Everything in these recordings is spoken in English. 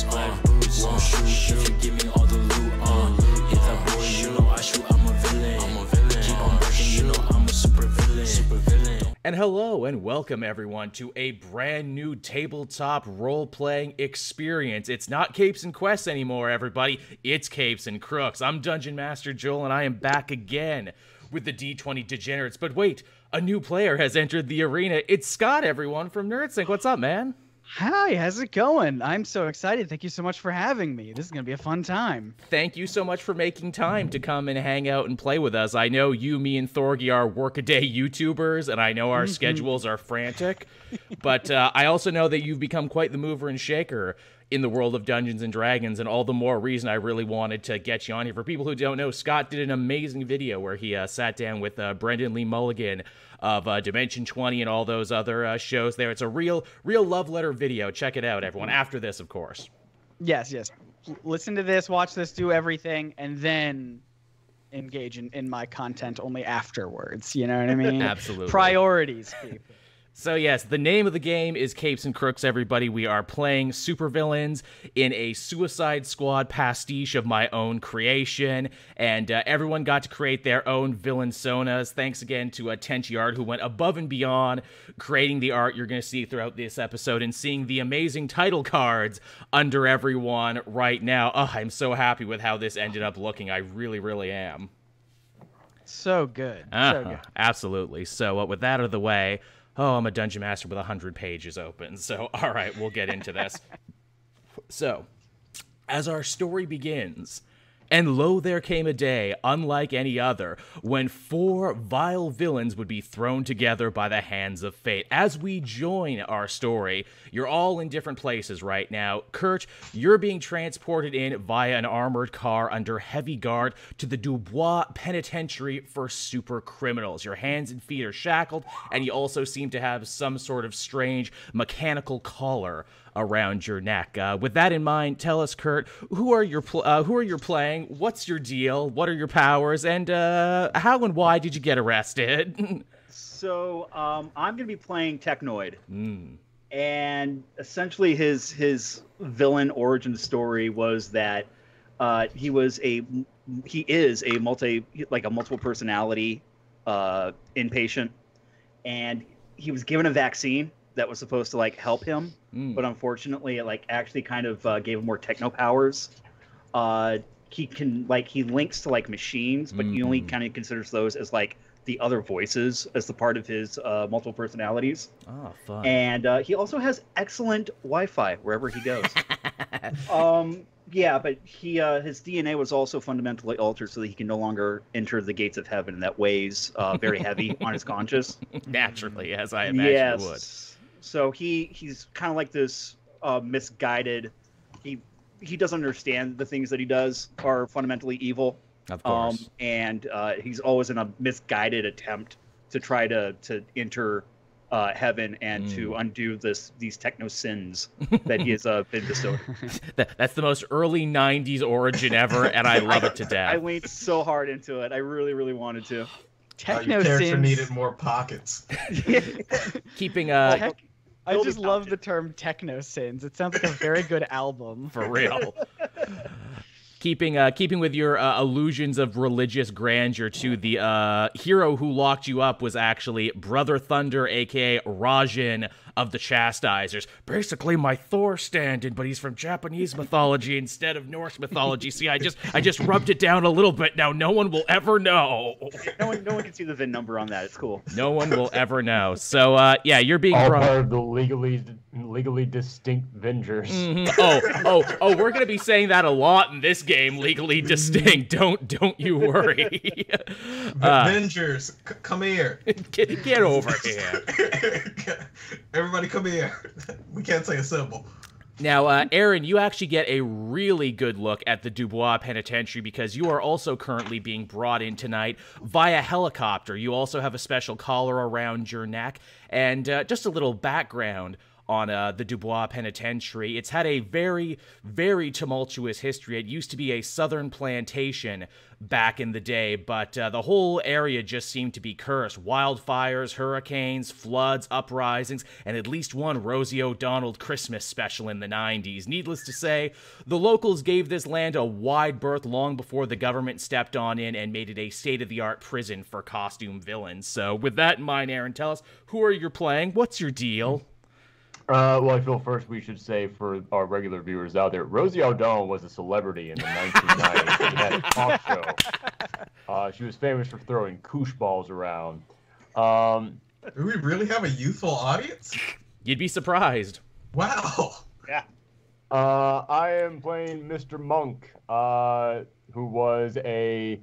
boots, won't shoot if you give me all the loot, hit that boy, you know I shoot, I'm a villain, keep on working, you know I'm a supervillain. And hello and welcome everyone to a brand new tabletop role-playing experience. It's not Capes and Quests anymore, everybody. It's Capes and Crooks. I'm Dungeon Master Joel, and I am back again with the D20 Degenerates. But wait, a new player has entered the arena. It's Scott, everyone, from NerdSync. What's up, man? Hi, how's it going? I'm so excited. Thank you so much for having me. This is going to be a fun time. Thank you so much for making time to come and hang out and play with us. I know you, me, and Thorgy are workaday YouTubers, and I know our schedules are frantic, but I also know that you've become quite the mover and shaker in the world of Dungeons & Dragons, and all the more reason I really wanted to get you on here. For people who don't know, Scott did an amazing video where he sat down with Brendan Lee Mulligan of Dimension 20 and all those other shows there. It's a real love letter video. Check it out, everyone. After this, of course. Yes. Listen to this, watch this, do everything, and then engage in my content only afterwards. You know what I mean? Absolutely. Priorities, people. So yes, the name of the game is Capes and Crooks, everybody. We are playing supervillains in a Suicide Squad pastiche of my own creation, and everyone got to create their own villain sonas. Thanks again to Tenchi Art, who went above and beyond creating the art you're going to see throughout this episode and seeing the amazing title cards under everyone right now. Oh, I'm so happy with how this ended up looking. I really am. So good. So good. Absolutely. So with that out of the way, oh, I'm a dungeon master with 100 pages open. So, all right, we'll get into this. So, as our story begins, and lo, there came a day, unlike any other, when 4 vile villains would be thrown together by the hands of fate. As we join our story, you're all in different places right now. Kurt, you're being transported in via an armored car under heavy guard to the Dubois Penitentiary for super criminals. Your hands and feet are shackled, and you also seem to have some sort of strange mechanical collar around your neck. With that in mind, tell us, Kurt, who are you playing? What's your deal? What are your powers? And how and why did you get arrested? So I'm going to be playing Technoid. And essentially his villain origin story was that he is a multiple personality inpatient, and he was given a vaccine that was supposed to help him, but unfortunately it actually kind of gave him more techno powers. He links to machines, but he only kind of considers those as the other voices as the part of his multiple personalities. Oh, fun. And he also has excellent Wi-Fi wherever he goes. Yeah, but his DNA was also fundamentally altered so that he can no longer enter the gates of heaven, and that weighs very heavy on his conscience. Naturally, as I imagine it would. So he's kind of like this misguided. He doesn't understand the things that he does are fundamentally evil. Of course. And he's always in a misguided attempt to try to enter heaven and to undo these techno sins that he has been bestowed. That's the most early 90s origin ever, and I love it to death. I leaned so hard into it. I really wanted to. Techno your character sins needed more pockets. Keeping I just love the term techno sins. It sounds like a very good album. For real. Keeping with your illusions of religious grandeur, to the hero who locked you up was actually Brother Thunder, aka Rajan of the Chastisers. Basically my Thor stand-in, but he's from Japanese mythology instead of Norse mythology. See, I just rubbed it down a little bit. Now no one will ever know. No one can see the VIN number on that. It's cool. No one will ever know. So yeah, you're being all part of the legally distinct Vengers. Oh, we're gonna be saying that a lot in this game. Legally distinct. Don't you worry. Avengers, come here. Get over here. Everybody come here. We can't say a symbol. Now, Aaron, you actually get a really good look at the Dubois Penitentiary because you are also currently being brought in tonight via helicopter. You also have a special collar around your neck. And just a little background on the Dubois Penitentiary. It's had a very, very tumultuous history. It used to be a southern plantation back in the day, but the whole area just seemed to be cursed. Wildfires, hurricanes, floods, uprisings, and at least one Rosie O'Donnell Christmas special in the 90s. Needless to say, the locals gave this land a wide berth long before the government stepped on in and made it a state-of-the-art prison for costume villains. So with that in mind, Aaron, tell us, who are you playing? What's your deal? Well, I feel first we should say for our regular viewers out there, Rosie O'Donnell was a celebrity in the 1990s. She had a talk show. She was famous for throwing koosh balls around. Do we really have a youthful audience? You'd be surprised. Wow. Yeah. I am playing Mr. Monk, who was a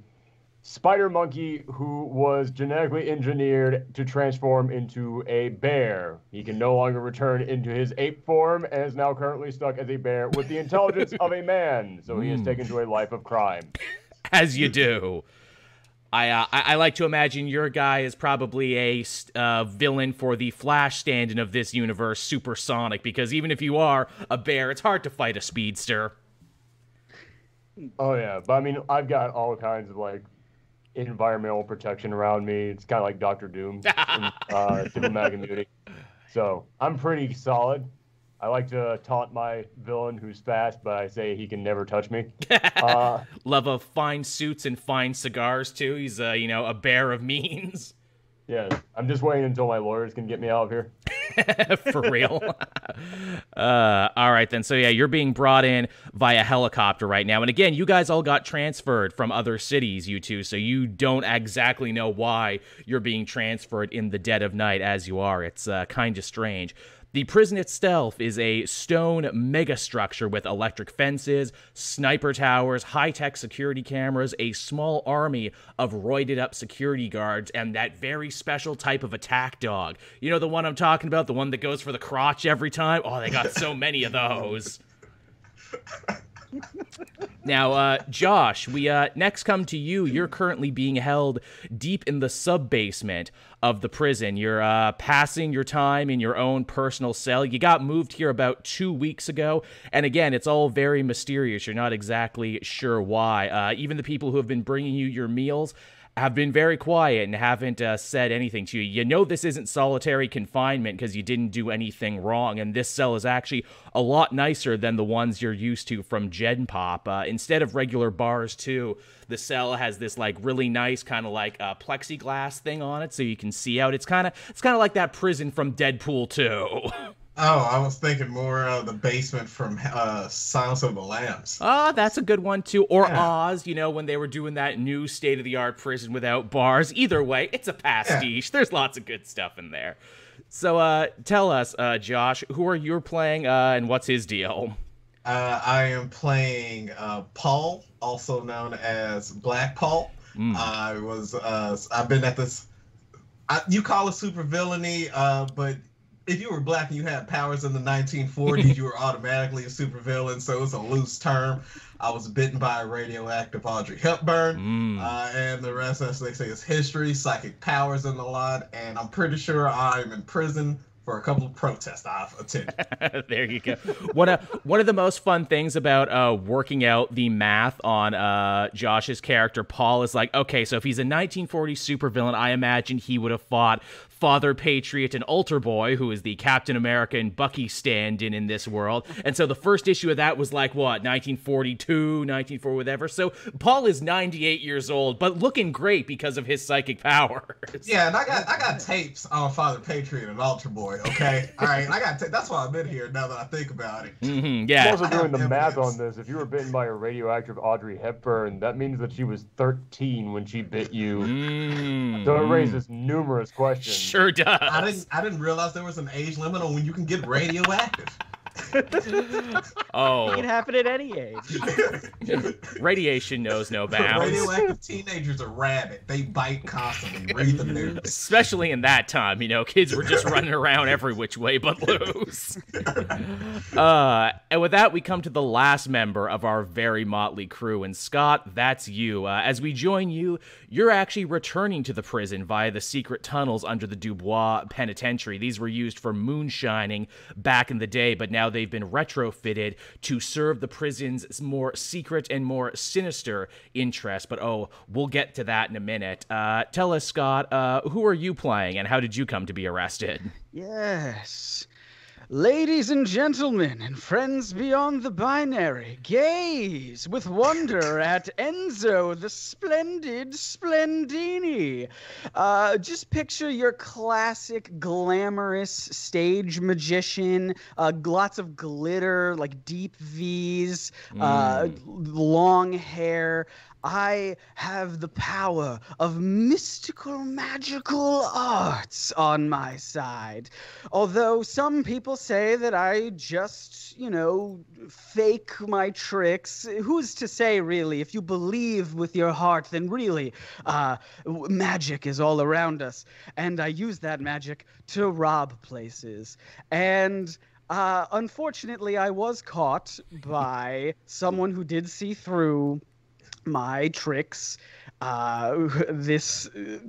spider monkey who was genetically engineered to transform into a bear. He can no longer return into his ape form and is now currently stuck as a bear with the intelligence of a man. So he is taken to a life of crime. As you do. I like to imagine your guy is probably a villain for the Flash stand-in of this universe, Supersonic, because even if you are a bear, it's hard to fight a speedster. Oh, yeah. But, I mean, I've got all kinds of, like, environmental protection around me. It's kind of like Dr. Doom in Superman Community. So I'm pretty solid. I like to taunt my villain who's fast, but I say he can never touch me. Love of fine suits and fine cigars too. He's a bear of means. Yeah, I'm just waiting until my lawyers can get me out of here. For real. All right, then. So, yeah, you're being brought in via helicopter right now. And again, you guys all got transferred from other cities, you two, so you don't exactly know why you're being transferred in the dead of night as you are. It's kind of strange. The prison itself is a stone megastructure with electric fences, sniper towers, high-tech security cameras, a small army of roided-up security guards, and that very special type of attack dog. You know the one I'm talking about? The one that goes for the crotch every time? Oh, they got so many of those. Now, Josh, we next come to you. You're currently being held deep in the sub-basement of the prison. You're passing your time in your own personal cell. You got moved here about 2 weeks ago, and again, it's all very mysterious. You're not exactly sure why. Even the people who have been bringing you your meals have been very quiet and haven't said anything to you. You know this isn't solitary confinement because you didn't do anything wrong, and this cell is actually a lot nicer than the ones you're used to from Gen Pop. Instead of regular bars, too, the cell has this like really nice kind of like plexiglass thing on it so you can see out. It's kind of like that prison from Deadpool 2. Oh, I was thinking more of the basement from Silence of the Lambs. Oh, that's a good one, too. Or Yeah. Oz, when they were doing that new state-of-the-art prison without bars. Either way, it's a pastiche. There's lots of good stuff in there. So tell us, Josh, who are you playing and what's his deal? I am playing Paul, also known as Black Paul. I've been at this. You call it supervillainy, but if you were black and you had powers in the 1940s, you were automatically a supervillain, so it's a loose term. I was bitten by a radioactive Audrey Hepburn, and the rest, as they say, is history, psychic powers, and a lot. And I'm pretty sure I'm in prison for a couple of protests I've attended. There you go. One of the most fun things about working out the math on Josh's character, Paul, is like, okay, so if he's a 1940s supervillain, I imagine he would have fought Father Patriot and Altar Boy, who is the Captain America and Bucky stand-in in this world. And so the first issue of that was like, what, 1942, 1940, whatever. So Paul is 98 years old, but looking great because of his psychic powers. Yeah, and I got tapes on Father Patriot and Altar Boy, okay? All right, that's why I'm in here now that I think about it. Yeah. I'm also doing the math on this. If you were bitten by a radioactive Audrey Hepburn, that means that she was 13 when she bit you. So it raises numerous questions. Sure does. I didn't realize there was an age limit on when you can get radioactive. Oh, It can happen at any age. radiation knows no bounds. Radioactive teenagers are rabid. They bite constantly. Read the news. Especially in that time, you know, kids were just running around every which way but loose. And with that, we come to the last member of our very motley crew. And Scott, that's you. As we join you, you're actually returning to the prison via the secret tunnels under the Dubois Penitentiary. These were used for moonshining back in the day, but now they've been retrofitted to serve the prison's more secret and more sinister interests. But we'll get to that in a minute. Tell us, Scott, who are you playing and how did you come to be arrested? Yes. Ladies and gentlemen, and friends beyond the binary, gaze with wonder at Enzo, the splendid Splendini. Just picture your classic glamorous stage magician, lots of glitter, like deep V's, long hair. I have the power of mystical, magical arts on my side. Although some people say that I just, fake my tricks. Who's to say, really? If you believe with your heart, then really, magic is all around us. And I use that magic to rob places. And unfortunately, I was caught by someone who did see through my tricks. This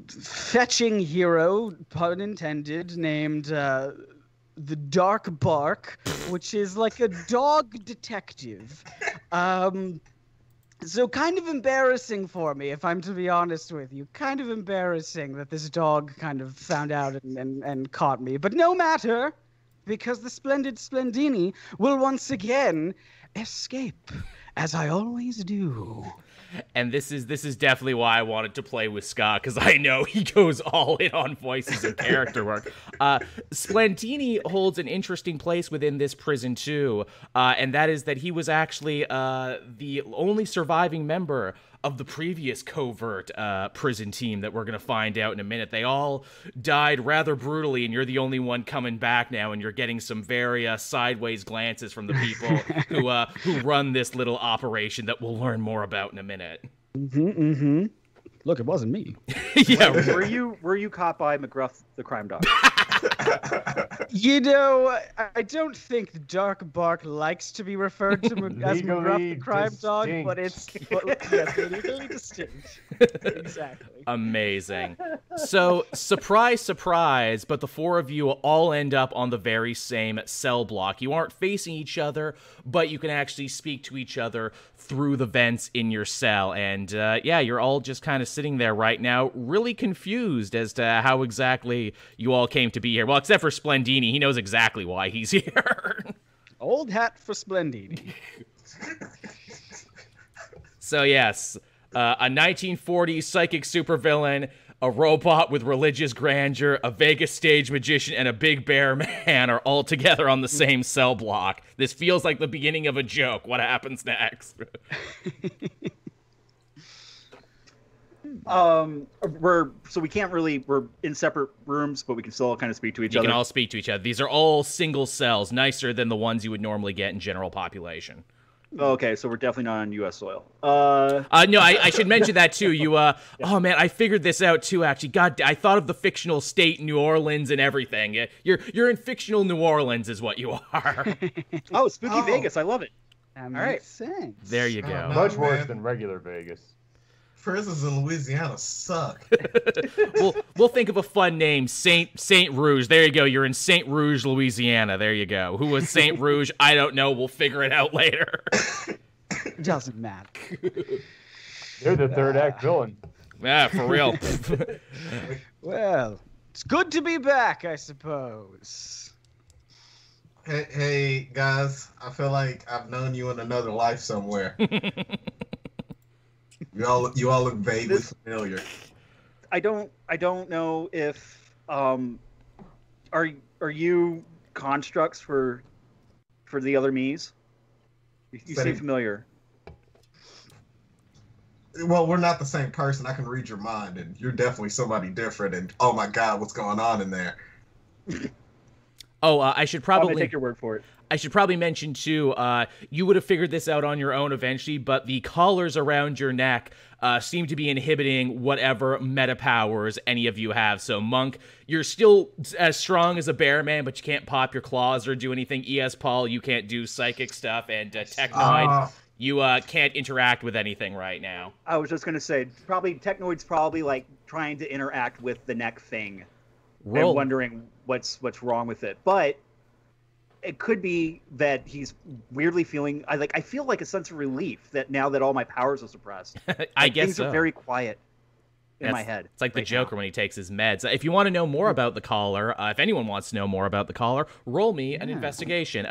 fetching hero, pun intended, named the Dark Bark, which is like a dog detective. So kind of embarrassing for me, if I'm to be honest with you. Kind of embarrassing that this dog kind of found out and caught me. But no matter, because the splendid Splendini will once again escape, as I always do. And this is definitely why I wanted to play with Scott, because I know he goes all in on voices and character work. Splendini holds an interesting place within this prison too, and that is that he was actually the only surviving member of the previous covert prison team that we're going to find out in a minute. They all died rather brutally, and you're the only one coming back now, and you're getting some very sideways glances from the people who run this little operation that we'll learn more about in a minute. Look, it wasn't me. Yeah. Were you caught by McGruff, the crime dog? I don't think the Dark Bark likes to be referred to as McGruff, the crime dog, but yes, legally distinct. Exactly. Amazing. So, surprise, surprise, but the four of you all end up on the very same cell block. You aren't facing each other, but you can actually speak to each other through the vents in your cell. And you're all just kind of sitting there right now, really confused as to how exactly you all came to be here. Well, except for Splendini, he knows exactly why he's here. Old hat for Splendini. So yes, a 1940s psychic supervillain, a robot with religious grandeur, a Vegas stage magician, and a big bear man are all together on the same cell block. This feels like the beginning of a joke. What happens next? We're in separate rooms, but we can still kind of speak to each other. You can all speak to each other. These are all single cells, nicer than the ones you would normally get in general population. Okay, so we're definitely not on U.S. soil. No, I should mention that too. Oh man, I figured this out too. Actually, God, I thought of the fictional state New Orleans and everything. You're in fictional New Orleans, is what you are. Oh, spooky Vegas! I love it. All right, sense. There you go. Much worse than regular Vegas. Prisons in Louisiana suck. We'll think of a fun name, Saint Rouge. There you go. You're in Saint Rouge, Louisiana. There you go. Who was Saint Rouge? I don't know. We'll figure it out later. Doesn't matter. They're the third act villain. Yeah, for real. Well, it's good to be back, I suppose. Hey guys, I feel like I've known you in another life somewhere. You all look vaguely familiar. I don't know if are you constructs for the other me's? You seem familiar. Well, we're not the same person. I can read your mind, and you're definitely somebody different. And oh my God, what's going on in there? Oh, I should I'm probably gonna take your word for it. I should probably mention too, you would have figured this out on your own eventually, but the collars around your neck seem to be inhibiting whatever meta powers any of you have. So, Monk, you're still as strong as a bear man, but you can't pop your claws or do anything. ES Paul, you can't do psychic stuff, and Technoid, you can't interact with anything right now. I was just gonna say, probably Technoid's probably like trying to interact with the neck thing and wondering what's wrong with it, but it could be that he's weirdly feeling. I feel like a sense of relief that now that all my powers are suppressed, I guess things are very quiet in my head. It's like the Joker when he takes his meds. If you want to know more about the collar, if anyone wants to know more about the collar, roll me an investigation.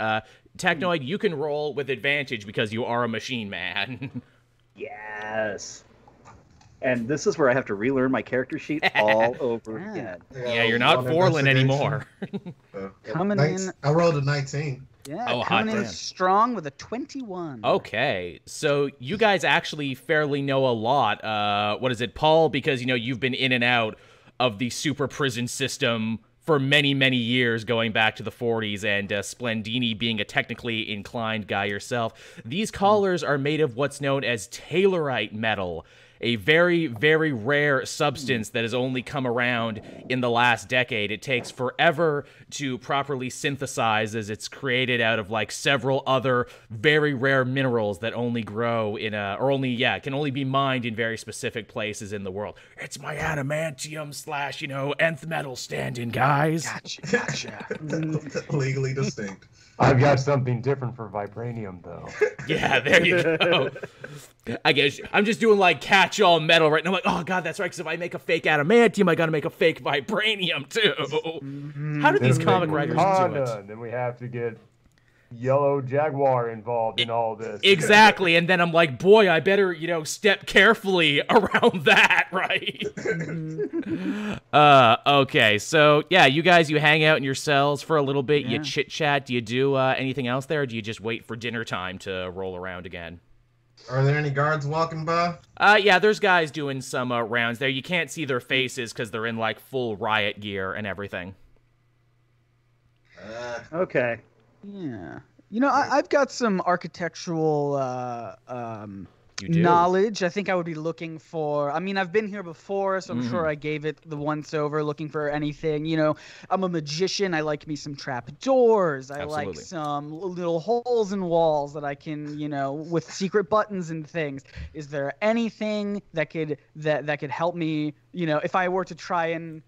Technoid, you can roll with advantage because you are a machine man. Yes. And this is where I have to relearn my character sheet all over again. Yeah, you're not Forlin anymore. Coming in. I rolled a 19. Yeah, coming in strong with a 21. Okay, so you guys actually fairly know a lot. What is it, Paul? Because, you've been in and out of the super prison system for many, many years, going back to the 40s, and Splendini being a technically inclined guy yourself. These collars are made of what's known as Taylorite metal, a very, very rare substance that has only come around in the last decade. It takes forever to properly synthesize, as it's created out of several other very rare minerals that only grow in can only be mined in very specific places in the world. It's my adamantium / nth metal stand-in, guys. Gotcha. Legally distinct. I've got something different for vibranium, though. Yeah, there you go. I guess I'm just doing catch-all metal right now. I'm like, oh god, that's right. Because if I make a fake adamantium, I got to make a fake vibranium too. How do these comic writers do it? Then we have to get Yellow Jaguar involved in all this. Exactly, and then I'm like, boy, I better step carefully around that, right? Okay, so yeah, you guys, you hang out in your cells for a little bit. You chit chat. Do you do anything else there, or do you just wait for dinner time to roll around again? Are there any guards walking by? Yeah, there's guys doing some rounds there. You can't see their faces because they're in full riot gear and everything. Okay. Yeah. I've got some architectural knowledge. I think I would be looking for. I mean, I've been here before, so I'm sure I gave it the once over, looking for anything. I'm a magician. I like me some trap doors. I like some little holes in walls that I can, with secret buttons and things. Is there anything that could help me? If I were to try and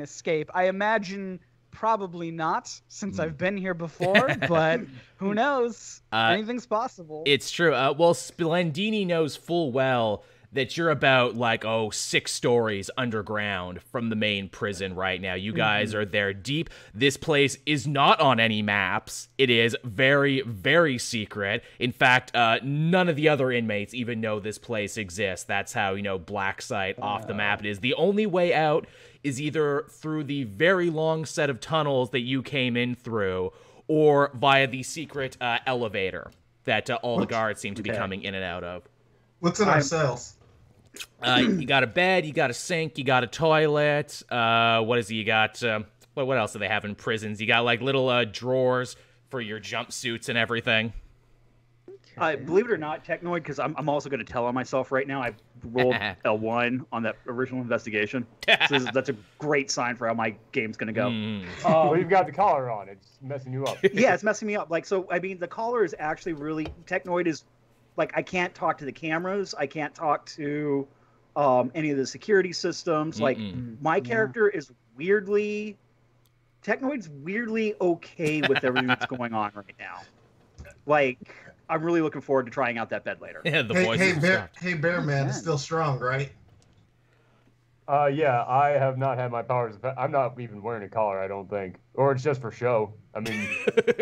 escape, I imagine. Probably not, since I've been here before, but who knows? Anything's possible. It's true. Well, Splendini knows full well that you're about 6 stories underground from the main prison right now. You guys are there deep. This place is not on any maps. It is very, very secret. In fact, none of the other inmates even know this place exists. That's how, black site off the map it is. The only way out is either through the very long set of tunnels that you came in through, or via the secret elevator that all the guards seem to be coming in and out of. What's in our cells? You got a bed, you got a sink, you got a toilet. What is it? You got what else do they have in prisons? You got little drawers for your jumpsuits and everything. Believe it or not, Technoid, because I'm also going to tell on myself right now. I rolled a 1 on that original investigation. So that's a great sign for how my game's going to go. Well, you've got the collar on. It's messing you up. Yeah, it's messing me up. The collar is actually really... Technoid is... I can't talk to the cameras. I can't talk to any of the security systems. My character is weirdly... Technoid's weirdly okay with everything that's going on right now. I'm really looking forward to trying out that bed later. Yeah, Hey, Bear Man is still strong, right? Yeah, I have not had my powers. I'm not even wearing a collar, I don't think, or it's just for show. I mean,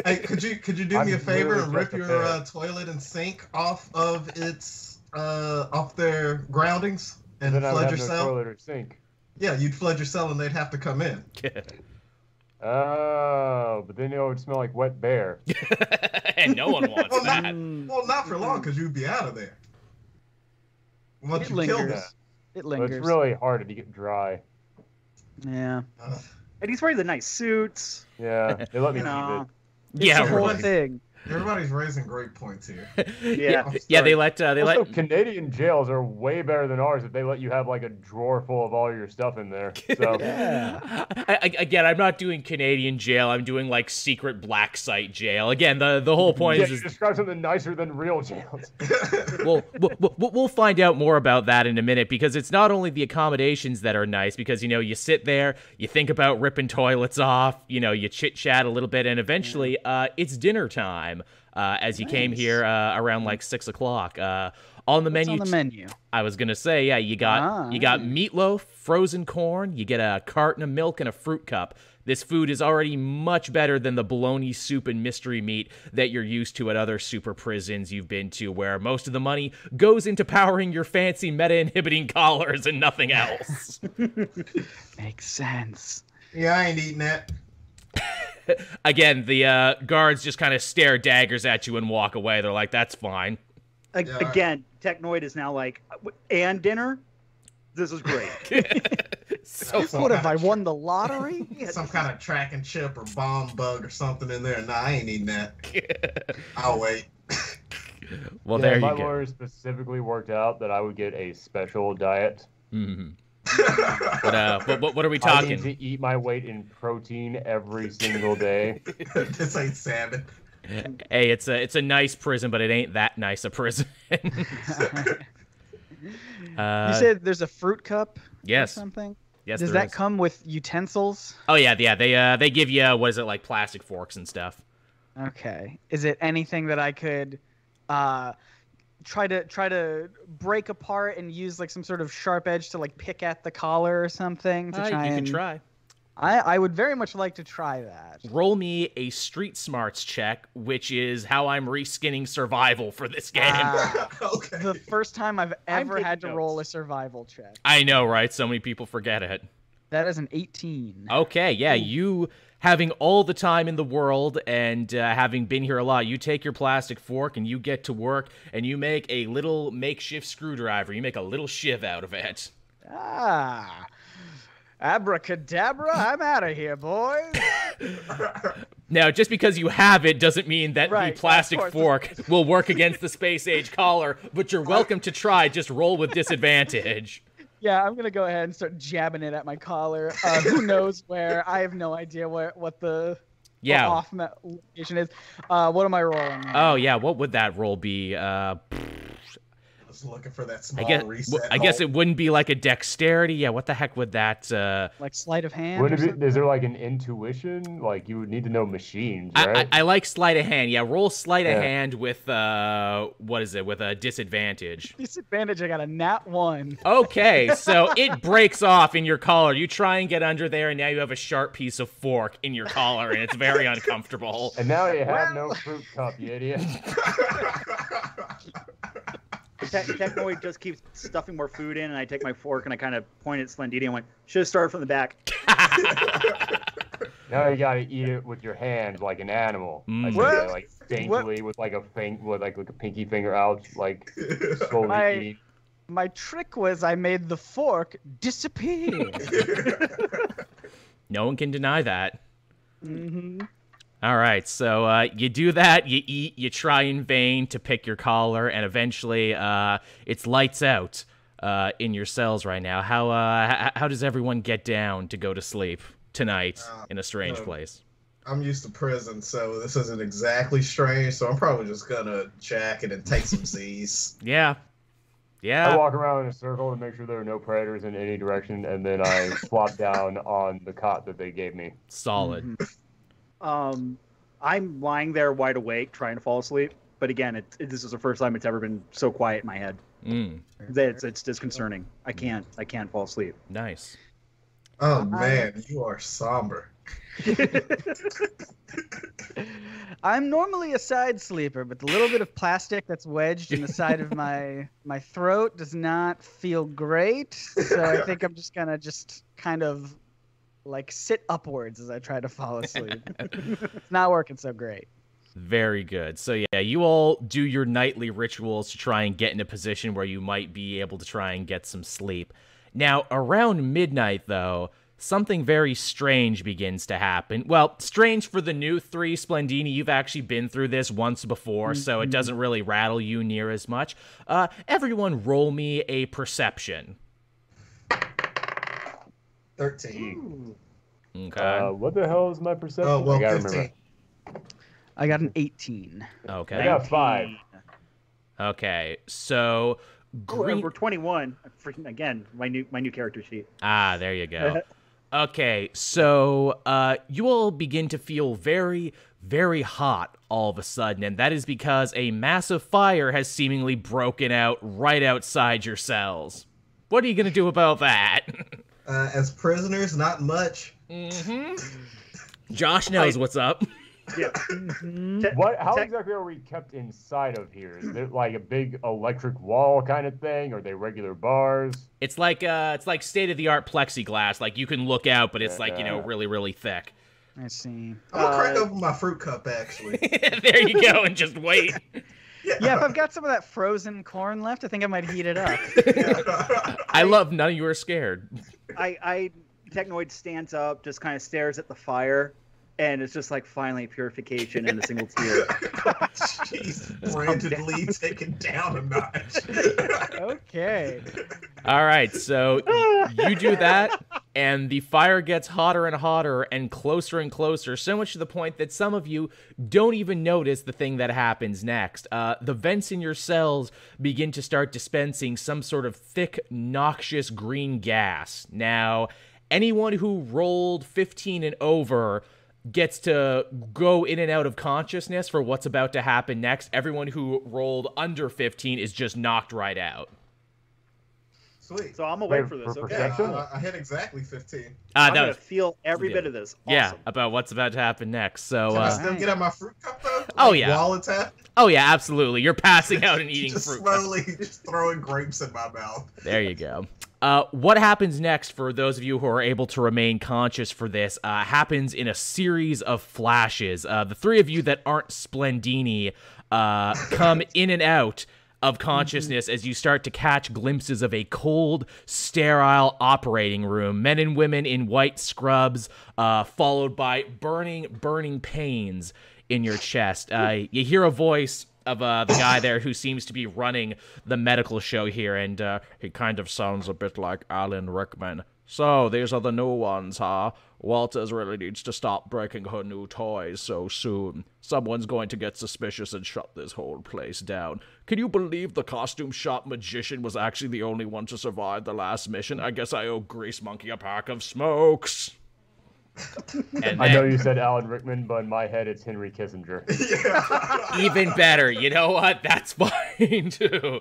hey, could you do me a favor and rip your toilet and sink off of off their groundings and then flood I your would have cell? no toilet or sink. Yeah, you'd flood your cell and they'd have to come in. Oh, but then it would smell like wet bear. And no one wants that. Not for long, because you'd be out of there. Once you kill this. It lingers. But it's really hard to get dry. Yeah. And he's wearing the nice suits. Yeah, they let me You keep know. it. Yeah, the whole right. thing. Everybody's raising great points here. Yeah. Yeah, they let Also, Canadian jails are way better than ours if they let you have like a drawer full of all your stuff in there. So Again, I'm not doing Canadian jail. I'm doing like secret black site jail. Again, the whole point yeah, is you describe something nicer than real jails. we'll find out more about that in a minute, because it's not only the accommodations that are nice, because, you know, you sit there, you think about ripping toilets off, you know, you chit-chat a little bit, and eventually it's dinner time as you came here around like 6 o'clock. On the menu, on the menu? I was gonna say, yeah, you got meatloaf, frozen corn, you get a carton of milk and a fruit cup. This food is already much better than the bologna soup and mystery meat that you're used to at other super prisons you've been to, where most of the money goes into powering your fancy meta-inhibiting collars and nothing else. Makes sense. Yeah, I ain't eating that. Again, the guards just kind of stare daggers at you and walk away. They're like, that's fine. Again, Technoid is now like, and dinner? This is great. So What if I won the lottery? Some kind of track and chip or bomb bug or something in there. Nah, I ain't eating that. I'll wait. Well, Yeah, there you my go. lawyer specifically worked out that I would get a special diet. Mm-hmm. What are we I talking? need to eat my weight in protein every single day. This ain't salmon. Hey, it's a nice prison, but it ain't that nice a prison. You said there's a fruit cup Yes. or something? Yes, Does there that is. come with utensils? Oh yeah. They give you what is it, like plastic forks and stuff. Okay. Is it anything that I could try to break apart and use like some sort of sharp edge to like pick at the collar or something to try You and can try. I would very much like to try that. Roll me a street smarts check, which is how I'm reskinning survival for this game. Okay. The first time I've ever taking had to notes. roll a survival check. I know, right? So many people forget it. That is an 18. Okay, yeah, you having all the time in the world and having been here a lot, you take your plastic fork and you get to work and you make a little makeshift screwdriver. You make a little shiv out of it. Ah. Abracadabra, I'm out of here, boys. Now, just because you have it doesn't mean that Right, the plastic of fork will work against the space age collar, but you're welcome to try. Just roll with disadvantage. Yeah, I'm gonna go ahead and start jabbing it at my collar. Who knows where? I have no idea what the off location is. What am I rolling? Oh yeah, what would that roll be? I was looking for that small I reset. guess it wouldn't be like a dexterity. Yeah, what the heck would that? Like sleight of hand? Would or it be, something? is there like an intuition? Like you would need to know machines, right? I like sleight of hand. Yeah, roll sleight of hand with what is it? With a disadvantage. Disadvantage. I got a nat 1. Okay, so it breaks off in your collar. You try and get under there, and now you have a sharp piece of fork in your collar, and it's very uncomfortable. And now you have no fruit cup, you idiot. Technoid just keeps stuffing more food in, and I take my fork and I kind of point at Slendidia and went, should have started from the back. Now you gotta eat it with your hands like an animal. I What? say, like daintily with like a a pinky finger out, like slowly eat. My trick was I made the fork disappear. No one can deny that. Mm-hmm. All right, so you do that, you eat, you try in vain to pick your collar, and eventually it's lights out in your cells right now. How does everyone get down to go to sleep tonight in a strange place? I'm used to prison, so this isn't exactly strange, so I'm probably just gonna jack it and take some Z's. Yeah. I walk around in a circle to make sure there are no predators in any direction, and then I flop down on the cot that they gave me. Solid. I'm lying there wide awake trying to fall asleep, but again, this is the first time it's ever been so quiet in my head. It's disconcerting. I can't fall asleep. Nice. Oh man, you are somber. I'm normally a side sleeper, but the little bit of plastic that's wedged in the side of my throat does not feel great. So I think I'm just gonna kind of like sit upwards as I try to fall asleep. It's not working so great. Very good. So yeah, you all do your nightly rituals to try and get in a position where you might be able to try and get some sleep. Now, around midnight, though, something very strange begins to happen. Well, strange for the new 3, Splendini. You've actually been through this once before, so it doesn't really rattle you near as much. Everyone roll me a perception. 13. Okay. What the hell is my perception? Oh, well, I gotta 15. remember. I got an 18. Okay. I got 5. Okay. So green. We're 21. Again, my new character sheet. Ah, there you go. Okay, so you all begin to feel very, very hot all of a sudden, and that is because a massive fire has seemingly broken out right outside your cells. What are you gonna do about that? As prisoners, not much. Josh knows what's up. Yeah. How exactly are we kept inside of here? Is it like a big electric wall kind of thing? Or are they regular bars? It's like state-of-the-art plexiglass. Like, you can look out, but it's like, you know, really, really thick. I see. I'm gonna crack open my fruit cup, actually. There you go, and just wait. Yeah, if I've got some of that frozen corn left, I think I might heat it up. I love none of you are scared. Technoid stands up, just kind of stares at the fire, and it's just like finally purification in a single tear. Jeez, Brandon Lee taken down a notch. Okay. All right, so you do that, and the fire gets hotter and hotter and closer, so much to the point that some of you don't even notice the thing that happens next. The vents in your cells begin to start dispensing some sort of thick, noxious green gas. Now, anyone who rolled 15 and over gets to go in and out of consciousness for what's about to happen next. Everyone who rolled under 15 is just knocked right out. Sweet. So I'm away for this, okay? Yeah, I hit exactly 15. I'm going to feel every bit of this. Awesome. Yeah, about what's about to happen next. So, Can I still get out my fruit cup, though? Oh, yeah. While it's happening? Oh, yeah, absolutely. You're passing out and eating just fruit. Slowly just throwing grapes in my mouth. There you go. What happens next, for those of you who are able to remain conscious for this, happens in a series of flashes. The 3 of you that aren't Splendini come in and out of consciousness as you start to catch glimpses of a cold, sterile operating room. Men and women in white scrubs, followed by burning pains in your chest. You hear a voice of the guy there who seems to be running the medical show here, and he kind of sounds a bit like Alan Rickman. So, these are the new ones, huh? Walters really needs to stop breaking her new toys so soon. Someone's going to get suspicious and shut this whole place down. Can you believe the costume shop magician was actually the only one to survive the last mission? I guess I owe Grease Monkey a pack of smokes. And I know you said Alan Rickman, but in my head it's Henry Kissinger. Even better. You know what? That's fine, too.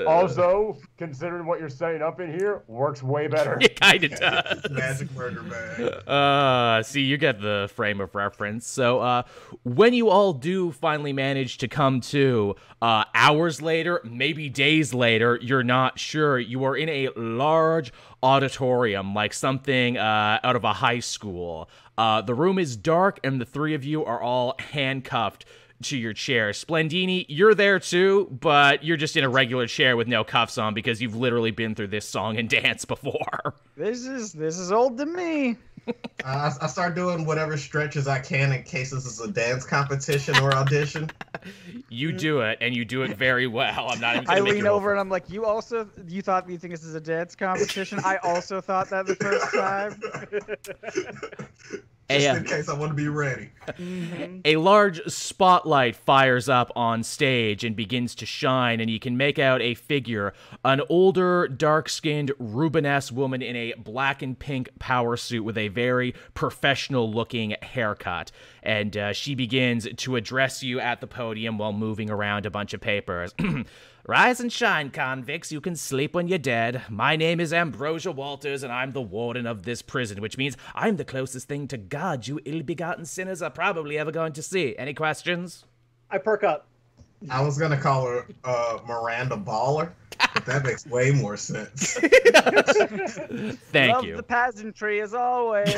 Also, considering what you're setting up in here, works way better. It kind of does. Magic murder bag. See, you get the frame of reference. So, when you all do finally manage to come to, hours later, maybe days later, you're not sure, you are in a large auditorium, like something out of a high school. The room is dark, and the 3 of you are all handcuffed to your chair. Splendini, you're there too, but you're just in a regular chair with no cuffs on because you've literally been through this song and dance before. This is old to me. I start doing whatever stretches I can in case this is a dance competition or audition. You do it, and you do it very well. I'm not even gonna I make lean you over and I'm like, you think this is a dance competition? I also thought that the first time. Just in case I want to be ready. A large spotlight fires up on stage and begins to shine, and you can make out a figure, an older, dark-skinned, Rubenesque woman in a black and pink power suit with a very professional-looking haircut. And she begins to address you at the podium while moving around a bunch of papers. Rise and shine, convicts. You can sleep when you're dead. My name is Ambrosia Walters, and I'm the warden of this prison, which means I'm the closest thing to God you ill-begotten sinners are probably ever going to see. Any questions? I perk up. I was going to call her Miranda Baller. That makes way more sense. Thank Love you. the pageantry as always.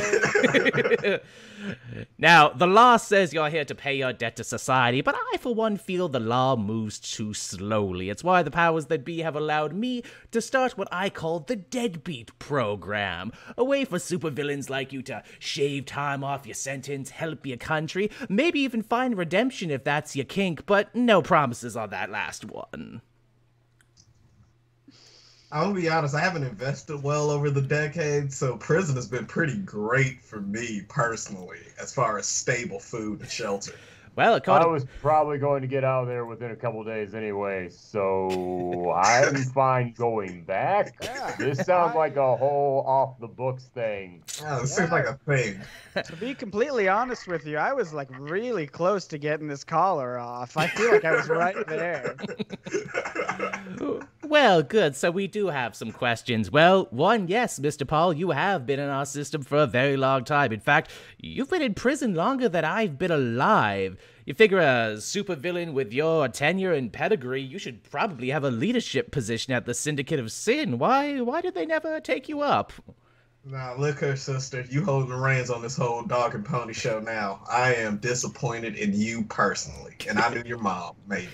Now, the law says you're here to pay your debt to society, but I, for one, feel the law moves too slowly. It's why the powers that be have allowed me to start what I call the Deadbeat Program, a way for supervillains like you to shave time off your sentence, help your country, maybe even find redemption if that's your kink, but no promises on that last one. I'm gonna be honest, I haven't invested well over the decades, so prison has been pretty great for me personally, as far as stable food and shelter. Well, I was probably going to get out of there within a couple of days anyway, so I'm fine going back. Yeah. This sounds like a whole off-the-books thing. Oh, this seems like a thing. To be completely honest with you, I was like really close to getting this collar off. I feel like I was right there. Well, good. So we do have some questions. Well, one, yes, Mr. Paul, you have been in our system for a very long time. In fact, you've been in prison longer than I've been alive. You figure a supervillain with your tenure and pedigree, you should probably have a leadership position at the Syndicate of Sin. Why did they never take you up? Now, look here, sister. You holding the reins on this whole dog and pony show now. I am disappointed in you personally. And I knew your mom, maybe.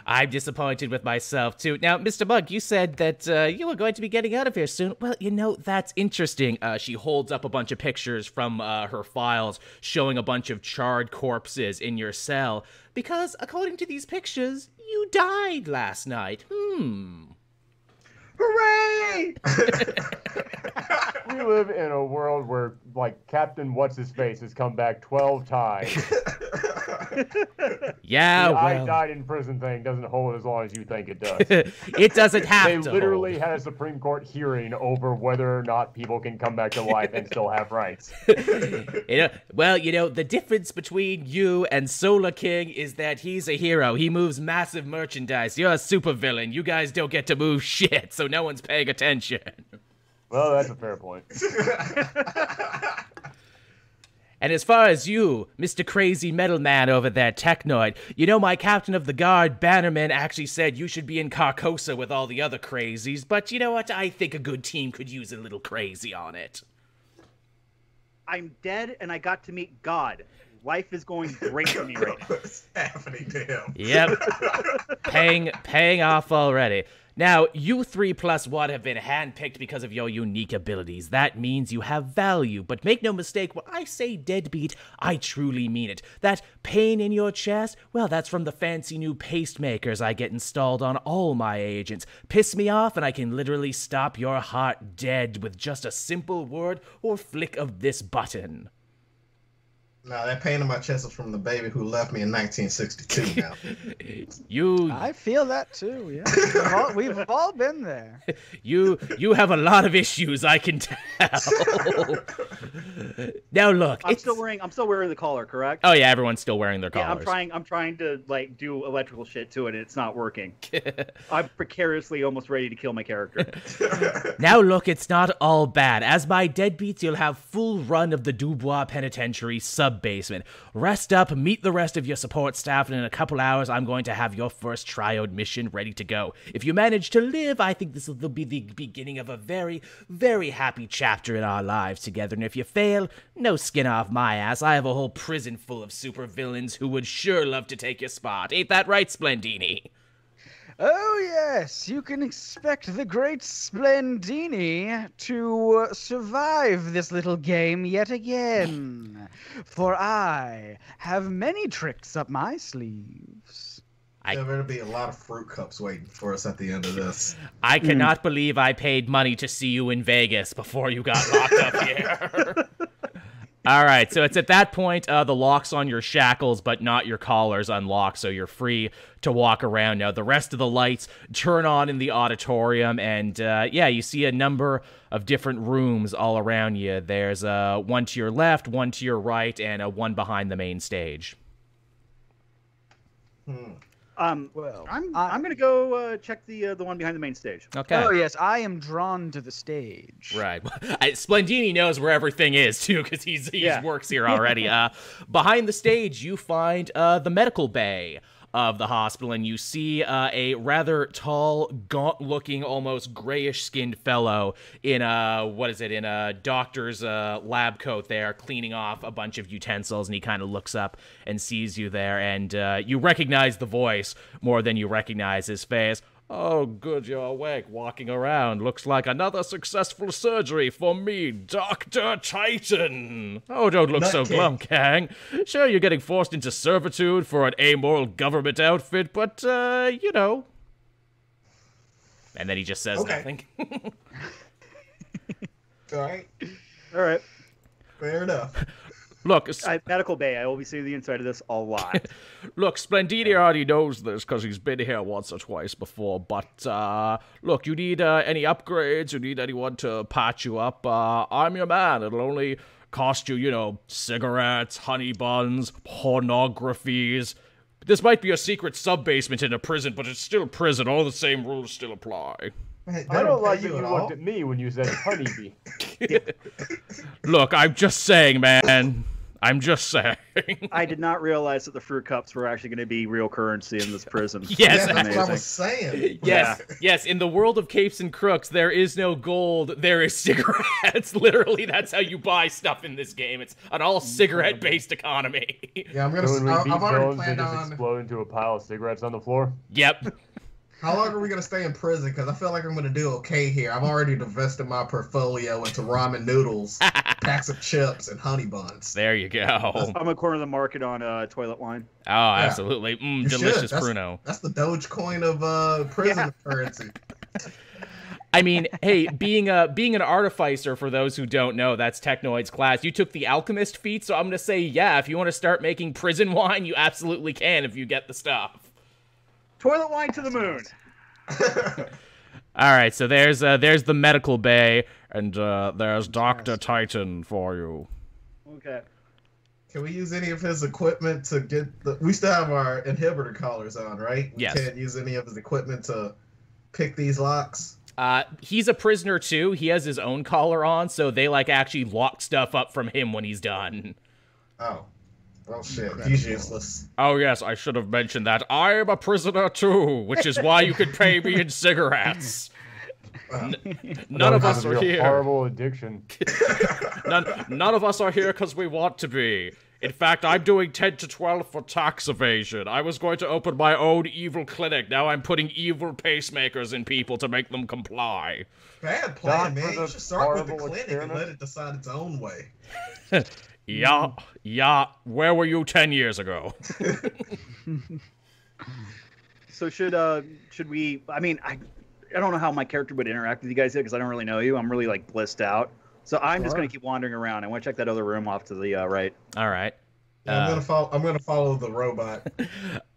I'm disappointed with myself, too. Now, Mr. Bug, you said that you were going to be getting out of here soon. Well, you know, that's interesting. She holds up a bunch of pictures from her files showing a bunch of charred corpses in your cell. Because, according to these pictures, you died last night. Hooray! We live in a world where, like, Captain What's-His-Face has come back 12 times. Yeah, the well... I died in prison thing doesn't hold as long as you think it does. It doesn't have They to literally hold. had a Supreme Court hearing over whether or not people can come back to life and still have rights. Well, you know, the difference between you and Solar King is that he's a hero. He moves massive merchandise. You're a supervillain. You guys don't get to move shit, so no one's paying attention. Well, that's a fair point. And as far as you, Mr. Crazy Metal Man over there, Technoid, you know my captain of the guard, Bannerman, actually said you should be in Carcosa with all the other crazies, but you know what? I think a good team could use a little crazy on it. I'm dead and I got to meet God. Life is going great for me right now. What's happening to him? Yep. paying off already. Now, you 3+1 have been handpicked because of your unique abilities. That means you have value, but make no mistake, when I say deadbeat, I truly mean it. That pain in your chest, well, that's from the fancy new pacemakers I get installed on all my agents. Piss me off and I can literally stop your heart dead with just a simple word or flick of this button. No, that pain in my chest is from the baby who left me in 1962 now. I feel that too, yeah. We've all been there. You have a lot of issues, I can tell. Now look, I'm still wearing the collar, correct? Oh yeah, everyone's still wearing their collars. Yeah, I'm trying to like do electrical shit to it and it's not working. I'm precariously almost ready to kill my character. Now look, it's not all bad. As my deadbeats, you'll have full run of the Dubois Penitentiary sub-basement. Rest up, meet the rest of your support staff, and in a couple hours, I'm going to have your first triode mission ready to go. If you manage to live, I think this will be the beginning of a very, very happy chapter in our lives together. And if you fail, no skin off my ass. I have a whole prison full of supervillains who would sure love to take your spot. Ain't that right, Splendini? Oh yes, you can expect the great Splendini to survive this little game yet again. For I have many tricks up my sleeves. There better be a lot of fruit cups waiting for us at the end of this. I cannot believe I paid money to see you in Vegas before you got locked up here. All right, so it's at that point, the locks on your shackles, but not your collars, unlock, so you're free to walk around. Now, the rest of the lights turn on in the auditorium, and yeah, you see a number of different rooms all around you. There's one to your left, one to your right, and one behind the main stage. Well, I'm gonna go check the one behind the main stage. Okay. Oh yes, I am drawn to the stage. Right. Splendini knows where everything is, too, because he works here already. Behind the stage, you find the medical bay. of the hospital, and you see a rather tall, gaunt-looking, almost grayish-skinned fellow in a doctor's lab coat there, cleaning off a bunch of utensils, and he kind of looks up and sees you there, and you recognize the voice more than you recognize his face. Oh, good, you're awake, walking around. Looks like another successful surgery for me, Dr. Titan. Oh, don't look so glum, Kang. Sure, you're getting forced into servitude for an amoral government outfit, but, you know. And then he just says nothing. All right. All right. Fair enough. Look, Medical Bay, I will be seeing the inside of this a lot. Look, Splendidi already knows this because he's been here once or twice before, but, look, you need any upgrades, you need anyone to patch you up, I'm your man. It'll only cost you, you know, cigarettes, honey buns, pornographies. This might be a secret sub-basement in a prison, but it's still prison. All the same rules still apply. Hey, I don't like that you looked at me when you said honeybee. Look, I'm just saying, man. I'm just saying. I did not realize that the fruit cups were actually going to be real currency in this prison. Yes, yeah, that's what I was saying. Yes. In the world of Capes and Crooks, there is no gold. There is cigarettes. Literally, that's how you buy stuff in this game. It's an all cigarette-based economy. Yeah, So when we beat Jones, they just explode into a pile of cigarettes on the floor? Yep. How long are we going to stay in prison? Because I feel like I'm going to do okay here. I've already divested my portfolio into ramen noodles, packs of chips, and honey buns. There you go. I'm going to corner the market on toilet wine. Oh, absolutely. Delicious Pruno. That's the Dogecoin of prison currency. I mean, hey, being an artificer, for those who don't know, that's Technoid's class. You took the alchemist feat, so I'm going to say, yeah, if you want to start making prison wine, you absolutely can if you get the stuff. Toilet wine to the moon. All right, so there's the medical bay, and there's Dr. Titan for you. Okay. Can we use any of his equipment to get the... We still have our inhibitor collars on, right? Yes. We can't use any of his equipment to pick these locks? He's a prisoner, too. He has his own collar on, so they, like, actually lock stuff up from him when he's done. Oh. Oh, shit. He's useless. Oh, yes, I should have mentioned that. I'm a prisoner, too, which is why you could pay me in cigarettes. None of us are here. Horrible addiction. None of us are here because we want to be. In fact, I'm doing 10 to 12 for tax evasion. I was going to open my own evil clinic. Now I'm putting evil pacemakers in people to make them comply. Bad plan, man. You should start with the clinic and let it decide its own way. Yeah. Where were you 10 years ago? So should we? I mean, I don't know how my character would interact with you guys yet because I don't really know you. I'm really like blissed out. So I'm just gonna keep wandering around. I want to check that other room off to the right. All right. Yeah, I'm gonna follow the robot.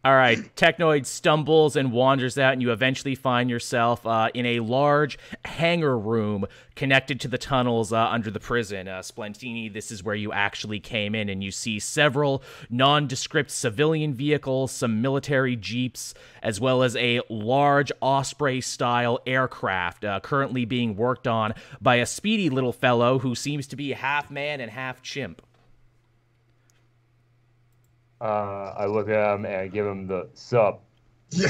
All right. Technoid stumbles and wanders out, and you eventually find yourself in a large hangar room connected to the tunnels under the prison. Splendini, this is where you actually came in, and you see several nondescript civilian vehicles, some military jeeps, as well as a large Osprey-style aircraft currently being worked on by a speedy little fellow who seems to be half man and half chimp. I look at him and I give him the sup. Yeah.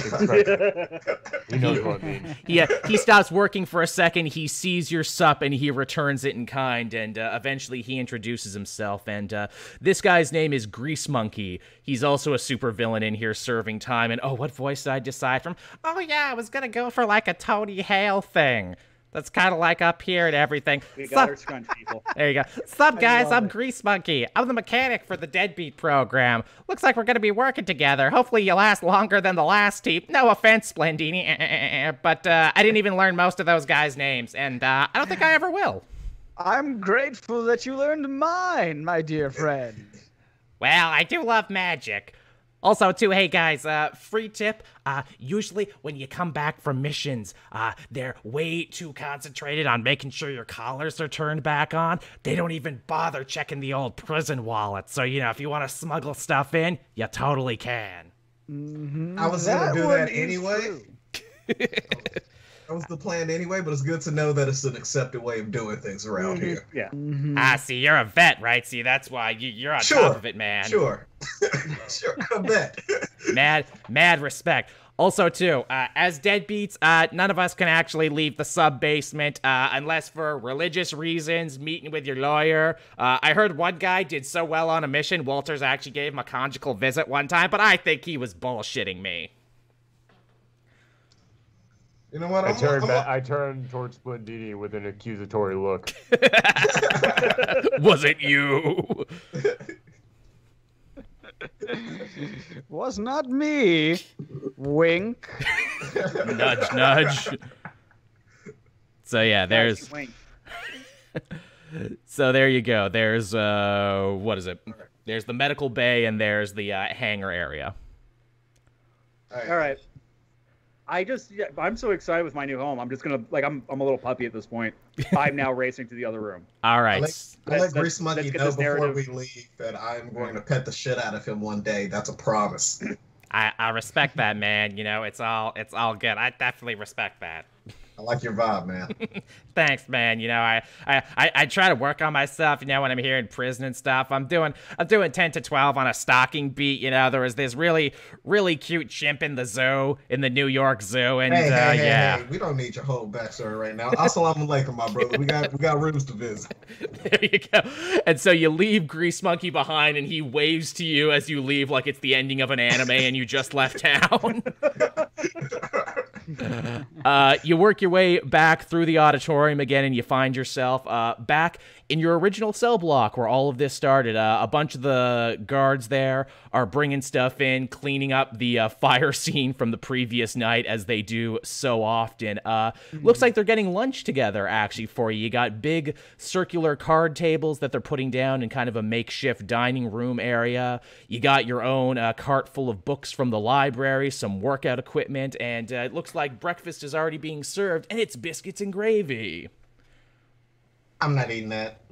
He knows what it means. Yeah, he stops working for a second, he sees your sup, and he returns it in kind, and eventually he introduces himself, and this guy's name is Grease Monkey. He's also a supervillain in here serving time, and what voice did I decide from? Oh yeah, I was gonna go for like a Tony Hale thing. That's kind of like up here and everything. We got our scrunch people. There you go. Sup, guys? I'm Grease Monkey. I'm the mechanic for the Deadbeat program. Looks like we're going to be working together. Hopefully you last longer than the last team. No offense, Splendini. But I didn't even learn most of those guys' names, and I don't think I ever will. I'm grateful that you learned mine, my dear friend. Well, I do love magic. Also, too, hey guys, free tip, usually when you come back from missions, they're way too concentrated on making sure your collars are turned back on. They don't even bother checking the old prison wallet. So, you know, if you want to smuggle stuff in, you totally can. Mm-hmm. I was going to do that anyway. That was the plan anyway, but it's good to know that it's an accepted way of doing things around here. Yeah. Mm-hmm. See, you're a vet, right? See, that's why you're on top of it, man. Sure. Sure, I bet. Mad respect. Also, too, as Deadbeats, none of us can actually leave the sub-basement unless for religious reasons, meeting with your lawyer. I heard one guy did so well on a mission, Walters actually gave him a conjugal visit one time, but I think he was bullshitting me. You know what? I turned towards Splendidi with an accusatory look. Was it you? Was not me. Wink. Nudge, nudge. So yeah, there's. So there you go. There's what is it? There's the medical bay and there's the hangar area. All right. I'm so excited with my new home. I'm just gonna I'm a little puppy at this point. I'm now racing to the other room. All right. I'll let Grease Monkey know before we leave that I'm going to pet the shit out of him one day. That's a promise. I respect that, man. You know, it's all good. I definitely respect that. I like your vibe, man. Thanks, man. You know, I try to work on myself, you know, when I'm here in prison and stuff. I'm doing 10 to 12 on a stalking beat, you know. There was this really cute chimp in the zoo, in the New York Zoo, and hey, we don't need your whole backstory right now. Assalamu alaikum, my brother. We got rooms to visit. There you go. And so you leave Grease Monkey behind and he waves to you as you leave like it's the ending of an anime and you just left town. You work your way back through the auditorium again, and you find yourself back in your original cell block where all of this started. A bunch of the guards there are bringing stuff in, cleaning up the fire scene from the previous night, as they do so often. Looks like they're getting lunch together, actually, for you. You got big circular card tables that they're putting down in kind of a makeshift dining room area. You got your own cart full of books from the library, some workout equipment, and it looks like breakfast is already being served, and it's biscuits and gravy. I'm not eating that.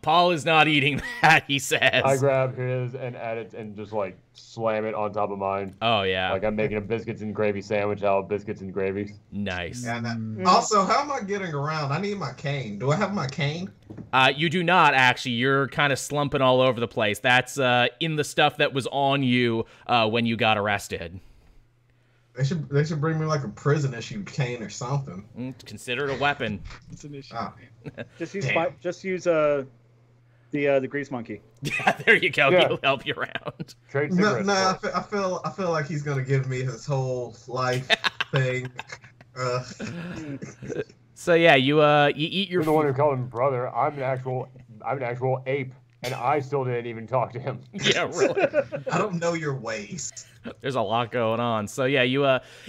Paul is not eating that, he says. I grab his and add it and just like slam it on top of mine. Oh, yeah. Like I'm making a biscuits and gravy sandwich out of biscuits and gravy. Nice. Yeah, also, how am I getting around? I need my cane. Do I have my cane? You do not, actually. You're kind of slumping all over the place. That's in the stuff that was on you when you got arrested. They should bring me like a prison issue cane or something. Consider it a weapon. It's an issue. Oh. Just use the Grease Monkey. Yeah, there you go. Yeah. He'll help you around. Trade No, cigarettes. I feel like he's gonna give me his whole life thing. So yeah, you eat your You're the one who called him brother. I'm an actual ape, and I still didn't even talk to him. Yeah, really. I don't know your ways. There's a lot going on. So yeah, you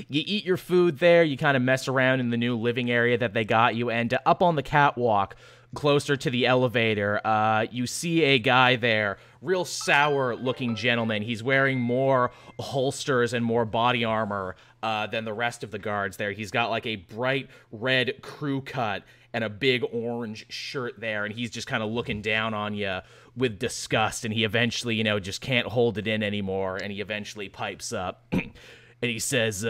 eat your food there. You kind of mess around in the new living area that they got you, and up on the catwalk, closer to the elevator, you see a guy there, real sour-looking gentleman. He's wearing more holsters and more body armor than the rest of the guards there. He's got like a bright red crew cut and a big orange shirt there, and he's just kind of looking down on you with disgust, and he eventually, you know, just can't hold it in anymore, and he eventually pipes up. And he says,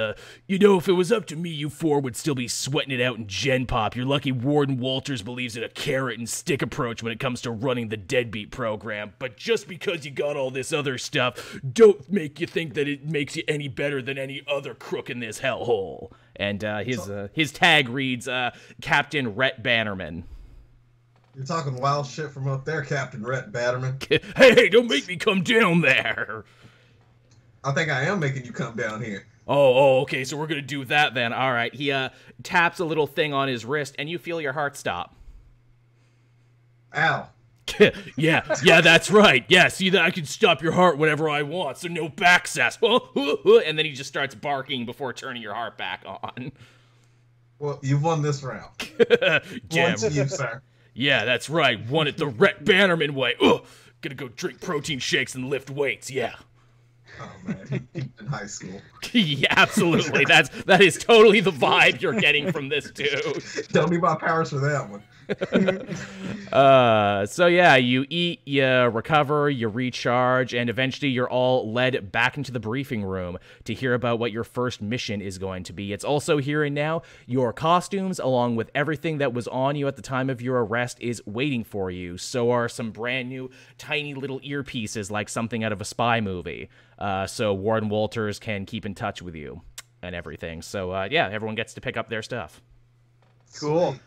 you know, if it was up to me, you four would still be sweating it out in Gen Pop. You're lucky Warden Walters believes in a carrot and stick approach when it comes to running the Deadbeat program. But just because you got all this other stuff, don't make you think that it makes you any better than any other crook in this hellhole. And his tag reads, Captain Rhett Bannerman. You're talking wild shit from up there, Captain Rhett Bannerman. Hey, don't make me come down there. I think I am making you come down here. Oh, okay, so we're gonna do that then. All right, he taps a little thing on his wrist, and you feel your heart stop. Ow. yeah, that's right. Yeah, see that I can stop your heart whenever I want, so no backsass. And then he just starts barking before turning your heart back on. Well, you've won this round. Damn. One to you, sir. Yeah, that's right. Won it the Rhett Bannerman way. Gonna go drink protein shakes and lift weights. Yeah. Oh man, he's been high school. Yeah, absolutely. That is totally the vibe you're getting from this dude. Don't need my powers for that one. So yeah, you eat, you recover, you recharge, and eventually you're all led back into the briefing room to hear about what your first mission is going to be. It's also here and now. Your costumes, along with everything that was on you at the time of your arrest, is waiting for you. So are some brand new tiny little earpieces like something out of a spy movie. So Warden Walters can keep in touch with you and everything. So yeah, everyone gets to pick up their stuff. Cool. Sweet.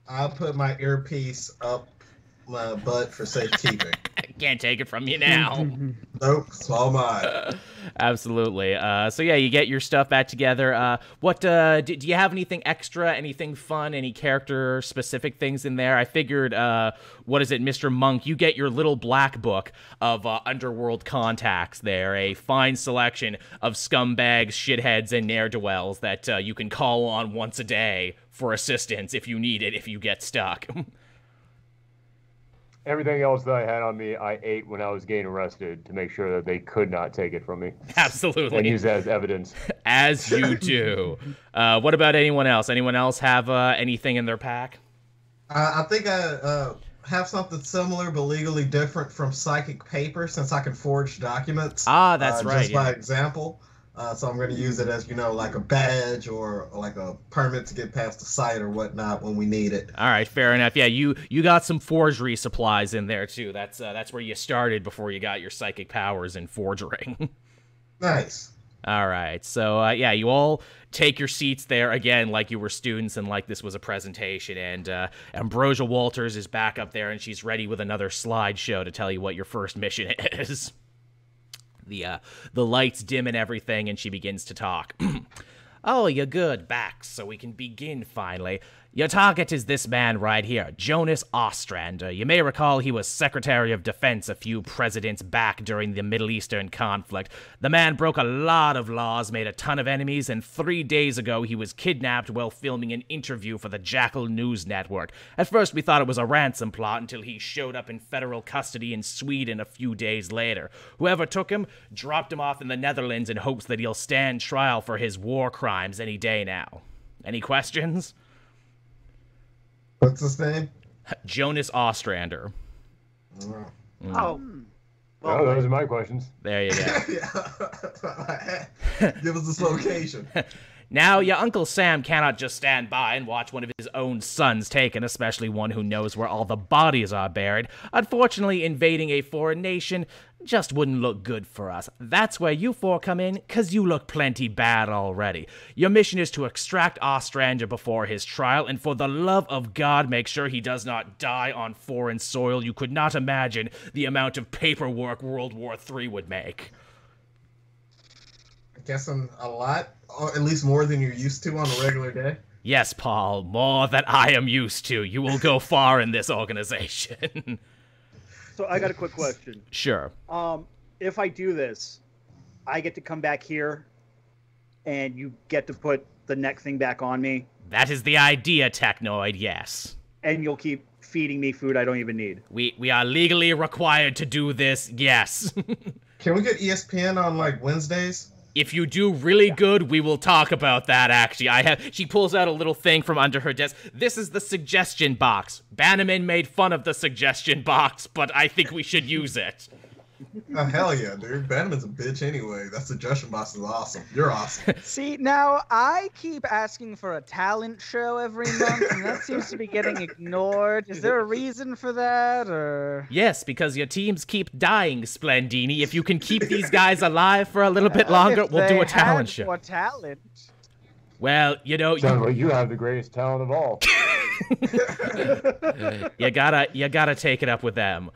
I'll put my earpiece up my butt for safekeeping. Can't take it from you now. Nope, it's all mine. Absolutely. So yeah, you get your stuff back together. What do you have anything extra, anything fun, any character specific things in there? I figured, what is it, Mr. Monk? You get your little black book of underworld contacts there, a fine selection of scumbags, shitheads, and ne'er-do-wells that you can call on once a day for assistance if you need it, if you get stuck. Everything else that I had on me, I ate when I was getting arrested to make sure that they could not take it from me. Absolutely. And use that as evidence. As you do. What about anyone else? Anyone else have anything in their pack? I think I have something similar but legally different from psychic paper, since I can forge documents. Ah, that's right. Just by example. So I'm going to use it as, like a badge or like a permit to get past the site or whatnot when we need it. All right, fair enough. Yeah, you got some forgery supplies in there too. That's where you started before you got your psychic powers in forging. Nice. All right, so yeah, you all take your seats there again, like you were students and like this was a presentation. And Ambrosia Walters is back up there, and she's ready with another slideshow to tell you what your first mission is. The lights dim and everything, and she begins to talk. Oh, you're good, back, so we can begin finally. Your target is this man right here, Jonas Ostrander. You may recall he was Secretary of Defense a few presidents back during the Middle Eastern conflict. The man broke a lot of laws, made a ton of enemies, and 3 days ago he was kidnapped while filming an interview for the Jackal News Network. At first we thought it was a ransom plot until he showed up in federal custody in Sweden a few days later. Whoever took him dropped him off in the Netherlands in hopes that he'll stand trial for his war crimes any day now. Any questions? What's his name? Jonas Ostrander. Oh. Oh. Well, those are my questions. There you go. Give us this location. Now, your Uncle Sam cannot just stand by and watch one of his own sons taken, especially one who knows where all the bodies are buried. Unfortunately, invading a foreign nation just wouldn't look good for us. That's where you four come in, 'cause you look plenty bad already. Your mission is to extract Ostrander before his trial, and for the love of God, make sure he does not die on foreign soil. You could not imagine the amount of paperwork World War III would make. I'm guessing a lot, or at least more than you're used to on a regular day. Yes, Paul, more than I am used to. You will go far in this organization. So I got a quick question. Sure. If I do this, I get to come back here, and you get to put the neck thing back on me. That is the idea, Technoid, yes. And you'll keep feeding me food I don't even need. We are legally required to do this, yes. Can we get ESPN on, like, Wednesdays? If you do really good, we will talk about that, actually. She pulls out a little thing from under her desk. This is the suggestion box. Bannerman made fun of the suggestion box, but I think we should use it. Oh, hell yeah, dude. Bannerman's a bitch anyway. That suggestion box is awesome. You're awesome. See, now I keep asking for a talent show every month, and that seems to be getting ignored. Is there a reason for that, or...? Yes, because your teams keep dying, Splendini. If you can keep these guys alive for a little bit longer, we'll do a talent show. More talent. Well, you know... Sounds like you have the greatest talent of all. You gotta take it up with them.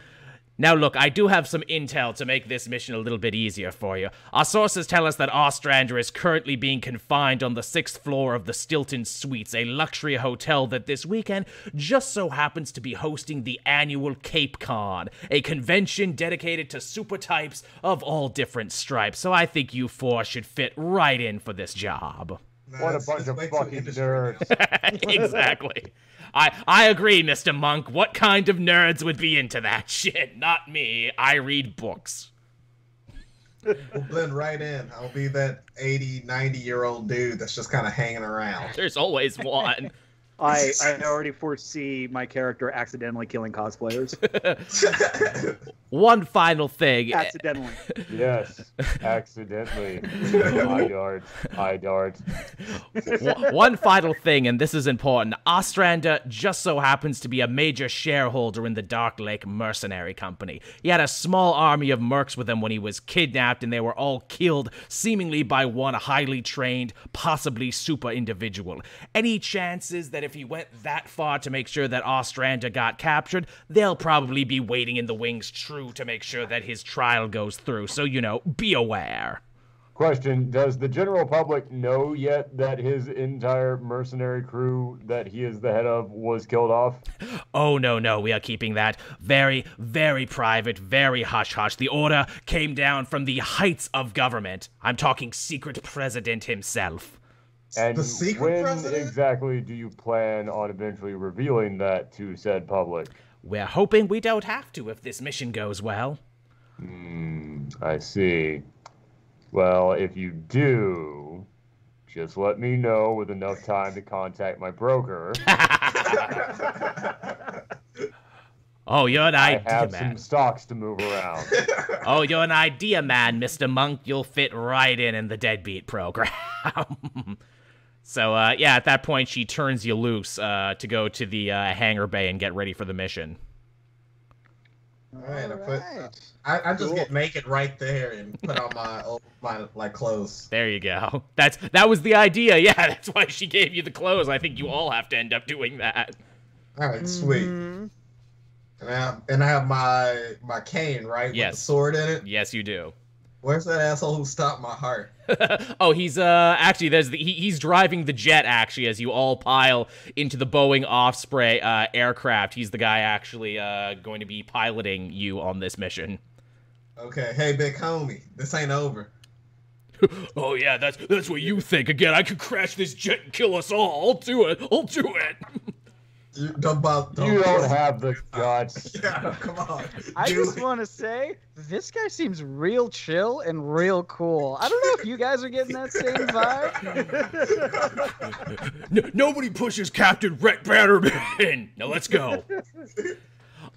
Now look, I do have some intel to make this mission a little bit easier for you. Our sources tell us that Ostrander is currently being confined on the 6th floor of the Stilton Suites, a luxury hotel that this weekend just so happens to be hosting the annual CapeCon, a convention dedicated to super types of all different stripes. So I think you four should fit right in for this job. What a bunch of fucking nerds. Exactly. I agree, Mr. Monk. What kind of nerds would be into that shit? Not me. I read books. We'll blend right in. I'll be that 80, 90-year-old dude that's just kind of hanging around. There's always one. I already foresee my character accidentally killing cosplayers. One final thing. Accidentally. Yes, accidentally. I dart. One final thing, and this is important. Ostrander just so happens to be a major shareholder in the Dark Lake Mercenary Company. He had a small army of mercs with him when he was kidnapped, and they were all killed, seemingly by one highly trained, possibly super individual. Any chances that if he went that far to make sure that Ostrander got captured, they'll probably be waiting in the wings true to make sure that his trial goes through. So, you know, be aware. Question, does the general public know yet that his entire mercenary crew that he is the head of was killed off? Oh, no, we are keeping that very, very private, very hush-hush. The order came down from the heights of government. I'm talking secret president himself. And The secret when president? exactly do you plan on eventually revealing that to said public? We're hoping we don't have to if this mission goes well. I see. Well, if you do, just let me know with enough time to contact my broker. Oh, you're an I idea have man. some stocks to move around. Oh, you're an idea man, Mr. Monk. You'll fit right in the Deadbeat program. So, yeah, at that point, she turns you loose to go to the hangar bay and get ready for the mission. All right. I just get naked right there and put on my like clothes. There you go. That was the idea. Yeah, that's why she gave you the clothes. I think you all have to end up doing that. All right, sweet. And I have my cane, right? Yes. With the sword in it. Yes, you do. Where's that asshole who stopped my heart? Oh, he's actually he's driving the jet actually as you all pile into the Boeing Osprey aircraft. He's the guy actually going to be piloting you on this mission. Okay, hey big homie, this ain't over. Oh yeah, that's what you think. Again, I could crash this jet and kill us all. I'll do it. You don't have the guts. Yeah, come on. I just want to say, this guy seems real chill and real cool. I don't know if you guys are getting that same vibe. Nobody pushes Captain Red Bannerman. Now let's go.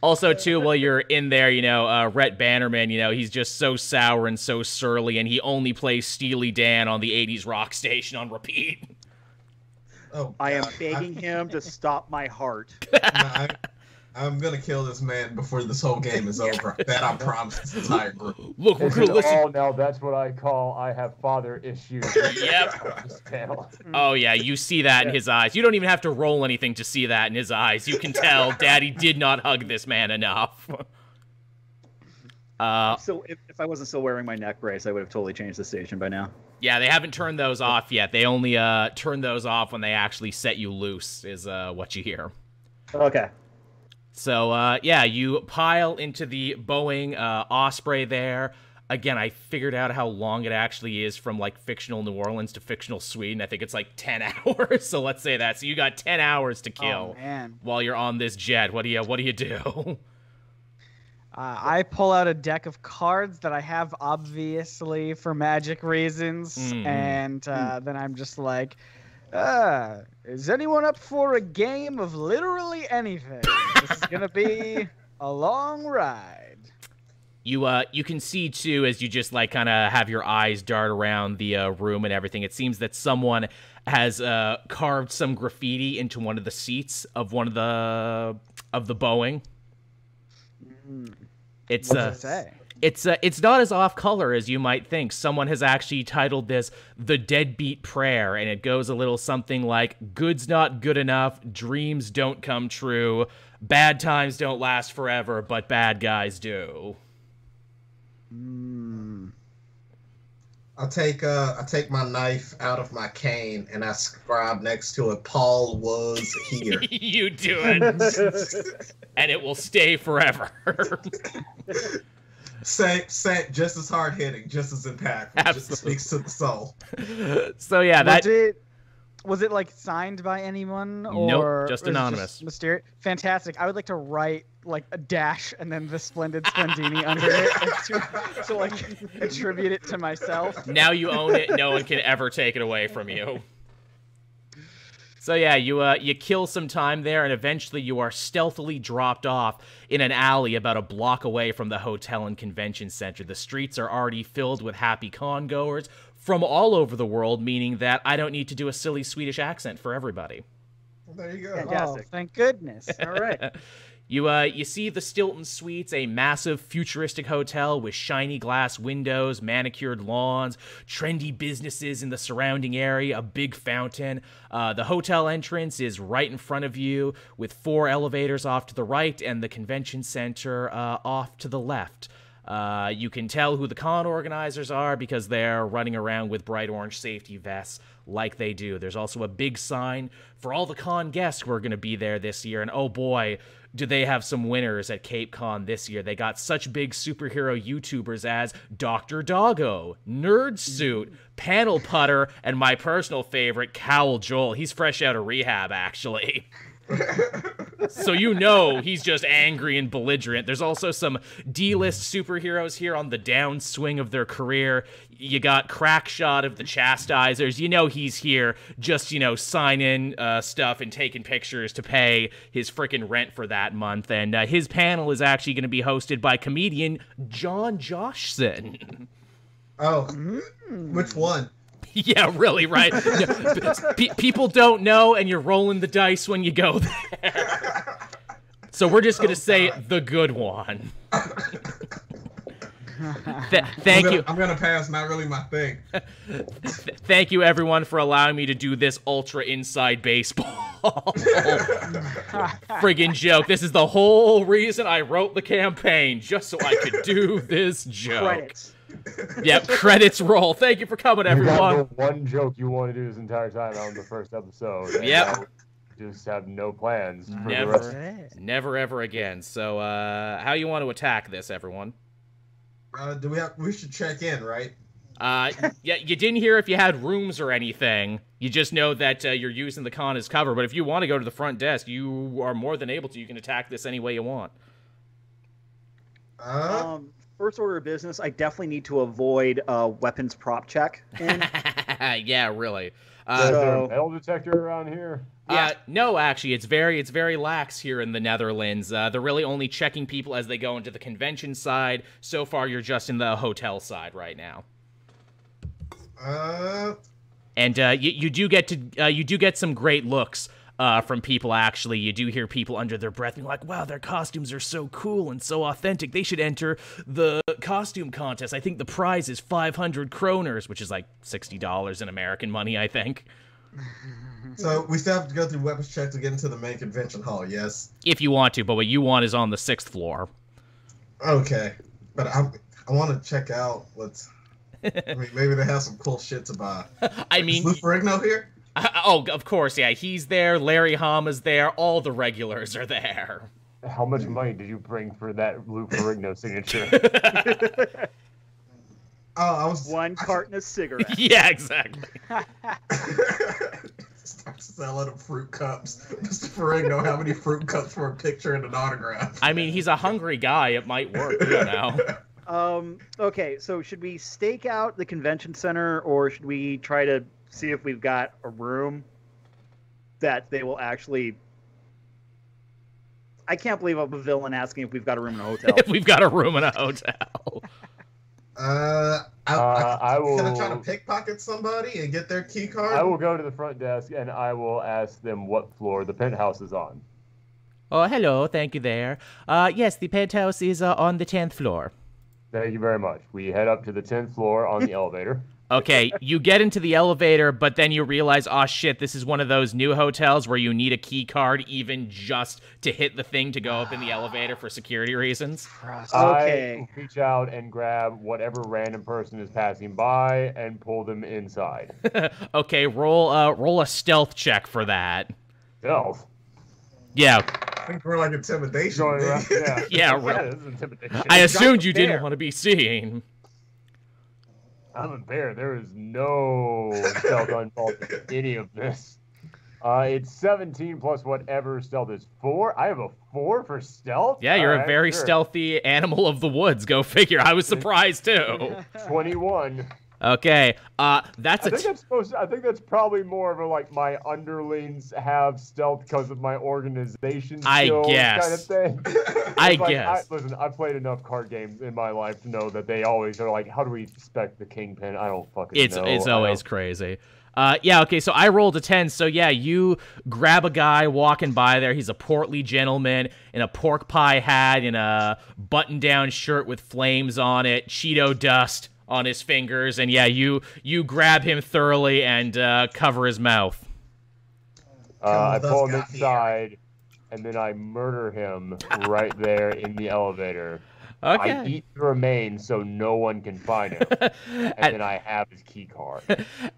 Also, too, while you're in there, you know, Rhett Bannerman, you know, he's just so sour and so surly, and he only plays Steely Dan on the 80s rock station on repeat. Oh, I am begging him to stop my heart. I'm gonna kill this man before this whole game is over. That I promise this entire group. Look, we're gonna listen. Oh, now that's what I call I have father issues. Yep. Oh yeah, you see that in his eyes. You don't even have to roll anything to see that in his eyes. You can tell Daddy did not hug this man enough. So if I wasn't still wearing my neck brace, I would have totally changed the station by now. Yeah, they haven't turned those off yet. They only turn those off when they actually set you loose, is what you hear. Okay. So, yeah, you pile into the Boeing Osprey there. Again, I figured out how long it actually is from, like, fictional New Orleans to fictional Sweden. I think it's, like, 10 hours, so let's say that. So you got 10 hours to kill while you're on this jet. What do you do? I pull out a deck of cards that I have obviously for magic reasons, and then I'm just like, is anyone up for a game of literally anything? This is gonna be a long ride. You can see, too, as you just, like, kind of have your eyes dart around the room and everything, it seems that someone has carved some graffiti into one of the seats of one of the Boeing. It's not as off color as you might think. Someone has actually titled this The Deadbeat Prayer, and it goes a little something like, good's not good enough, dreams don't come true, bad times don't last forever, but bad guys do. I take my knife out of my cane and I scribe next to it, Paul was here. You do it. And it will stay forever. Same, just as hard hitting, just as impactful. Absolutely. Just speaks to the soul. So yeah, was it like signed by anyone, or nope, just was it anonymous. Just mysterious? Fantastic. I would like to write like a dash and then the Splendid Splendini under it to like attribute it to myself. Now you own it. No one can ever take it away from you. So yeah, you kill some time there, and eventually you are stealthily dropped off in an alley about a block away from the hotel and convention center. The streets are already filled with happy con-goers from all over the world, meaning that I don't need to do a silly Swedish accent for everybody. Well, there you go. Fantastic. Oh, thank goodness. All right. You see the Stilton Suites, a massive futuristic hotel with shiny glass windows, manicured lawns, trendy businesses in the surrounding area, a big fountain. The hotel entrance is right in front of you with 4 elevators off to the right and the convention center off to the left. You can tell who the con organizers are because they're running around with bright orange safety vests like they do. There's also a big sign for all the con guests who are going to be there this year, and oh boy, do they have some winners at Cape Con this year. They got such big superhero YouTubers as Dr. Doggo, Nerd Suit, Panel Putter, and my personal favorite, Cowl Joel. He's fresh out of rehab, actually. So you know he's just angry and belligerent. There's also some D-list superheroes here on the downswing of their career. You got Crackshot of the Chastisers. You know he's here just, signing stuff and taking pictures to pay his freaking rent for that month. And his panel is actually going to be hosted by comedian John Joshson. Oh, which one? Yeah, really, right? People don't know, and you're rolling the dice when you go there. So we're just going to say the good one. Thank you. I'm going to pass. Not really my thing. Thank you, everyone, for allowing me to do this ultra inside baseball. Friggin' joke. This is the whole reason I wrote the campaign, just so I could do this joke. Credits. Yep, credits roll. Thank you for coming, everyone. You got the one joke you want to do this entire time on the first episode. Yep. Just have no plans. For Never, the rest. never, ever again. So, how you want to attack this, everyone? We should check in, right? Yeah, you didn't hear if you had rooms or anything. You just know that you're using the con as cover. But if you want to go to the front desk, you are more than able to. You can attack this any way you want. First order of business, I definitely need to avoid weapons prop check. Yeah, really. Is there a metal detector around here? No, actually, it's very lax here in the Netherlands. They're really only checking people as they go into the convention side. So far, you're just in the hotel side right now. And you do get some great looks from people. Actually, you do hear people under their breath being like, "Wow, their costumes are so cool and so authentic. They should enter the costume contest. I think the prize is 500 kroners, which is like $60 in American money, I think." So we still have to go through weapons check to get into the main convention hall, yes? If you want to, but what you want is on the 6th floor. Okay, but I want to check out what's. I mean, maybe they have some cool shit to buy. I mean, is Lou Ferrigno here? Oh, of course, yeah. He's there. Larry Hama's there. All the regulars are there. How much money did you bring for that Lou Ferrigno signature? I was one carton of cigarettes. Yeah, exactly. Start selling them fruit cups. Mr. Ferrigno, how many fruit cups for a picture and an autograph? I mean, he's a hungry guy. It might work, you know. Okay, so should we stake out the convention center, or should we try to see if we've got a room that they will actually... I can't believe I'm a villain asking if we've got a room in a hotel. If we've got a room in a hotel. I will... Can I try to pickpocket somebody and get their key card? I will go to the front desk and I will ask them what floor the penthouse is on. Oh, hello. Thank you there. Yes, the penthouse is on the 10th floor. Thank you very much. We head up to the 10th floor on the elevator. Okay, you get into the elevator, but then you realize, oh shit, this is one of those new hotels where you need a key card even just to hit the thing to go up in the elevator for security reasons. Okay. I reach out and grab whatever random person is passing by and pull them inside. Okay, roll a stealth check for that. Stealth? Yeah. I think we're like intimidation. Yeah, yeah, this is intimidation. I assumed you didn't want to be seen. I'm a bear. There is no stealth involved in any of this. It's 17 plus whatever stealth is 4. I have a 4 for stealth? Yeah, you're a Alright, very sure. stealthy animal of the woods. Go figure. I was surprised too. 21. Okay, I think that's probably more of a like my underlings have stealth because of my organization skills kind of thing. I Like, guess. Listen, I've played enough card games in my life to know that they always are like, how do we spec the kingpin? I don't fucking know. It's always crazy. Yeah, okay, so I rolled a 10, so yeah, you grab a guy walking by there. He's a portly gentleman in a pork pie hat and a button-down shirt with flames on it, Cheeto dust on his fingers, and yeah, you grab him thoroughly and cover his mouth. I pull him inside, and then I murder him right there in the elevator. Okay. I eat the remains so no one can find him, and then I have his key card.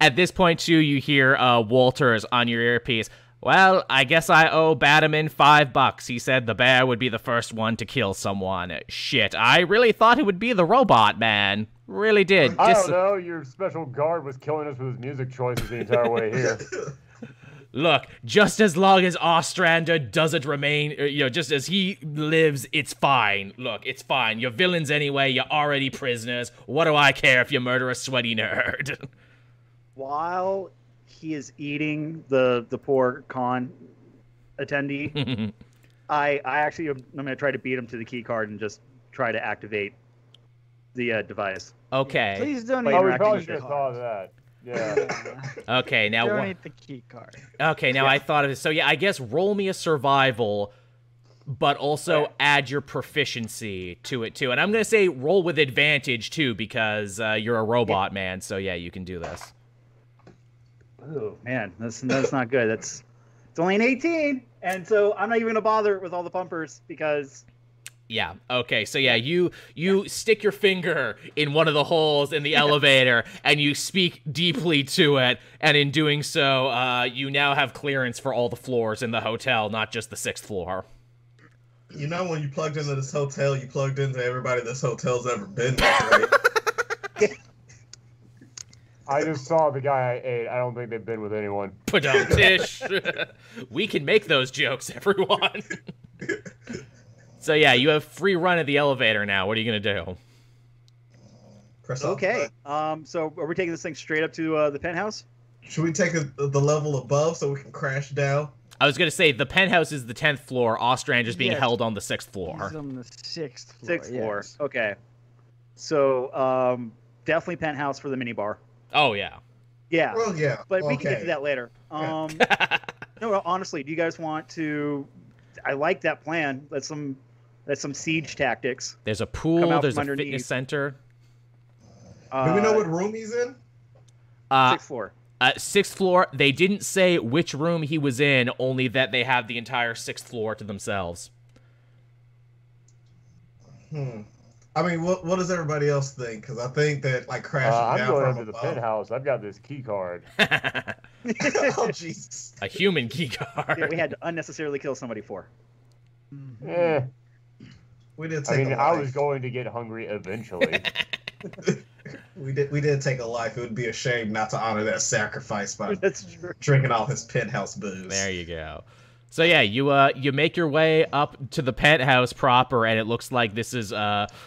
At this point, too, you hear Walters on your earpiece. Well, I guess I owe Bataman $5. He said the bear would be the first one to kill someone. Shit, I really thought it would be the robot man. Really did. I don't know, your special guard was killing us with his music choices the entire way here. Look, just as long as Ostrander doesn't remain, just as he lives, it's fine. Look, it's fine. You're villains anyway. You're already prisoners. What do I care if you murder a sweaty nerd? While he is eating the poor con attendee, I actually I'm going to try to beat him to the key card and just try to activate the device. Okay. Please don't Oh, we eat probably the should have key thought card. of that. Yeah. Okay, now Don't eat the key card. Okay, now I thought of it. So yeah, I guess roll me a survival, but also add your proficiency to it too. And I'm gonna say roll with advantage too because you're a robot man. So yeah, you can do this. Oh man, that's not good. It's only an 18, and so I'm not even gonna bother with all the pumpers because. Yeah, okay, so yeah, you stick your finger in one of the holes in the elevator, and you speak deeply to it, and in doing so, you now have clearance for all the floors in the hotel, not just the 6th floor. You know when you plugged into this hotel, you plugged into everybody this hotel's ever been with, right? I just saw the guy I ate. I don't think they've been with anyone. Tish. We can make those jokes, everyone. So yeah, you have free run of the elevator now. What are you gonna do? Okay. So are we taking this thing straight up to the penthouse? Should we take the level above so we can crash down? I was gonna say the penthouse is the 10th floor. Ostrander's being Yes. held on the 6th floor. He's on the 6th floor. 6th floor. Yes. Okay. So definitely penthouse for the minibar. Oh yeah. Yeah. Well, yeah. But we can get okay. to that later. No, honestly, do you guys want to? I like that plan. That's some siege tactics. There's a Come pool. out There's from a fitness underneath. center. Do we know what room he's in? 6th floor. 6th floor. They didn't say which room he was in, only that they have the entire 6th floor to themselves. I mean, what does everybody else think? Because I think that like crashing I'm down going from into the above. penthouse. I've got this key card. Oh Jesus! A human key card. Yeah, we had to unnecessarily kill somebody for. Eh. We did I take mean, a I life. was going to get hungry eventually. We did take a life. It would be a shame not to honor that sacrifice by That's true. drinking all his penthouse booze. There you go. So yeah, you make your way up to the penthouse proper, and it looks like this is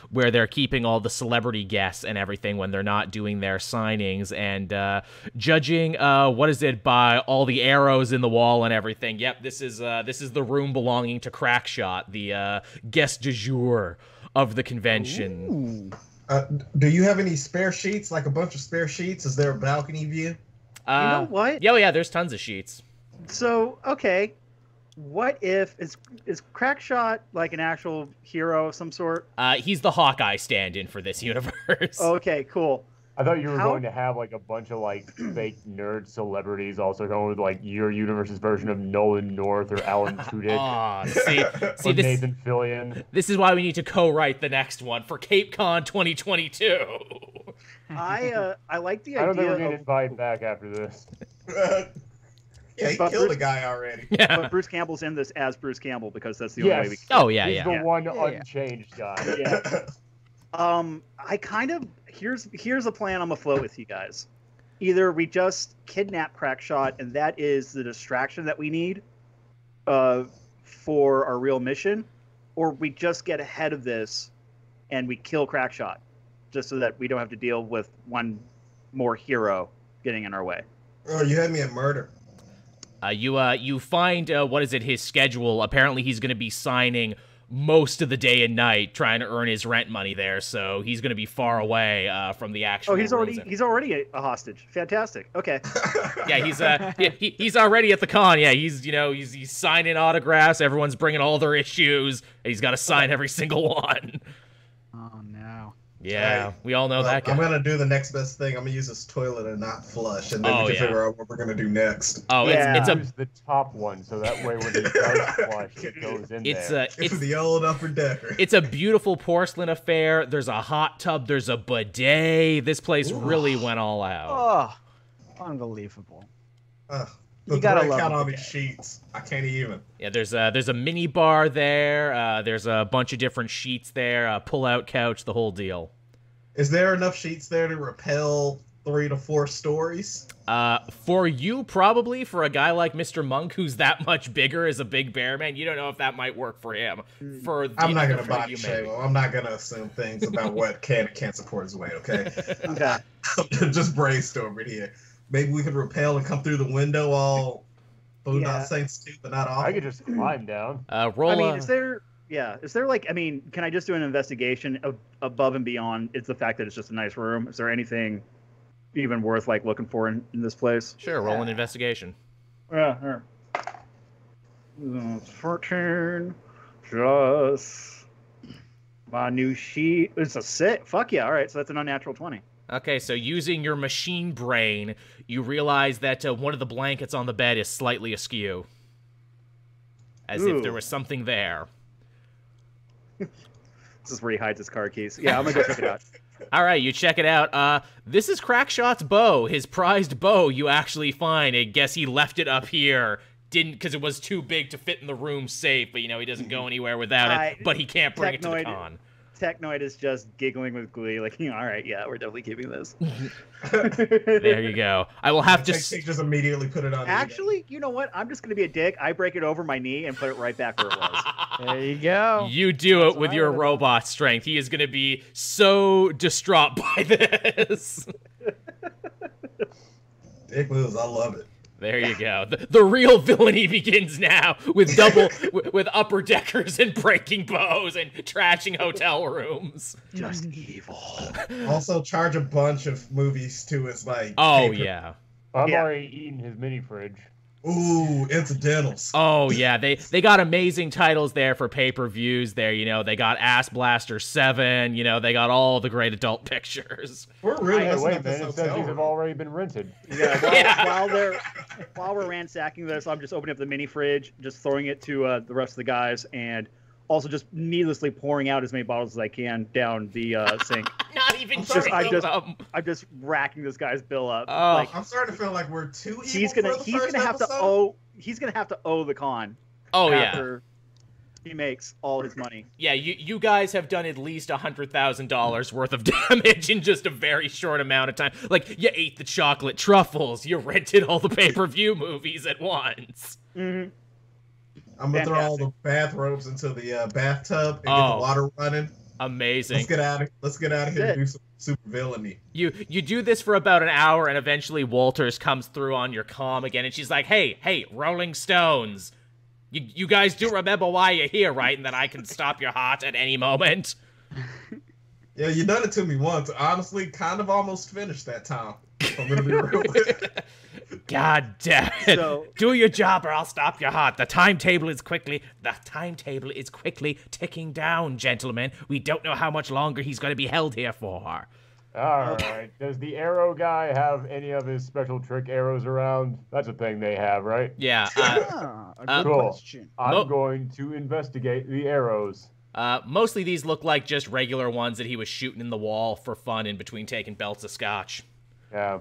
where they're keeping all the celebrity guests and everything when they're not doing their signings. And judging what is it by all the arrows in the wall and everything. Yep, this is the room belonging to Crackshot, the guest du jour of the convention. Do you have any spare sheets? Like a bunch of spare sheets? Is there a balcony view? You know what? Yeah, there's tons of sheets. So okay, what if is Crackshot like an actual hero of some sort? He's the Hawkeye stand-in for this universe. Okay, cool. I thought you were How- going to have like a bunch of like fake nerd celebrities also going with like your universe's version of Nolan North or Alan Tudyk Aw, see or this. Nathan Fillion. This is why we need to co-write the next one for CapeCon 2022. I like the I don't think idea we're getting of, invited back after this. Yeah, he But killed Bruce- a guy already. but Bruce Campbell's in this as Bruce Campbell because that's the only way we Yes. can. Oh yeah, He's yeah. the Yeah. one Yeah. unchanged guy. Yeah. I kind of here's a plan I'm afloat with you guys. either we just kidnap Crackshot, and that is the distraction that we need for our real mission, or we just get ahead of this and we kill Crackshot, just so that we don't have to deal with one more hero getting in our way. Oh, you had me at murder. You find, what is it, his schedule. Apparently he's going to be signing most of the day and night trying to earn his rent money there, so he's going to be far away from the actual he's already a hostage. Fantastic. Okay. Yeah, he's already at the con. Yeah, he's signing autographs. Everyone's bringing all their issues. He's got to sign every single one. Oh no. Yeah, Right. we all know that guy. I'm gonna do the next best thing. I'm gonna use this toilet and not flush, and then we can figure out what we're gonna do next. Oh, Yeah. it's a Use the top one, so that way when he does flush, it goes in there. It's the old upper decker. It's a beautiful porcelain affair. There's a hot tub. There's a bidet. This place really went all out. Oh, unbelievable. The You gotta break love count a on bidet. these sheets. I can't even. Yeah, there's a mini bar there. There's a bunch of different sheets there. A pull-out couch. The whole deal. Is there enough sheets there to repel 3 to 4 stories? For you, probably. For a guy like Mr. Monk, who's that much bigger as a big bear man, you don't know if that might work for him. I'm not gonna body you, shame maybe. him. I'm not gonna assume things about what can and can't support his weight. Okay. Okay. Just brainstorming here. Maybe we could repel and come through the window all Boondock Saints stupid, not awful. I could just climb down. Roll. I mean, is there like, I mean, can I just do an investigation above and beyond? It's the fact that it's just a nice room. Is there anything even worth like looking for in this place? Sure, roll an investigation. Yeah. 14 plus my new sheet. It's a 6. Fuck yeah! All right, so that's an unnatural 20. Okay, so using your machine brain, you realize that one of the blankets on the bed is slightly askew. As if there was something there. This is where he hides his car keys. Yeah, I'm gonna go check it out. All right, you check it out. This is Crackshot's bow, his prized bow. You actually find. I guess he left it up here. Didn't, because it was too big to fit in the room safe. But he doesn't go anywhere without it. But he can't bring it to the con. Technoid is just giggling with glee, like, all right, yeah, we're definitely keeping this. There you go. I will have to. Just immediately put it on. Actually, you know what? I'm just gonna be a dick. I break it over my knee and put it right back where it was. There you go. You do it with your robot strength. He is going to be so distraught by this. Dick moves. I love it. There you go. The real villainy begins now with with upper deckers and breaking bows and trashing hotel rooms. Just evil. Also, charge a bunch of movies to his like. Oh paper. yeah. I'm already eating his mini fridge. Ooh, incidentals. Oh yeah, they got amazing titles there for pay-per-views there, they got Ass Blaster 7, they got all the great adult pictures. We're really Hey, messing wait, up man, this it says hotel these have room. already been rented. Yeah, while we're ransacking this, I'm just opening up the mini fridge, just throwing it to the rest of the guys, and also just needlessly pouring out as many bottles as I can down the sink. Not even drinking them. I'm just racking this guy's bill up. Oh. Like, I'm starting to feel like we're too evil he's for gonna the first have episode. to owe the con. Oh yeah. After he makes all his money. Yeah, you guys have done at least $100,000 worth of damage in just a very short amount of time. Like, you ate the chocolate truffles, you rented all the pay-per-view movies at once. Mm-hmm. I'm gonna throw all the bathrobes into the bathtub and get Oh. the water running. Amazing. Let's get out of here and do some super villainy. You do this for about an hour, and eventually Walters comes through on your comm again, and she's like, hey, Rolling Stones. You guys do remember why you're here, right? And that I can stop your heart at any moment? Yeah, you done it to me once. Honestly, kind of almost finished that time. If I'm gonna be real with it. God damn it. So- Do your job or I'll stop your heart. The timetable is quickly ticking down, gentlemen. We don't know how much longer he's going to be held here for. All right. Does the arrow guy have any of his special trick arrows around? That's a thing they have, right? Yeah. A good Cool. question. I'm going to investigate the arrows. Mostly these look like just regular ones that he was shooting in the wall for fun in between taking belts of scotch. Yeah.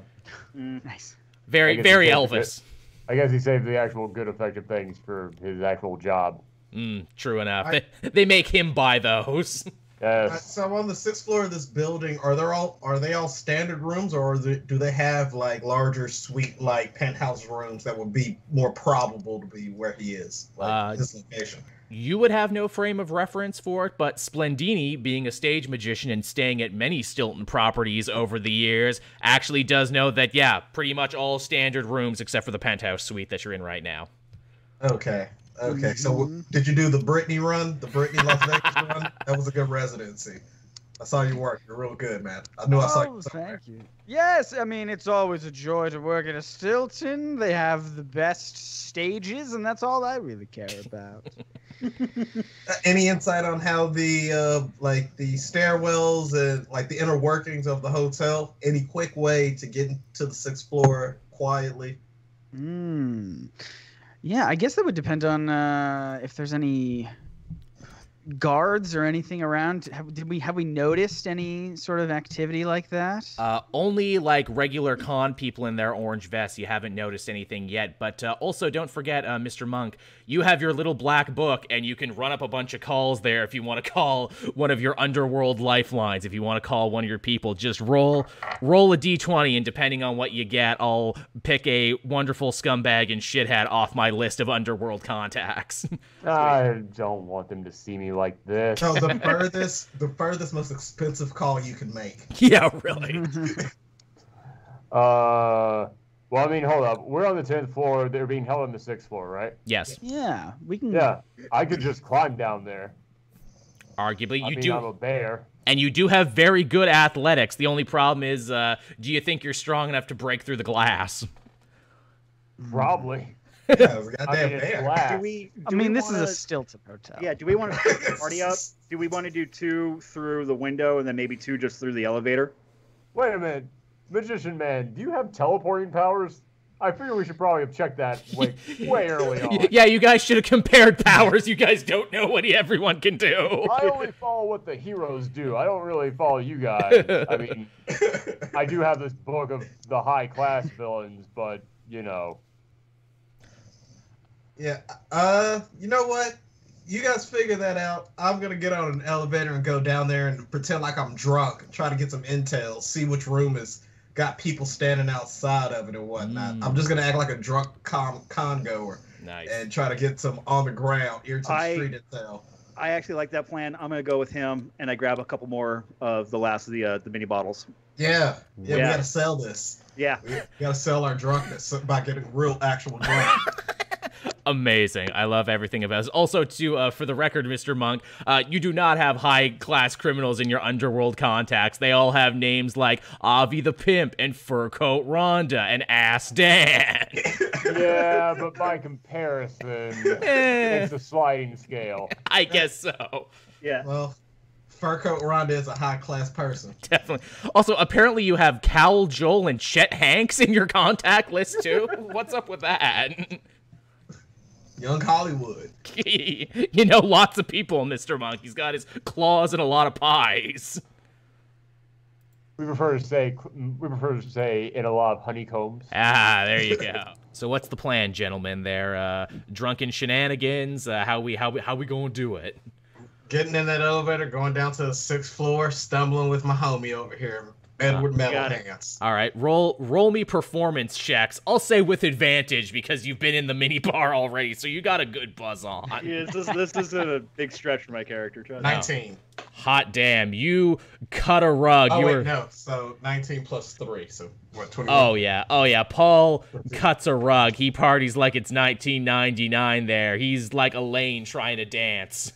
Nice. Very I guess very he Elvis. I guess he saved the actual good, effective things for his actual job. True enough. They make him buy those. Yes. So on the 6th floor of this building, are they all standard rooms, or do they have like larger suite like penthouse rooms that would be more probable to be where he is, like his location? You would have no frame of reference for it, but Splendini, being a stage magician and staying at many Stilton properties over the years, actually does know that, yeah, pretty much all standard rooms except for the penthouse suite that you're in right now. Okay. Okay, so did you do the Britney run? The Britney Las Vegas run? That was a good residency. I saw you work. You're real good, man. I knew I saw you somewhere. Thank you. Yes, I mean, it's always a joy to work at a Stilton. They have the best stages, and that's all I really care about. Any insight on how the like the stairwells and like the inner workings of the hotel? Any quick way to get to the 6th floor quietly? Yeah, I guess that would depend on if there's any guards or anything around. Have we noticed any sort of activity like that? Only like regular con people in their orange vests. You haven't noticed anything yet. But also don't forget, Mr. Monk, you have your little black book, and you can run up a bunch of calls there if you want to call one of your underworld lifelines. If you want to call one of your people, just roll a d20, and depending on what you get, I'll pick a wonderful scumbag and shithead off my list of underworld contacts. I don't want them to see me like this. So the furthest, most expensive call you can make. Yeah, really. Well, I mean, hold up. We're on the 10th floor. They're being held on the 6th floor, right? Yes. Yeah, we can. Yeah, I could just climb down there. Arguably, I mean, I'm a bear. And you do have very good athletics. The only problem is, do you think you're strong enough to break through the glass? Probably. Yeah, it was a goddamn bear. I mean, this is a Stilton hotel. Yeah, do we want to split the party up? Do we want to do 2 through the window and then maybe 2 just through the elevator? Wait a minute. Magician Man, do you have teleporting powers? I figure we should probably have checked that way early on. Yeah, you guys should have compared powers. You guys don't know what everyone can do. I only follow what the heroes do. I don't really follow you guys. I mean, I do have this book of the high-class villains, but, you know. Yeah, you know what? You guys figure that out. I'm gonna get on an elevator and go down there and pretend like I'm drunk and try to get some intel, see which room has got people standing outside of it and whatnot. I'm just gonna act like a drunk con goer. Nice. And try to get some on the ground, ear to the street intel. I actually like that plan. I'm gonna go with him, and I grab a couple more of the last of the mini bottles. Yeah, we gotta sell this. Yeah, we gotta sell our drunkenness by getting real, actual drunk. Amazing. I love everything about this. Also, for the record, Mr. Monk, you do not have high-class criminals in your underworld contacts. They all have names like Avi the Pimp and Furcoat Rhonda and Ass Dan. Yeah, but by comparison, it's a sliding scale. I guess so. Yeah. Well, Furcoat Rhonda is a high-class person. Definitely. Also, apparently you have Cowell Joel and Chet Hanks in your contact list, too. What's up with that? Young Hollywood. You know, lots of people, Mr. Monk. He's got his claws in a lot of pies. We prefer to say in a lot of honeycombs. Ah, there you go. So what's the plan, gentlemen? There, drunken shenanigans. How we gonna do it? Getting in that elevator, going down to the 6th floor, stumbling with my homie over here, Edward Metalhands. All right, roll me performance checks. I'll say with advantage because you've been in the mini bar already, so you got a good buzz on. Yeah, this is a big stretch for my character. 19. Hot damn, you cut a rug. Oh, wait, no. So 19 plus 3, so what, 21? Oh, yeah. Paul cuts a rug. He parties like it's 1999 there. He's like Elaine trying to dance.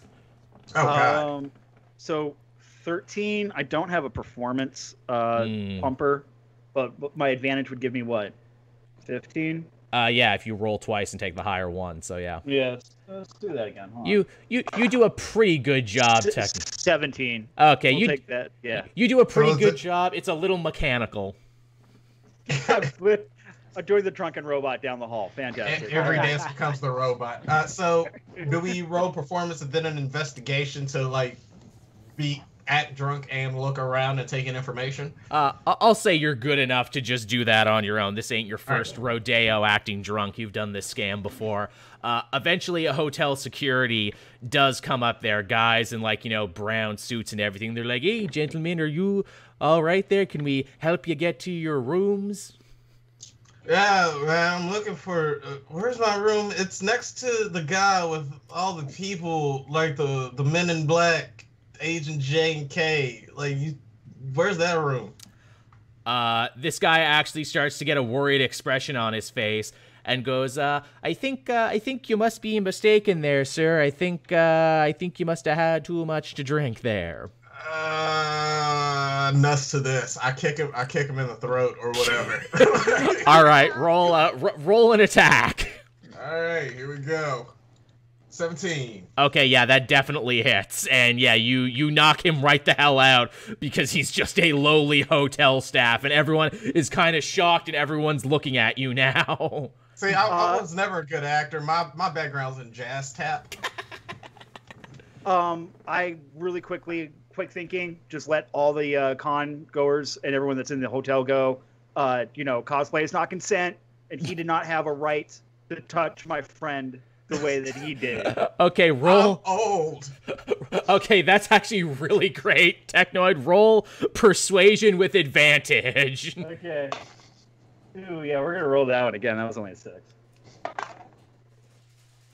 Oh, God. So 13, I don't have a performance pumper, but my advantage would give me what? 15? Yeah, if you roll twice and take the higher one, so yeah. Yeah, let's do that again. Hold on. You do a pretty good job, technically. 17. Okay, we'll take that, yeah. You do a pretty good job. It's a little mechanical. I joined the drunken robot down the hall. Fantastic. Every dance becomes the robot. So, do we roll performance and then an investigation to, like, be act drunk and look around and take in information? I'll say you're good enough to just do that on your own. This ain't your first rodeo acting drunk. You've done this scam before. Eventually, a hotel security does come up there, guys in, like, you know, brown suits and everything. They're like, hey, gentlemen, are you all right there? Can we help you get to your rooms? Yeah, man, I'm looking for... where's my room? It's next to the guy with all the people, like the Men in Black, Agent J and K. Like, where's that room? This guy actually starts to get a worried expression on his face and goes, I think you must be mistaken there, sir. I think you must have had too much to drink there. Nuts to this. I kick him in the throat or whatever. All right, roll an attack. All right, here we go. 17. Okay, yeah, that definitely hits. And yeah, you knock him right the hell out because he's just a lowly hotel staff and everyone is kind of shocked and everyone's looking at you now. See, I was never a good actor. My background's in jazz tap. I really quick thinking, just let all the con goers and everyone that's in the hotel go. You know, cosplay is not consent, and he did not have a right to touch my friend the way that he did. Okay, roll. I'm old. Okay, that's actually really great. Technoid, roll persuasion with advantage. Okay. Ooh, yeah, we're gonna roll that one again. That was only a 6.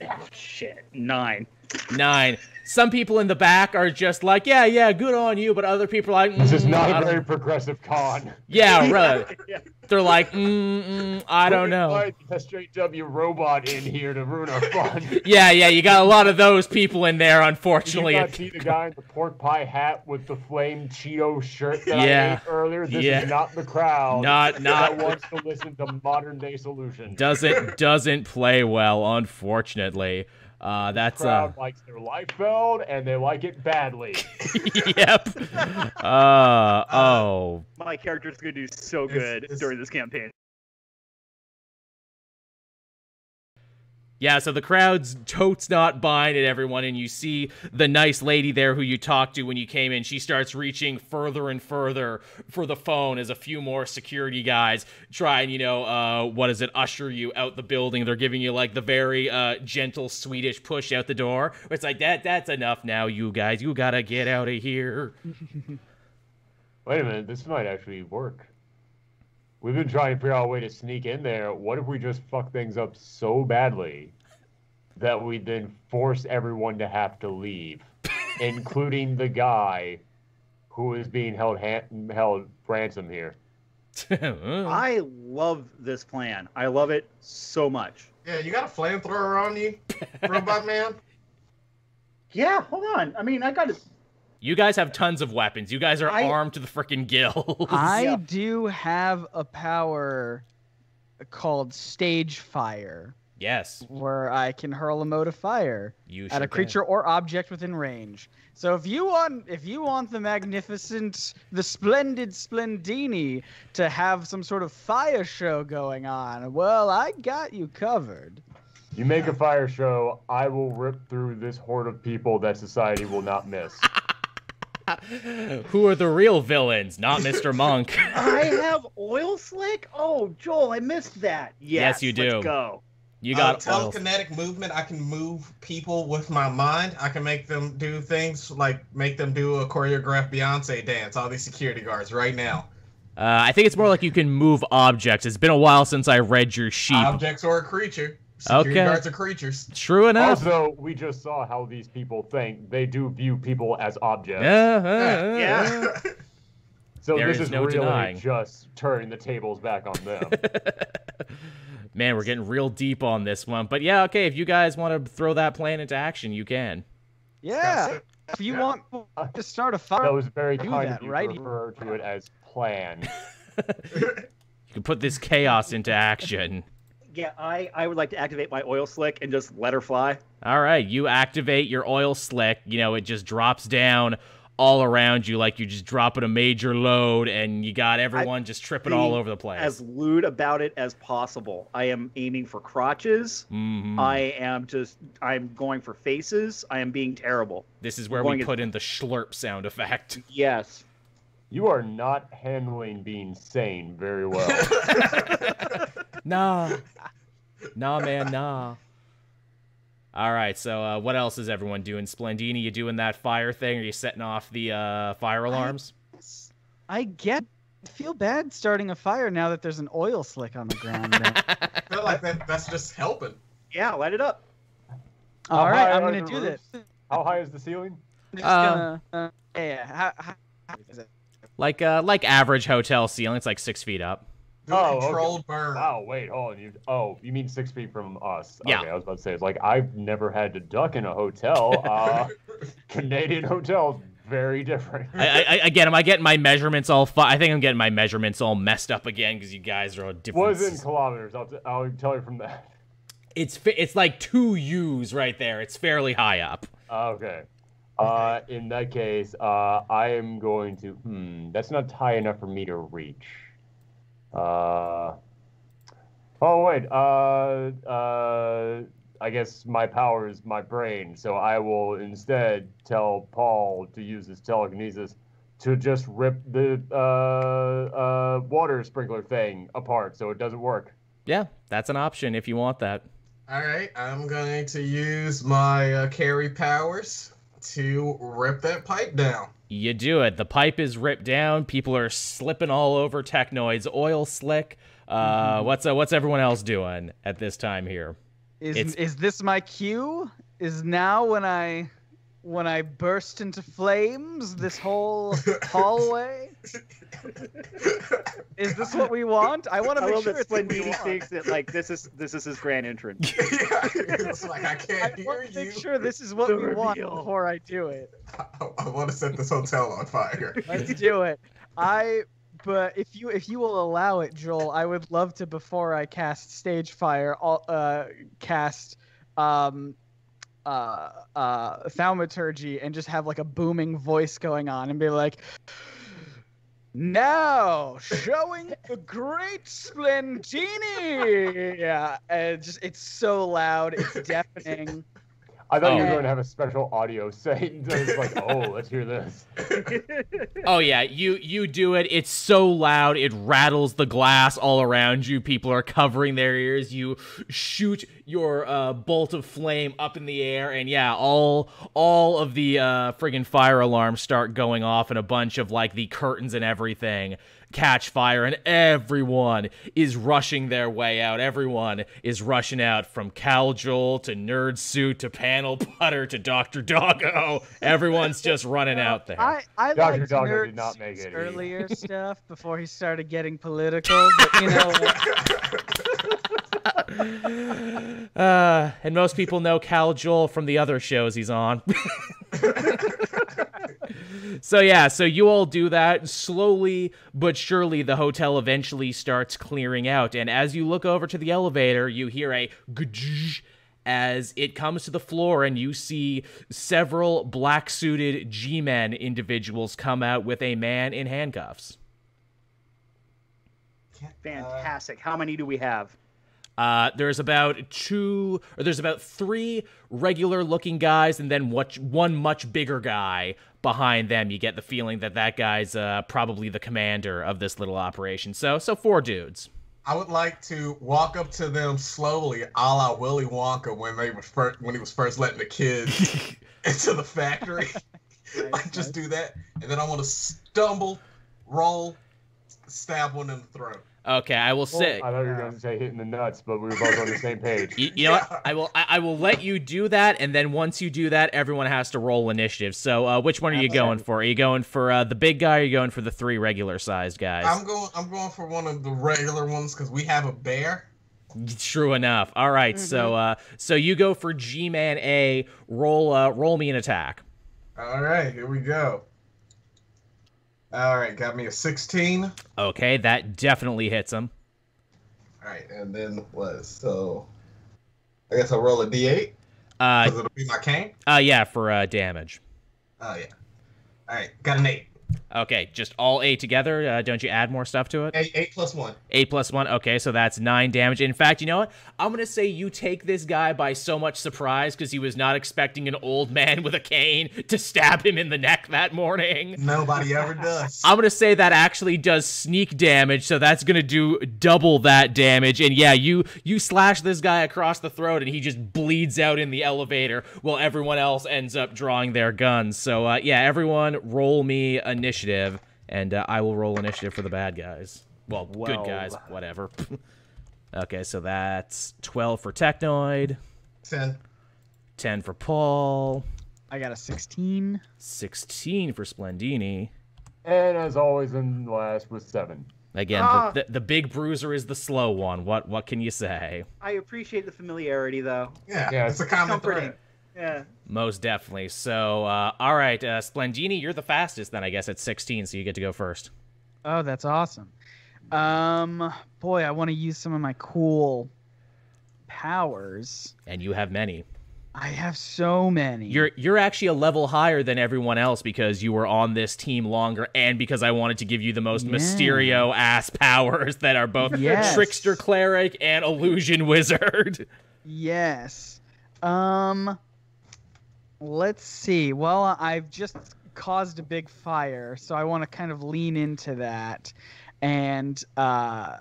Oh, shit. 9. 9. Some people in the back are just like, yeah, good on you, but other people are like, This is not a very progressive con. Yeah, right. Yeah. They're like, I don't know. A straight W robot in here to ruin our fun. Yeah, you got a lot of those people in there, unfortunately. Did you not see the guy in the pork pie hat with the flame Cheeto shirt that I ate earlier? This is not the crowd that wants to listen to modern day solutions. Doesn't play well, unfortunately. That's crowd likes their Liefeld and they like it badly. Yep. My character's gonna do so good during this campaign. Yeah, so the crowd's totes not buying it, everyone, and you see the nice lady there who you talked to when you came in. She starts reaching further and further for the phone as a few more security guys try and, usher you out the building. They're giving you, like, the very gentle Swedish push out the door. It's like, that's enough now, you guys. You gotta get out of here. Wait a minute, this might actually work. We've been trying to figure out a way to sneak in there. What if we just fuck things up so badly that we then force everyone to have to leave, including the guy who is being held ransom here? I love this plan. I love it so much. Yeah, you got a flamethrower on you, Robot Man? Yeah, hold on. I mean, I got it. You guys have tons of weapons. You guys are armed to the frickin' gills. I do have a power called Stage Fire. Yes. Where I can hurl a mode of fire at a creature or object within range. So if you want the splendid Splendini to have some sort of fire show going on, well, I got you covered. You make a fire show, I will rip through this horde of people that society will not miss. Who are the real villains? Not Mr. Monk. I have oil slick? Oh, Joel, I missed that. Yes, you do. Let's go. You got telekinetic movement. I can move people with my mind. I can make them do things like make them do a choreographed Beyonce dance. All these security guards right now. I think it's more like you can move objects. It's been a while since I read your sheet. Objects or a creature. Security guards are creatures. True enough. Also, we just saw how these people think. They do view people as objects. Yeah. So this is really just turning the tables back on them. Man, we're getting real deep on this one. But yeah, okay, if you guys want to throw that plan into action, you can. Yeah. If you want to start a fire, that was very kind of you right? to refer to it as plan. You can put this chaos into action. Yeah, I would like to activate my oil slick and just let her fly. All right, you activate your oil slick. You know, it just drops down all around you like you're just dropping a major load, and you got everyone just tripping all over the place. As lewd about it as possible. I am aiming for crotches. Mm-hmm. I'm going for faces. I am being terrible. This is where we put in the schlurp sound effect. Yes. You are not handling being sane very well. Nah, man, nah. All right, so what else is everyone doing? Splendini, you doing that fire thing? Are you setting off the fire alarms? I feel bad starting a fire now that there's an oil slick on the ground. I feel like that's just helping. Yeah, light it up. All right, I'm are gonna the do this. roofs? How high is the ceiling? I'm just gonna, yeah. How is it? Like average hotel ceiling, it's like 6 feet up. Do a controlled okay. burn. Wow, wait, hold on. You mean 6 feet from us? Yeah. Okay, I was about to say, it's like, I've never had to duck in a hotel. Canadian hotels, very different. Am I getting my measurements all? I think I'm getting my measurements all messed up again because you guys are all different. Was in kilometers. I'll tell you from that. It's like 2 U's right there. It's fairly high up. Okay. In that case, I am going to. That's not high enough for me to reach. Oh wait. I guess my power is my brain, so I will instead tell Paul to use his telekinesis to just rip the water sprinkler thing apart, so it doesn't work. Yeah, that's an option if you want that. All right, I'm going to use my carry powers to rip that pipe down. You do it. The pipe is ripped down. People are slipping all over Technoid's oil slick. What's everyone else doing at this time here? Is this my cue? Is now when I burst into flames this whole hallway? Is this what we want? I want to make sure it's what we want. Thinks that like this is his grand entrance. It's like I can't hear want to you. make sure this is what we want before I do it. I want to set this hotel on fire. Let's do it. But if you will allow it, Joel, I would love to, before I cast Stage Fire, cast Thaumaturgy and just have like a booming voice going on and be like, now showing the great Splendini. Yeah, and it's so loud, it's deafening. I thought you were going to have a special audio saying, it's like, oh, let's hear this. Oh yeah, you do it. It's so loud, it rattles the glass all around you. People are covering their ears. You shoot your bolt of flame up in the air, and yeah, all of the friggin' fire alarms start going off, and a bunch of like the curtains and everything catch fire, and everyone is rushing their way out. Everyone is rushing out, from Cal Joel to Nerd Suit to Panel Putter to Dr. Doggo. Everyone's just running out there. I Dr. liked Doggo Nerd did not make Suit's it earlier stuff before he started getting political, but you know. And most people know Cal Joel from the other shows he's on. So you all do that. Slowly but surely, the hotel eventually starts clearing out. And as you look over to the elevator, you hear a gudge as it comes to the floor, and you see several black-suited G-men individuals come out with a man in handcuffs. Fantastic. How many do we have? There's about 3 regular-looking guys, and then one much bigger guy behind them. You get the feeling that guy's probably the commander of this little operation. So 4 dudes. I would like to walk up to them slowly, a la Willy Wonka when he was first letting the kids into the factory. Like, just do that, and then I want to stumble, roll, stab one in the throat. Okay, I will say. I thought you were going to say hitting the nuts, but we were both on the same page. You know what? I will let you do that, and then once you do that, everyone has to roll initiative. So, which one are you going for? Are you going for the big guy, or are you going for the 3 regular-sized guys? I'm going for one of the regular ones because we have a bear. True enough. All right, so you go for G-Man A. Roll me an attack. All right, here we go. All right, got me a 16. Okay, that definitely hits him. All right, and then so I guess I'll roll a d8. Because it'll be my cane. Yeah, for damage. Oh yeah. All right, got an 8. Okay, just all 8 together. Don't you add more stuff to it? 8 plus 1. 8 plus 1. Okay, so that's 9 damage. In fact, you know what? I'm going to say you take this guy by so much surprise because he was not expecting an old man with a cane to stab him in the neck that morning. Nobody ever does. I'm going to say that actually does sneak damage, so that's going to do double that damage. And yeah, you slash this guy across the throat and he just bleeds out in the elevator while everyone else ends up drawing their guns. So yeah, everyone roll me initiative, and I will roll initiative for the bad guys. Well, good guys, whatever. Okay, so that's 12 for Technoid. 10. 10 for Paul. I got a 16. 16 for Splendini. And as always, in last was 7. Again, the big bruiser is the slow one. What can you say? I appreciate the familiarity, though. Yeah, it's a common thread. Yeah. Most definitely. So, all right, Splendini, you're the fastest then, I guess, at 16, so you get to go first. Oh, that's awesome. Boy, I want to use some of my cool powers. And you have many. I have so many. You're actually a level higher than everyone else because you were on this team longer and because I wanted to give you the most Mysterio-ass powers that are both Trickster Cleric and Illusion Wizard. Yes. Let's see. Well, I've just caused a big fire, so I want to kind of lean into that. And I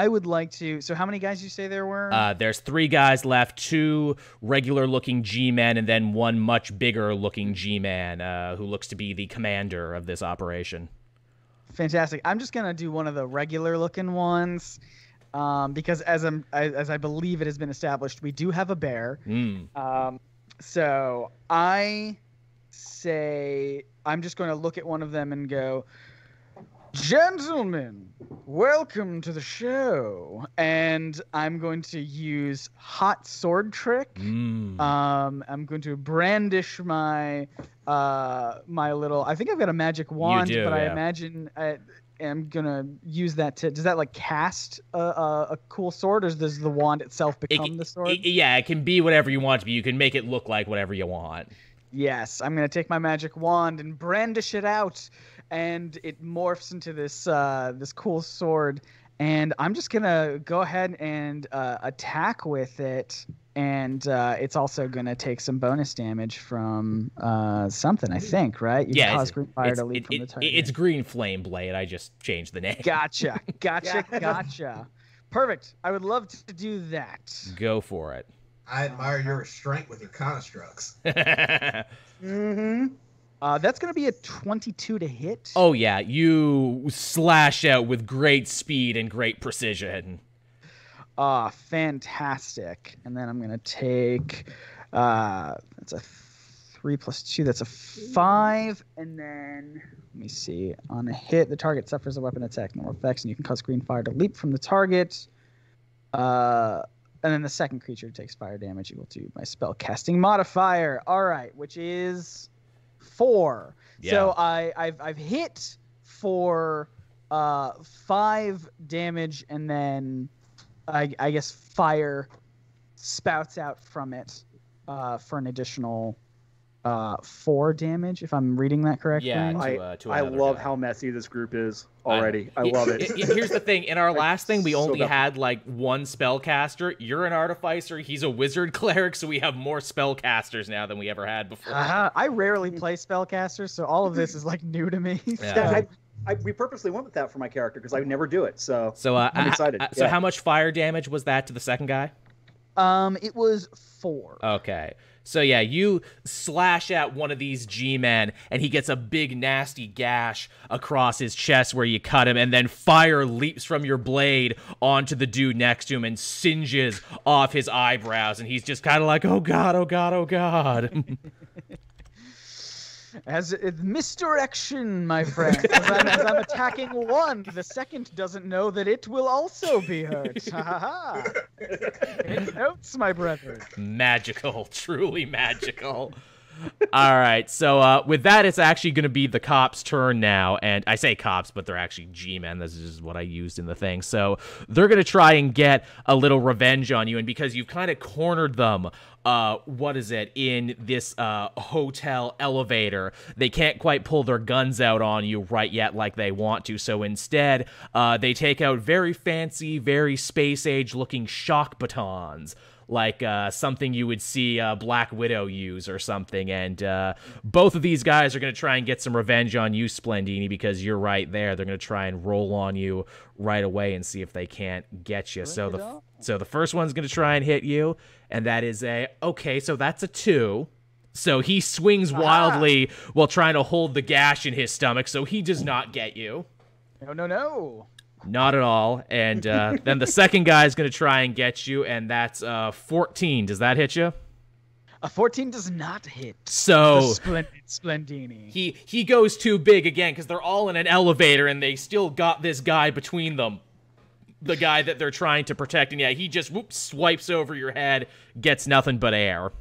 would like to... So how many guys did you say there were? There's 3 guys left, 2 regular-looking G-men, and then 1 much bigger-looking G-man who looks to be the commander of this operation. Fantastic. I'm just going to do one of the regular-looking ones. Because as I believe it has been established, we do have a bear. So I say I'm just going to look at one of them and go, "Gentlemen, welcome to the show." And I'm going to use hot sword trick. I'm going to brandish my my little. I think I've got a magic wand, but I imagine I'm gonna use that to. Does that like cast a cool sword, or does the wand itself become the sword? Yeah, it can be whatever you want it to be. You can make it look like whatever you want. Yes, I'm gonna take my magic wand and brandish it out, and it morphs into this this cool sword. And I'm just gonna go ahead and attack with it. And it's also going to take some bonus damage from something, I think, right? You can cause green fire to leap from the target. It's Green Flame Blade. I just changed the name. Gotcha. Perfect. I would love to do that. Go for it. I admire your restraint with your constructs. That's going to be a 22 to hit. Oh, yeah. You slash out with great speed and great precision. Fantastic. And then I'm going to take, that's a 3 plus 2, that's a 5. And then, let me see, on a hit, the target suffers a weapon attack, normal effects, and you can cause green fire to leap from the target. And then the second creature takes fire damage equal to my spell casting modifier. All right, which is 4. Yeah. So I've hit for 5 damage, and then I guess fire spouts out from it for an additional 4 damage, if I'm reading that correctly. Yeah, I love how messy this group is already. I love it. Here's the thing. In our last thing, we only had like 1 spellcaster. You're an artificer. He's a wizard cleric, so we have more spellcasters now than we ever had before. I rarely play spellcasters, so all of this is like new to me. Yeah. We purposely went with that for my character because I would never do it. So I'm excited. So how much fire damage was that to the second guy? It was 4. Okay. So yeah, you slash at one of these G-men, and he gets a big nasty gash across his chest where you cut him, and then fire leaps from your blade onto the dude next to him and singes off his eyebrows, and he's just kind of like, oh god, oh god, oh god. As misdirection, my friend. As I'm attacking one, the second doesn't know that it will also be hurt. Ha ha ha. It notes, my brethren. Magical, truly magical. All right, so with that, it's actually going to be the cops' turn now. And I say cops, but they're actually G-men. This is just what I used in the thing. So they're going to try and get a little revenge on you. And because you've kind of cornered them what is it, in this hotel elevator. They can't quite pull their guns out on you right yet like they want to, so instead they take out very fancy, very space age looking shock batons, like something you would see Black Widow use or something. And both of these guys are going to try and get some revenge on you, Splendini, because you're right there. They're going to try and roll on you right away and see if they can't get you. So the first one's going to try and hit you, and that is so that's a 2. So he swings wildly while trying to hold the gash in his stomach, so he does not get you. No. Not at all. And then the second guy is going to try and get you, and that's 14. Does that hit you? A 14 does not hit. So the splendid Splendini. He goes too big again because they're all in an elevator and they still got this guy between them. The guy that they're trying to protect. And yeah, he just swipes over your head, gets nothing but air.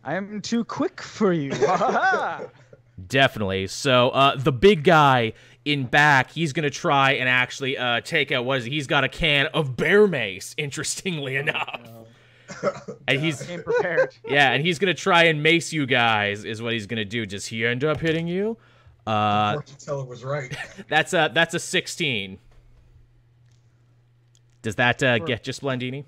I am too quick for you. Definitely. So the big guy in back, he's going to try and actually take out, what is it? He's got a can of bear mace, interestingly enough. And he's prepared. Yeah, and he's going to try and mace you guys, is what he's going to do. Does he end up hitting you? Fortune teller was right. That's a 16. Does that get you, Splendini?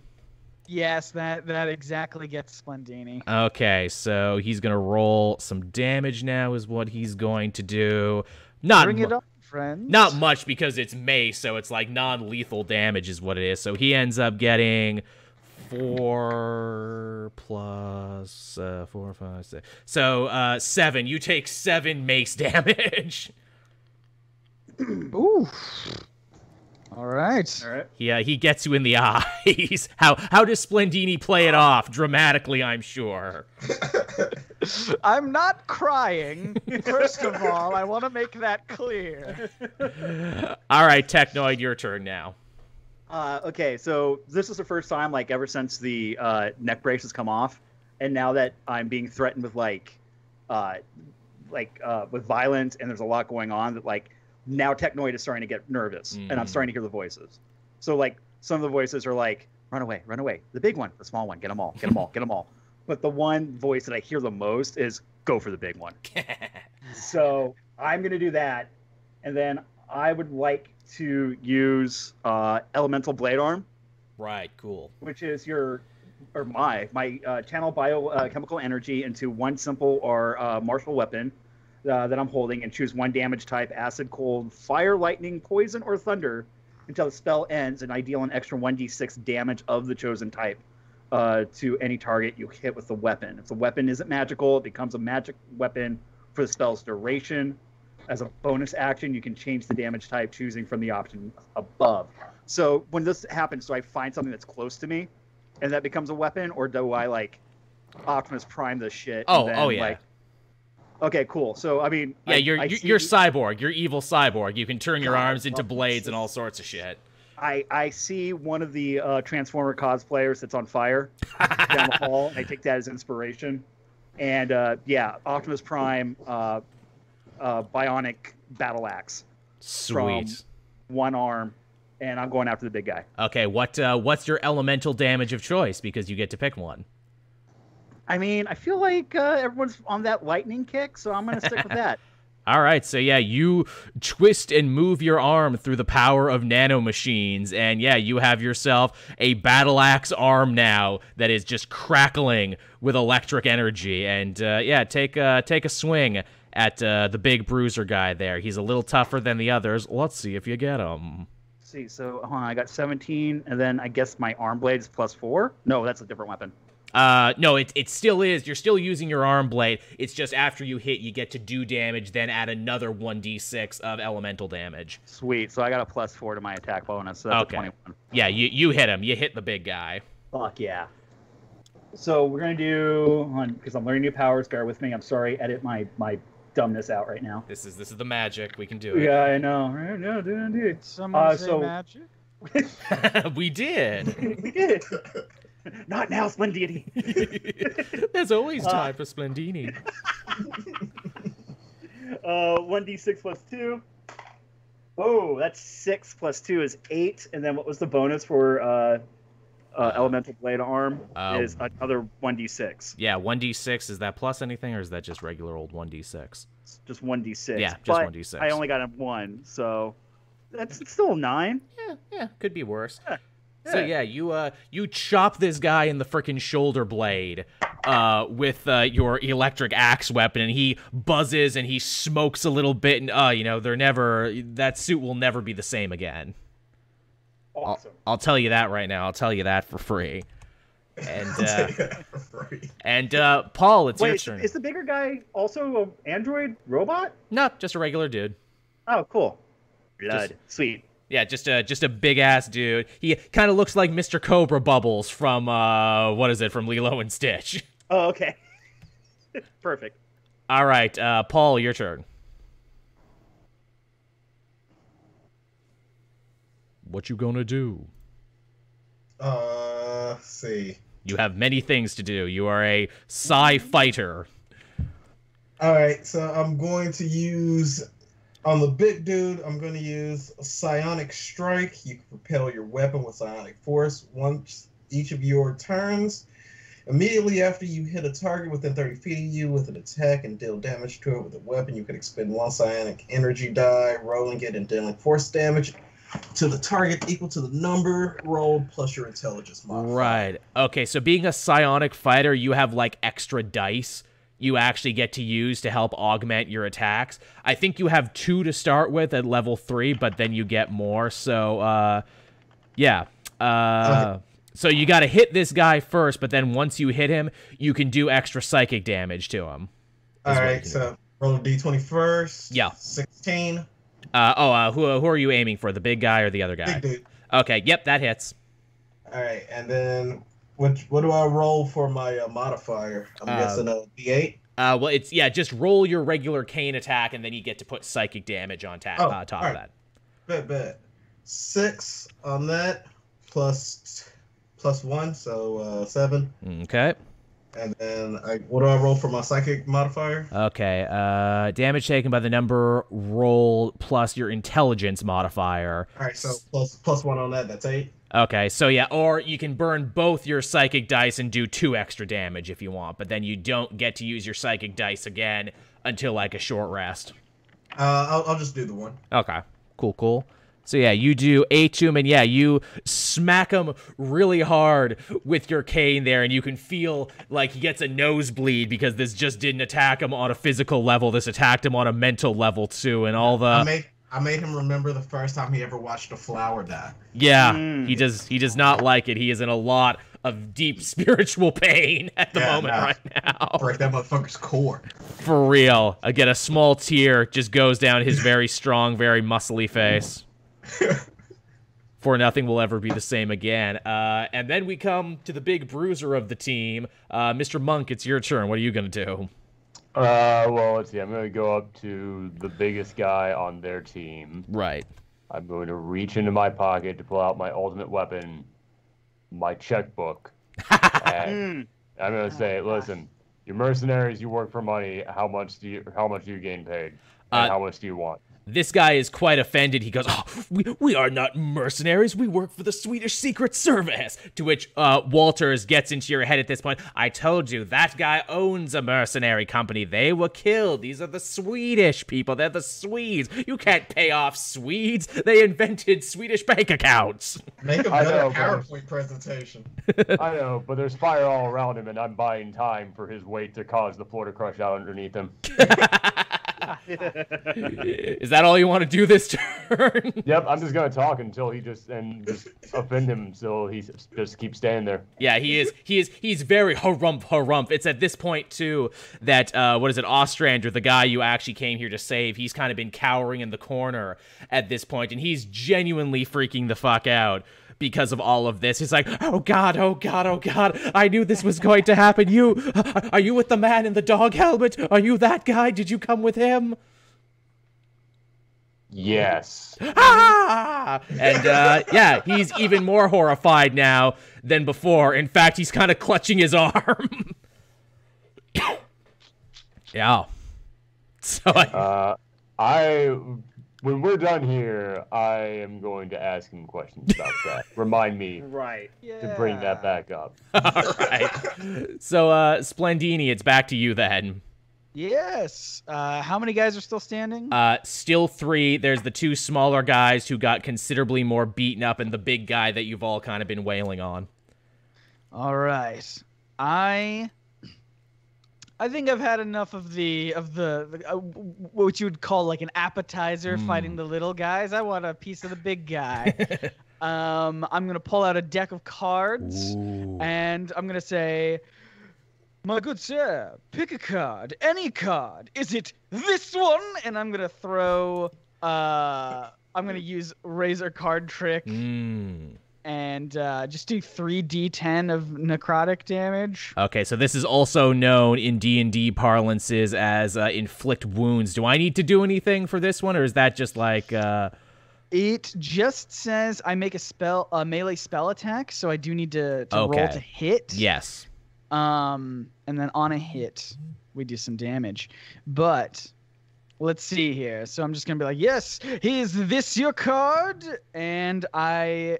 Yes, that exactly gets Splendini. Okay, so he's going to roll some damage now is what he's going to do. Bring it up, friends. Not much because it's mace, so it's like non-lethal damage is what it is. So he ends up getting 4 plus 4, 5, 6. So 7. You take 7 mace damage. Ooh. All right. Yeah, he gets you in the eyes. How does Splendini play it off? Dramatically, I'm sure. I'm not crying. First of all, I want to make that clear. All right, Technoid, your turn now. Okay, so this is the first time, like, ever since the neck brace has come off, and now that I'm being threatened with with violence, and there's a lot going on, that like now Technoid is starting to get nervous, and I'm starting to hear the voices. So like some of the voices are like, "Run away, run away!" The big one, the small one, get them all, get them all, get them all. But the one voice that I hear the most is "Go for the big one." So I'm gonna do that, and then I would like to use Elemental Blade Arm. Right, cool. Which is my channel biochemical energy into one simple or martial weapon that I'm holding, and choose one damage type: acid, cold, fire, lightning, poison, or thunder, until the spell ends, and I deal an extra 1d6 damage of the chosen type to any target you hit with the weapon. If the weapon isn't magical, it becomes a magic weapon for the spell's duration. As a bonus action, you can change the damage type choosing from the option above. So when this happens, do I find something that's close to me and that becomes a weapon, or do I like Optimus Prime the shit? Oh yeah. Okay, cool. So I mean, yeah, you're cyborg. You're evil cyborg. You can turn your arms into blades and all sorts of shit. I see one of the Transformer cosplayers that's on fire down the hall. And I take that as inspiration, and Optimus Prime. Bionic battle axe. Sweet. From one arm, and I'm going after the big guy. Okay, what's your elemental damage of choice? Because you get to pick one. I mean, I feel like everyone's on that lightning kick, so I'm going to stick with that. All right, so yeah, you twist and move your arm through the power of nanomachines, and yeah, you have yourself a battle axe arm now that is just crackling with electric energy. And take a swing at the big bruiser guy there. He's a little tougher than the others. Let's see if you get him. Let's see, so hold on, I got 17, and then I guess my arm blade is +4? No, that's a different weapon. No, it still is. You're still using your arm blade. It's just after you hit, you get to do damage, then add another 1d6 of elemental damage. Sweet, so I got a +4 to my attack bonus, so that's okay. A 21. Yeah, you hit him. You hit the big guy. Fuck yeah. So we're going to do, because I'm learning new powers, bear with me, I'm sorry, edit my dumbness out right now. This is the magic. We can do it. Yeah, I know. No, dude. Someone say magic? We did. We did. Not now, Splendini. There's always time for Splendini. 1d6 +2. Oh, that's 6 + 2 is 8. And then what was the bonus for elemental blade arm is another 1d6. Yeah, 1d6. Is that plus anything, or is that just regular old 1d6? It's just 1d6. Yeah, just but 1d6. I only got a 1, so that's still a 9. Yeah, could be worse. Yeah. So yeah, you chop this guy in the frickin' shoulder blade with your electric axe weapon, and he buzzes and he smokes a little bit, and that suit will never be the same again. Awesome. I'll tell you that right now. I'll tell you that for free. And Paul, it's your turn. Is the bigger guy also an android robot? No, just a regular dude. Oh, cool. Blood. Sweet. Yeah, just a big ass dude. He kind of looks like Mr. Cobra Bubbles from from Lilo and Stitch. Oh, okay. Perfect. All right, Paul, your turn. What you gonna do? Let's see. You have many things to do. You are a psi fighter. All right, so I'm going to use on the big dude. I'm going to use a Psionic Strike. You can propel your weapon with psionic force once each of your turns. Immediately after you hit a target within 30 feet of you with an attack and deal damage to it with a weapon, you can expend 1 psionic energy die, rolling it and dealing force damage to the target equal to the number rolled plus your intelligence modifier. Right. Okay, so being a psionic fighter, you have like extra dice you actually get to use to help augment your attacks. I think you have 2 to start with at level 3, but then you get more. So, yeah. So you got to hit this guy first, but then once you hit him, you can do extra psychic damage to him. All right, so roll a d20 first. Yeah. 16. Who are you aiming for, the big guy or the other guy? Big dude. Okay, yep, that hits. All right, and then what do I roll for my modifier? I'm guessing a d8. Well, it's just roll your regular cane attack, and then you get to put psychic damage on top of that. Bet. 6 on that, plus 1, so 7. Okay. And then what do I roll for my psychic modifier? Okay, damage taken by the number rolled plus your intelligence modifier. All right, so plus 1 on that, that's 8. Okay, so yeah, or you can burn both your psychic dice and do 2 extra damage if you want, but then you don't get to use your psychic dice again until like a short rest. I'll just do the 1. Okay, cool. So yeah, you do 8 to him, and yeah, you smack him really hard with your cane there, and you can feel like he gets a nosebleed because this just didn't attack him on a physical level. This attacked him on a mental level too, and all the... I made him remember the first time he ever watched a flower die. Yeah, he does not like it. He is in a lot of deep spiritual pain at the moment right now. Break that motherfucker's core. For real. Again, a small tear just goes down his very strong, very muscly face. For nothing will ever be the same again. And then we come to the big bruiser of the team. Mr. Monk, it's your turn. What are you going to do? Well, let's see. I'm going to go up to the biggest guy on their team. Right. I'm going to reach into my pocket to pull out my ultimate weapon, my checkbook. And I'm going to say, listen, you mercenaries, you work for money. How much do you gain paid? And how much do you want? This guy is quite offended. He goes, "Oh, we are not mercenaries. We work for the Swedish Secret Service." To which Walters gets into your head at this point. "I told you, that guy owns a mercenary company. They were killed. These are the Swedish people. They're the Swedes. You can't pay off Swedes. They invented Swedish bank accounts." Make a better PowerPoint presentation. I know, but there's fire all around him, and I'm buying time for his weight to cause the floor to crush out underneath him. Is that all you want to do this turn? Yep, I'm just gonna talk until he just offend him, so he just keeps standing there. Yeah, he's very harump. It's at this point too that Ostrander, the guy you actually came here to save, he's kind of been cowering in the corner at this point, and he's genuinely freaking the fuck out because of all of this. He's like, oh god, I knew this was going to happen. Are you with the man in the dog helmet? Are you that guy? Did you come with him? Yes. Ah! And yeah, he's even more horrified now than before. In fact, he's kind of clutching his arm. Yeah. So I when we're done here, I am going to ask him questions about that. Remind me Right. to bring that back up. All right. So, Splendini, it's back to you then. Yes. How many guys are still standing? Still 3. There's the 2 smaller guys who got considerably more beaten up, and the big guy that you've all kind of been wailing on. All right. I think I've had enough of the what you would call like an appetizer fighting the little guys. I want a piece of the big guy. I'm gonna pull out a deck of cards, and I'm gonna say, "My good sir, pick a card, any card. Is it this one?" And I'm gonna throw. I'm gonna use Razor Card Trick. And just do 3d10 of necrotic damage. Okay, so this is also known in D&D parlances as inflict wounds. Do I need to do anything for this one, or is that just like... It just says I make a melee spell attack, so I do need to roll to hit. Yes. And then on a hit, we do some damage. But let's see here. So I'm just going to be like, yes, is this your card? And I...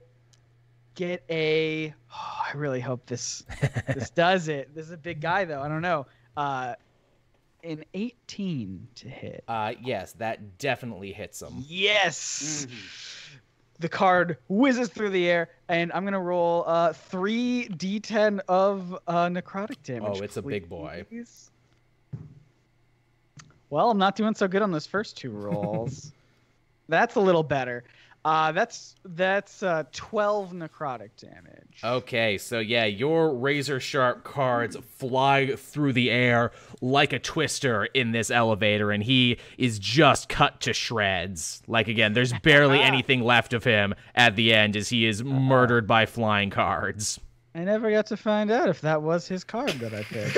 get a... Oh, I really hope this does it. This is a big guy, though. I don't know. An 18 to hit. Yes, that definitely hits him. Yes! The card whizzes through the air, and I'm going to roll 3d10 of necrotic damage. Oh, it's a big boy. Well, I'm not doing so good on those first 2 rolls. That's a little better. That's 12 necrotic damage. Okay, so yeah, your razor sharp cards fly through the air like a twister in this elevator, and he is just cut to shreds. Like, again, there's barely anything left of him at the end as he is murdered by flying cards. I never got to find out if that was his card that I picked.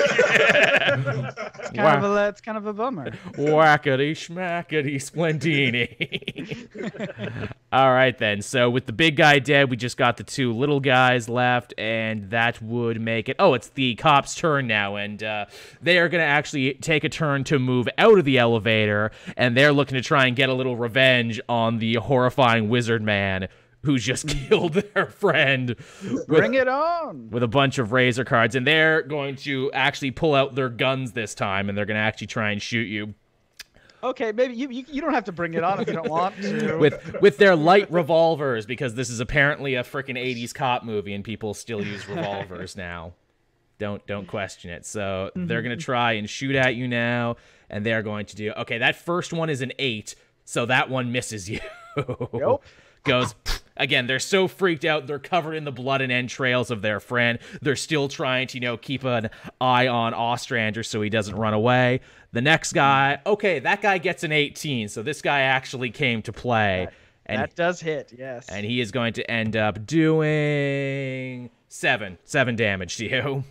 It's kind of a bummer. Whackity schmackity splendini. All right, then. So with the big guy dead, we just got the 2 little guys left, and that would make it... Oh, it's the cop's turn now, and they are going to actually take a turn to move out of the elevator, and they're looking to try and get a little revenge on the horrifying wizard man who just killed their friend. Bring it on! With a bunch of razor cards, and they're going to actually pull out their guns this time, and they're going to actually try and shoot you. Okay, maybe you don't have to bring it on if you don't want to. With their light revolvers, because this is apparently a freaking 80s cop movie, and people still use revolvers now. Don't question it. So they're going to try and shoot at you now, and they're going to do... Okay, that first one is an 8, so that one misses you. Nope. Goes... Again, they're so freaked out, they're covered in the blood and entrails of their friend. They're still trying to, keep an eye on Ostrander so he doesn't run away. The next guy, okay, that guy gets an 18, so this guy actually came to play. That does hit, yes. And he is going to end up doing 7 damage to you.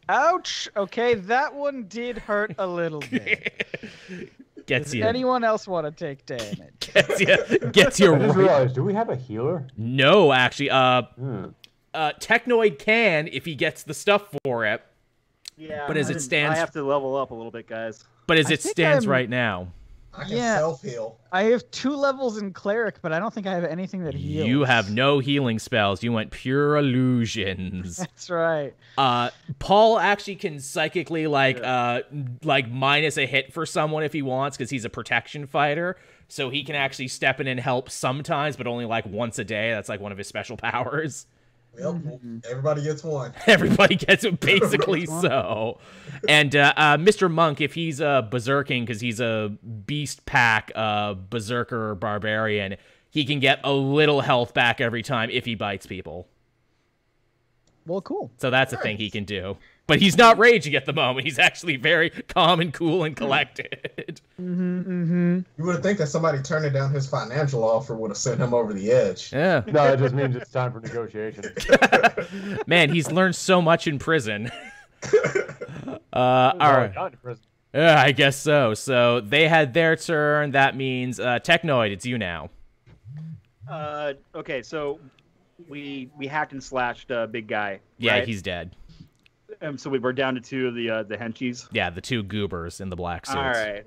Ouch! Okay, that one did hurt a little bit. Does anyone else want to take damage? Gets you. I just realized, do we have a healer? No, actually. Technoid can if he gets the stuff for it. Yeah, but as it stands, I have to level up a little bit, guys. But as it stands right now, I can self-heal. I have 2 levels in cleric, but I don't think I have anything that heals. You have no healing spells. You went pure illusions. That's right. Paul actually can psychically like minus a hit for someone if he wants, because he's a protection fighter. So he can actually step in and help sometimes, but only like once a day. That's like one of his special powers. Yep, everybody gets one. Everybody gets it, basically so. And Mr. Monk, if he's berserking, because he's a beast pack berserker barbarian, he can get a little health back every time if he bites people. Well, cool. So that's a thing he can do. But he's not raging at the moment. He's actually very calm and cool and collected. You would think that somebody turning down his financial offer would have sent him over the edge. Yeah. No, it just means it's time for negotiation. Man, he's learned so much in prison. All right. Yeah, I guess so. So they had their turn. That means Technoid, it's you now. Okay, so we hacked and slashed big guy. Yeah, right? he's dead. So we're down to 2 of the henchies. Yeah, the 2 goobers in the black suits. All right.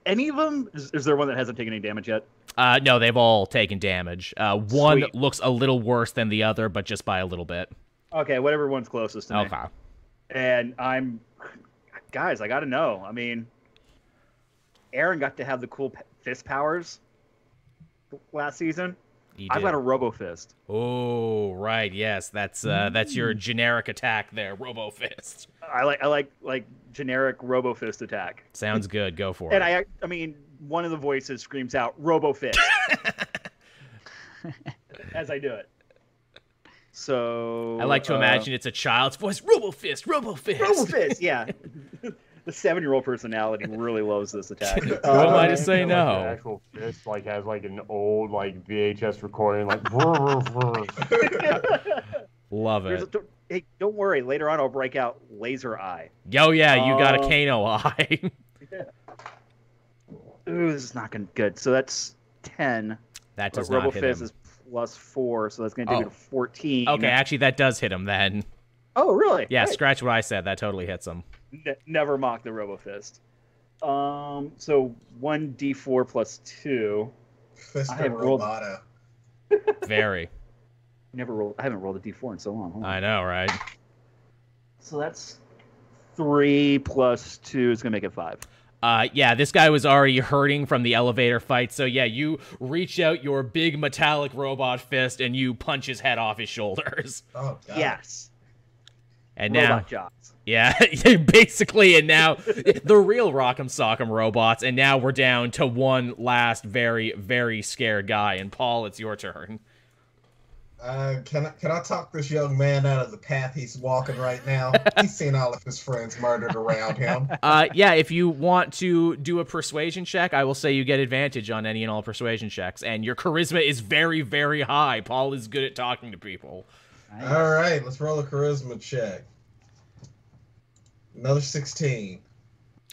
any of them? Is there one that hasn't taken any damage yet? No, they've all taken damage. One Sweet. looks a little worse than the other, but just by a little bit. Okay, whatever one's closest to me. Okay. And guys, I gotta know. I mean, Aaron got to have the cool fist powers last season. I've got a Robo Fist. Oh, right. Yes, that's your generic attack there, Robo Fist. I like generic Robo Fist attack. Sounds good. Go for it. And I mean, one of the voices screams out Robo Fist as I do it. So I like to imagine it's a child's voice. Robo Fist, Robo Fist. Robo Fist, yeah. The 7-year-old personality really loves this attack. Who am I to say no? Like, the actual fist has like an old VHS recording like. Love it. Hey, don't worry. Later on, I'll break out Laser Eye. Oh yeah, you got a Kano eye. Ooh, this is not gonna be good. So that's 10. That does Robo not hit Fist him. is +4, so that's gonna take me to 14. Okay, actually that does hit him then. Oh, really? Yeah, Right. scratch what I said. That totally hits him. Never mock the Robo Fist. So 1d4 plus 2. Fist I have of rolled- Roboto. Very. I haven't rolled a d4 in so long. Hold on. I know, right? So that's 3 plus 2 is gonna make it 5. Yeah, this guy was already hurting from the elevator fight, so yeah, you reach out your big metallic robot fist and you punch his head off his shoulders. Oh, God. Yes. And Robot now, jobs. yeah, basically, and now the real Rock'em Sock'em robots, and now we're down to one last very, very scared guy. And Paul, it's your turn. Can I talk this young man out of the path he's walking right now? He's seen all of his friends murdered around him. Yeah, if you want to do a persuasion check, I will say you get advantage on any and all persuasion checks, and your charisma is very, very high. Paul is good at talking to people. Nice. All right, let's roll a charisma check. Another 16.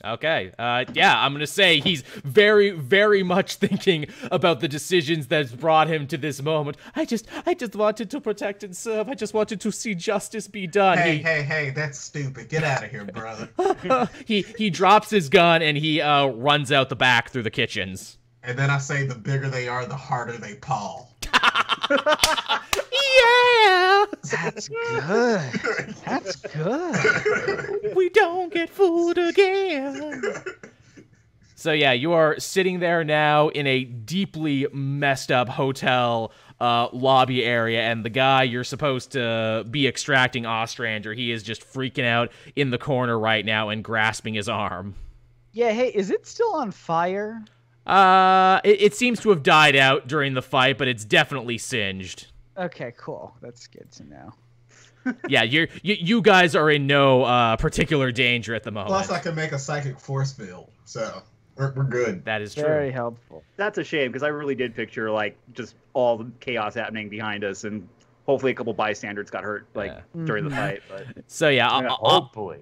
Okay. Yeah, I'm gonna say he's very, very much thinking about the decisions that's brought him to this moment. I just wanted to protect and serve. I just wanted to see justice be done. Hey, that's stupid. Get out of here, brother. He drops his gun and he runs out the back through the kitchens. And then I say the bigger they are, the harder they paw. Yeah! That's good. That's good. We don't get fooled again. So yeah, you are sitting there now in a deeply messed up hotel lobby area, and the guy you're supposed to be extracting Ostrander, he is just freaking out in the corner right now and grasping his arm. Yeah, hey, is it still on fire? It seems to have died out during the fight, but it's definitely singed. Okay, cool. That's good to know. Yeah, you guys are in no particular danger at the moment. Plus, I can make a psychic force field, so we're good. That is true. Very helpful. That's a shame because I really did picture like just all the chaos happening behind us, and hopefully a couple bystanders got hurt during the fight. But So yeah, Hopefully.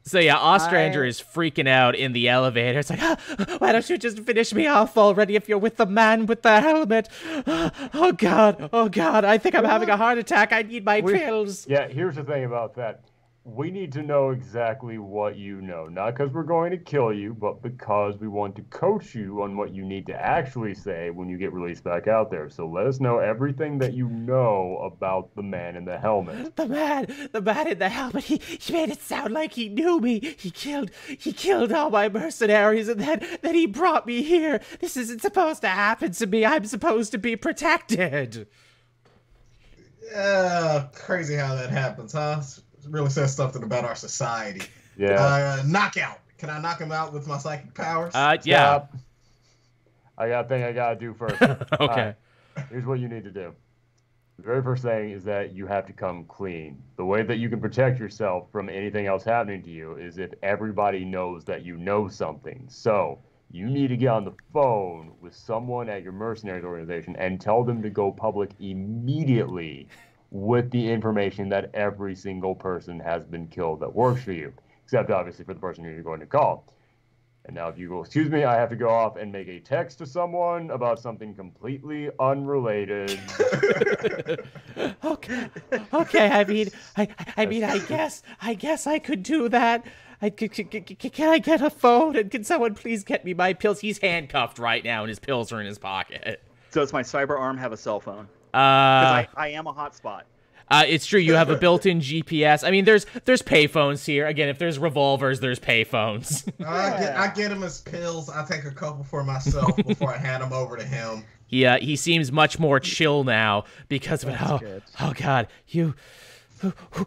So yeah, Ostrander is freaking out in the elevator. It's like, why don't you just finish me off already if you're with the man with the helmet? Oh god, I think I'm having a heart attack. I need my pills. Yeah, here's the thing about that. We need to know exactly what you know. Not because we're going to kill you, but because we want to coach you on what you need to actually say when you get released back out there. So let us know everything that you know about the man in the helmet. The man in the helmet, he made it sound like he knew me. He killed all my mercenaries, and then he brought me here. This isn't supposed to happen to me. I'm supposed to be protected. Yeah, crazy how that happens, huh? It really says something about our society. Yeah. Knockout. Can I knock him out with my psychic powers? Yeah. Stop. I got a thing I gotta do first. Okay. All right. Here's what you need to do. The very first thing is that you have to come clean. The way that you can protect yourself from anything else happening to you is if everybody knows that you know something. So you need to get on the phone with someone at your mercenaries organization and tell them to go public immediately with the information that every single person has been killed that works for you, except obviously for the person who you're going to call. And now, if you will excuse me, I have to go off and make a text to someone about something completely unrelated. Okay. I mean, I guess I could do that. Can I get a phone? And can someone please get me my pills? He's handcuffed right now, and his pills are in his pocket. Does my cyber arm have a cell phone? Because I am a hotspot. It's true. You have a built-in GPS. I mean, there's payphones here. Again, if there's revolvers, there's payphones. I get him his pills. I take a couple for myself before I hand them over to him. He seems much more chill now because of it. Oh God, you.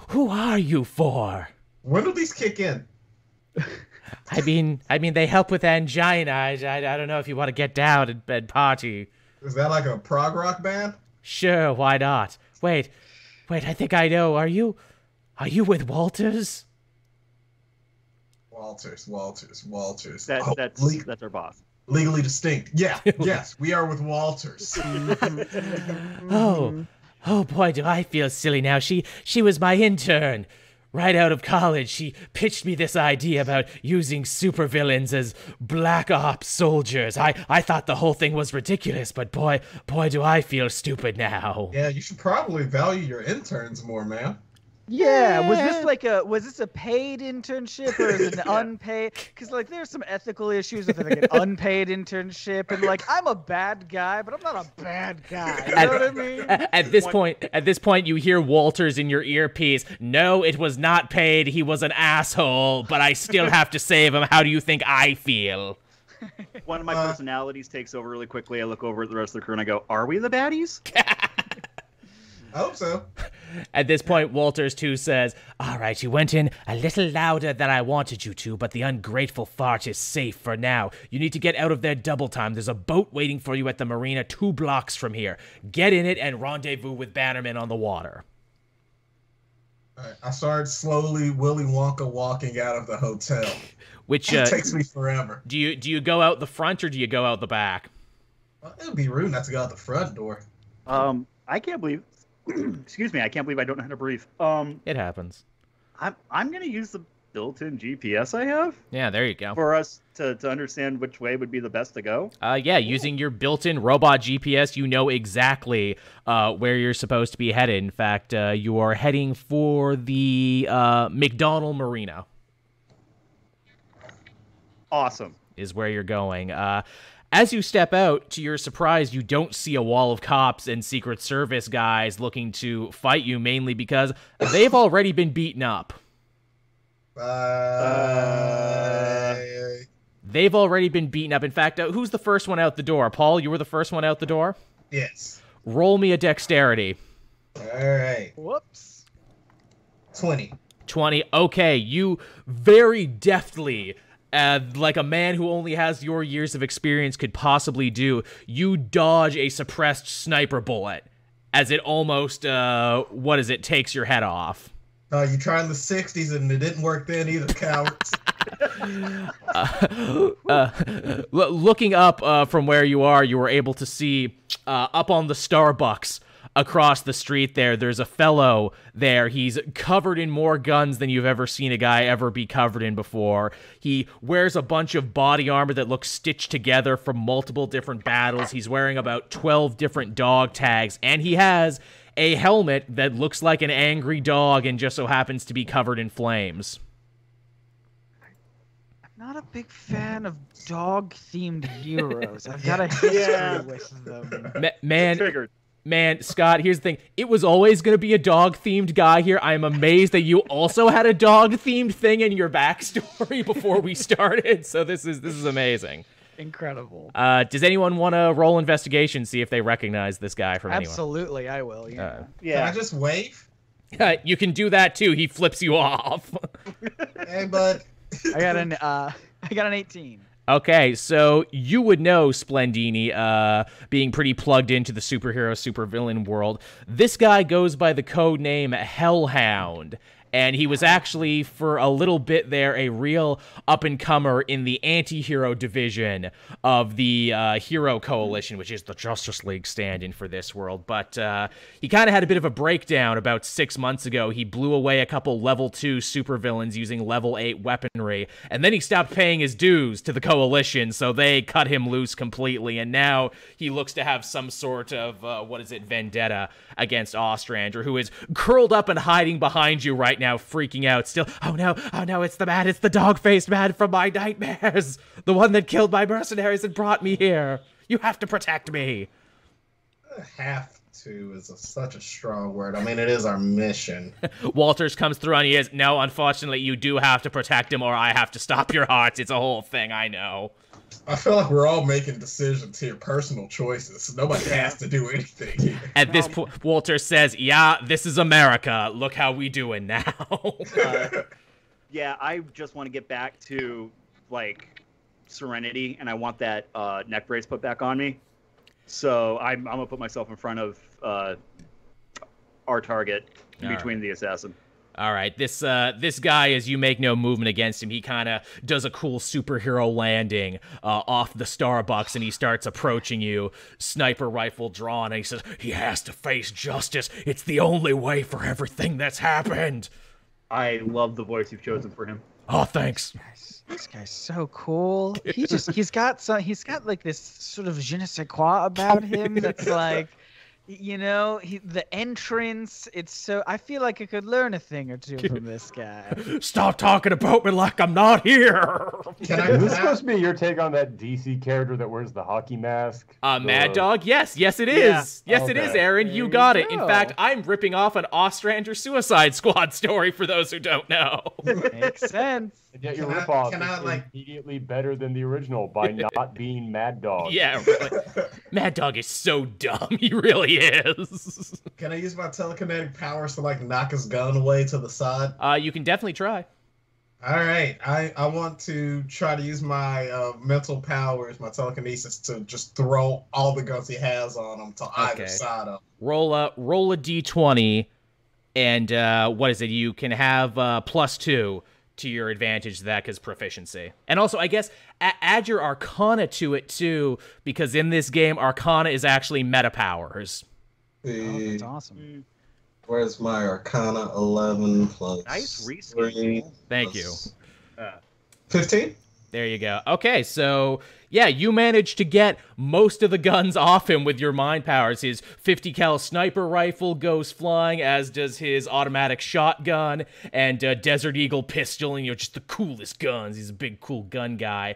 Who are you for? When do these kick in? I mean, they help with angina. I don't know if you want to get down and party. Is that like a prog rock band? Sure, why not? Wait, I think I know. Are you with Walters? Walters. That's our boss. Legally distinct. Yeah, yes, we are with Walters. Oh boy, do I feel silly now. She was my intern. Right out of college, she pitched me this idea about using supervillains as black ops soldiers. I thought the whole thing was ridiculous, but boy, do I feel stupid now. Yeah, you should probably value your interns more, man. Yeah, was this a paid internship or is it an unpaid? Because like there's some ethical issues with like an unpaid internship, and like I'm a bad guy, but I'm not a bad guy. You know what I mean? At this point, you hear Walters in your earpiece. No, it was not paid. He was an asshole, but I still have to save him. How do you think I feel? One of my personalities takes over really quickly. I look over at the rest of the crew and I go, "Are we the baddies?" I hope so. At this point, Walters, too, says, all right, you went in a little louder than I wanted you to, but the ungrateful fart is safe for now. You need to get out of there double time. There's a boat waiting for you at the marina 2 blocks from here. Get in it and rendezvous with Bannerman on the water. All right, I started slowly Willy Wonka walking out of the hotel. Which it takes me forever. Do you go out the front or do you go out the back? Well, it would be rude not to go out the front door. I can't believe... Excuse me, I can't believe I don't know how to breathe. It happens. I'm gonna use the built-in GPS I have. Yeah, there you go. For us to understand which way would be the best to go. Yeah, using your built-in robot GPS, you know exactly where you're supposed to be headed. In fact, you are heading for the McDonald Marina. Awesome. Is where you're going. As you step out, to your surprise, you don't see a wall of cops and Secret Service guys looking to fight you, mainly because they've already been beaten up. They've already been beaten up. In fact, who's the first one out the door? Paul, you were the first one out the door? Yes. Roll me a dexterity. All right. Whoops. 20. 20. Okay, you very deftly... like a man who only has your years of experience could possibly do, you dodge a suppressed sniper bullet as it almost, takes your head off. You tried in the 60s and it didn't work then either, cowards. Looking up from where you are, you were able to see up on the Starbucks across the street there's a fellow there. He's covered in more guns than you've ever seen a guy ever be covered in before. He wears a bunch of body armor that looks stitched together from multiple different battles. He's wearing about 12 different dog tags, and he has a helmet that looks like an angry dog and just so happens to be covered in flames. I'm not a big fan of dog-themed heroes. I've got a history with them. Man, Scott, here's the thing. It was always going to be a dog-themed guy here. I'm amazed that you also had a dog-themed thing in your backstory before we started. So this is amazing. Incredible. Does anyone want to roll investigation, see if they recognize this guy from anyone? Absolutely, I will. Yeah. Can I just wave? You can do that too. He flips you off. Hey, bud. I got an 18. Okay, so you would know Splendini, being pretty plugged into the superhero, supervillain world. This guy goes by the code name Hellhound, And he was actually, for a little bit there, a real up-and-comer in the anti-hero division of the Hero Coalition, which is the Justice League stand-in for this world. But he kind of had a bit of a breakdown about 6 months ago. He blew away a couple level 2 supervillains using level 8 weaponry, and then he stopped paying his dues to the Coalition, so they cut him loose completely, and now he looks to have some sort of, vendetta against Ostrander, who is curled up and hiding behind you right now, freaking out still. Oh no, it's the dog-faced man from my nightmares, the one that killed my mercenaries and brought me here. You have to protect me. Have to is such a strong word. I mean, it is our mission. Walters comes through on you. No, unfortunately, you do have to protect him, or I have to stop your hearts. It's a whole thing, I know. I feel like we're all making decisions here, personal choices. Nobody has to do anything here. At this point, Walter says, yeah, this is America. Look how we doing now. Yeah, I just want to get back to, like, Serenity, and I want that neck brace put back on me. So I'm going to put myself in front of our target between the assassin. All right, this guy, as you make no movement against him, he kind of does a cool superhero landing off the Starbucks, and he starts approaching you, sniper rifle drawn, and he says, he has to face justice. It's the only way for everything that's happened. I love the voice you've chosen for him. Oh, thanks. This guy's so cool. He's got like this sort of je ne sais quoi about him that's like, you know, the entrance, it's so, I feel like I could learn a thing or two from this guy. Stop talking about me like I'm not here. Is this supposed to be your take on that DC character that wears the hockey mask? Mad Dog? Yes it is. Yes, it is, Aaron. You got it. In fact, I'm ripping off an Ostrander Suicide Squad story for those who don't know. Makes sense. And yet your ripoff is immediately better than the original by not being Mad Dog. Yeah, really. Mad Dog is so dumb. He really is. Can I use my telekinetic powers to, like, knock his gun away to the side? You can definitely try. All right. I want to try to use my mental powers, my telekinesis, to just throw all the guns he has on him to either side of him. Roll a d20, and what is it? You can have +2 to your advantage to that because proficiency. And also, I guess, add your Arcana to it, too, because in this game, Arcana is actually meta powers. Oh, that's awesome. Where's my Arcana? 11 plus Nice 3. Thank you. 15? There you go. Okay, so, yeah, you managed to get most of the guns off him with your mind powers. His 50 cal sniper rifle goes flying, as does his automatic shotgun and Desert Eagle pistol, and, you know, just the coolest guns. He's a big, cool gun guy.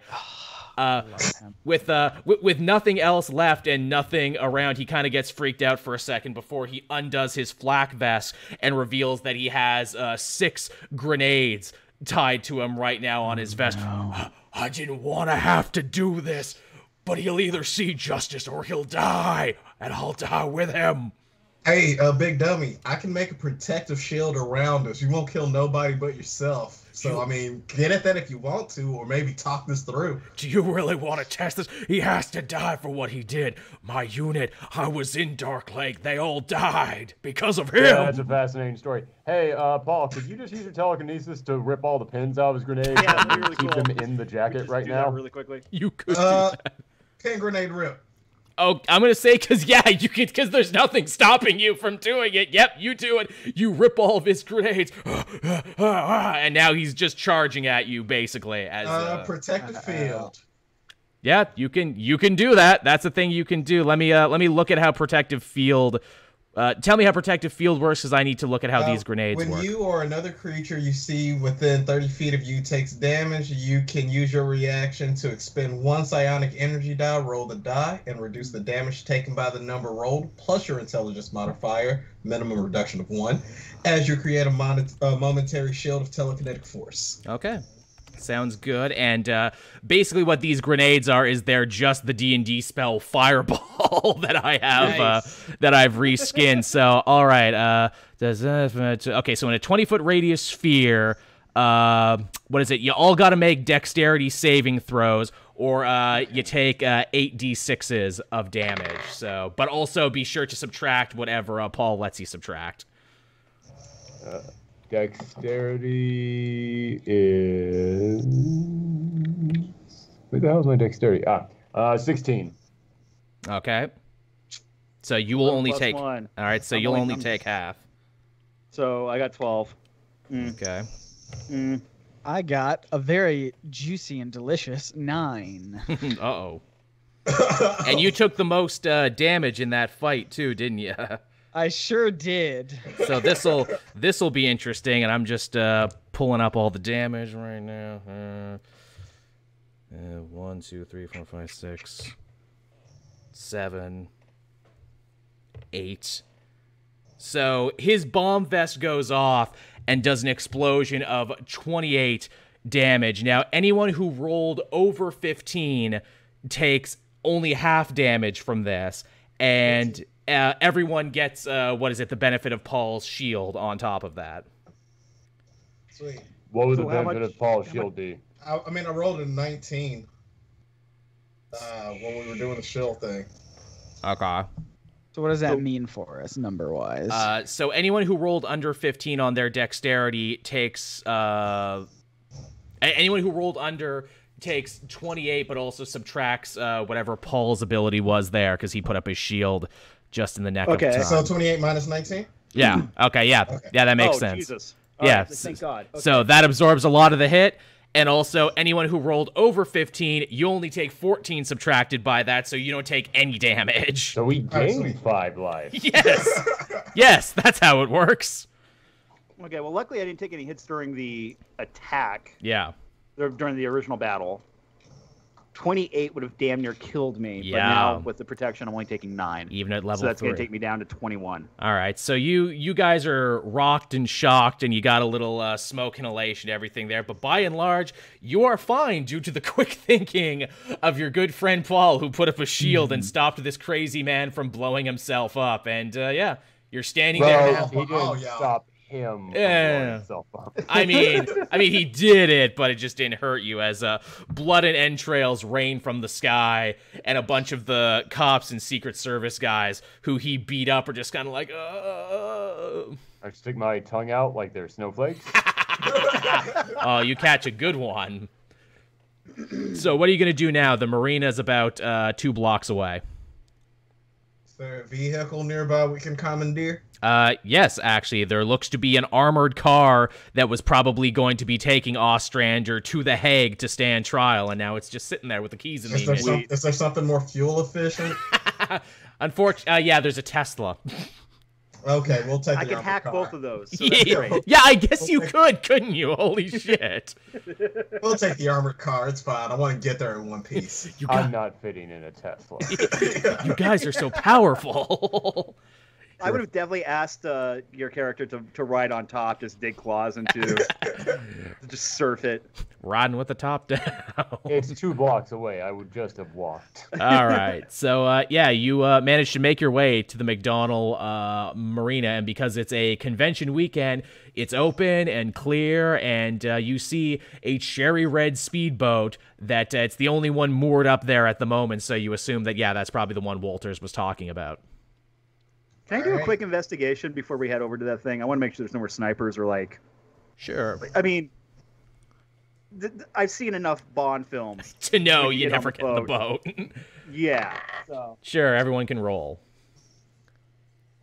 With nothing else left and nothing around, he kind of gets freaked out for a second before he undoes his flak vest and reveals that he has 6 grenades tied to him right now on his vest. No. I didn't want to have to do this, but he'll either see justice or he'll die, and I'll die with him. Hey, Big Dummy, I can make a protective shield around us. You won't kill nobody but yourself. So, I mean, get at that if you want to, or maybe talk this through. Do you really want to test this? He has to die for what he did. My unit, I was in Dark Lake. They all died because of him. Yeah, that's a fascinating story. Hey, Paul, could you just use your telekinesis to rip all the pins out of his grenades and really keep them in the jacket right now? Really quickly. You could do that. Pin grenade rip. Oh, I'm going to say, because, yeah, you can, because there's nothing stopping you from doing it. Yep, you do it. You rip all of his grenades. And now he's just charging at you, basically. As protective field. Yeah, you can do that. That's a thing you can do. Let me look at how protective field... tell me how protective field works, because I need to look at how these grenades work. When you or another creature you see within 30 feet of you takes damage, you can use your reaction to expend 1 psionic energy die, roll the die, and reduce the damage taken by the number rolled, plus your intelligence modifier, minimum reduction of 1, as you create a momentary shield of telekinetic force. Okay. Sounds good. And basically what these grenades are is they're just the D&D spell Fireball that I have that I've reskinned. So, all right. Okay, so in a 20-foot radius sphere, what is it? You all got to make dexterity saving throws, or you take 8d6s of damage. So, but also be sure to subtract whatever Paul lets you subtract. Dexterity is... Where the hell is my dexterity? 16. Okay. So you will only plus take... 1. All right, so you'll only take half. So I got 12. Okay. I got a very juicy and delicious 9. Uh-oh. And you took the most damage in that fight too, didn't you? I sure did. So this'll be interesting, and I'm just pulling up all the damage right now. 1, 2, 3, 4, 5, 6, 7, 8. So his bomb vest goes off and does an explosion of 28 damage. Now, anyone who rolled over 15 takes only half damage from this, and everyone gets, the benefit of Paul's shield on top of that. Sweet. What would the benefit of Paul's shield be? I rolled a 19 when we were doing the shield thing. Okay. So what does that mean for us, number-wise? So anyone who rolled under 15 on their dexterity takes... anyone who rolled under takes 28, but also subtracts whatever Paul's ability was there, because he put up his shield just in the neck of time. So 28 minus 19? Yeah. Okay, yeah. Okay. Yeah, that makes sense. Jesus. Yeah. Right, thank God. Okay. So that absorbs a lot of the hit. And also, anyone who rolled over 15, you only take 14 subtracted by that, so you don't take any damage. So we gained 5 life. Yes. Yes, that's how it works. Okay, well, luckily I didn't take any hits during the attack. Yeah. During the original battle. 28 would have damn near killed me. Yeah. But now, with the protection, I'm only taking 9. Even at level 3. So that's going to take me down to 21. All right, so you guys are rocked and shocked, and you got a little smoke inhalation, everything there. But by and large, you are fine due to the quick thinking of your good friend Paul, who put up a shield and stopped this crazy man from blowing himself up. And yeah, you're standing there now. He didn't stop him from blowing himself up. I mean, he did it, but it just didn't hurt you as blood and entrails rain from the sky, and a bunch of the cops and Secret Service guys who he beat up are just kind of like, I stick my tongue out like they're snowflakes. Oh, you catch a good one. So what are you going to do now? The marina's about 2 blocks away. Is there a vehicle nearby we can commandeer? Yes, actually, there looks to be an armored car that was probably going to be taking Ostrander to The Hague to stand trial, and now it's just sitting there with the keys in the ignition. Is there something more fuel efficient? Unfortunately, yeah, there's a Tesla. Okay, we'll take the I can armored hack car. both of those. So that's great. Yeah, I guess you could, couldn't you? Holy shit. We'll take the armored car. It's fine. I want to get there in one piece. I'm not fitting in a Tesla. You guys are so powerful. I would have definitely asked your character to ride on top, just dig claws into, to just surf it. Riding with the top down. It's 2 blocks away. I would just have walked. All right. So, yeah, you managed to make your way to the McDonald Marina, and because it's a convention weekend, it's open and clear, and you see a cherry red speedboat that it's the only one moored up there at the moment, so you assume that, yeah, that's probably the one Walters was talking about. Can I do a quick investigation before we head over to that thing? I want to make sure there's no more snipers or like... Sure. I mean, I've seen enough Bond films to know you never get in the boat. Yeah. So. Sure, everyone can roll.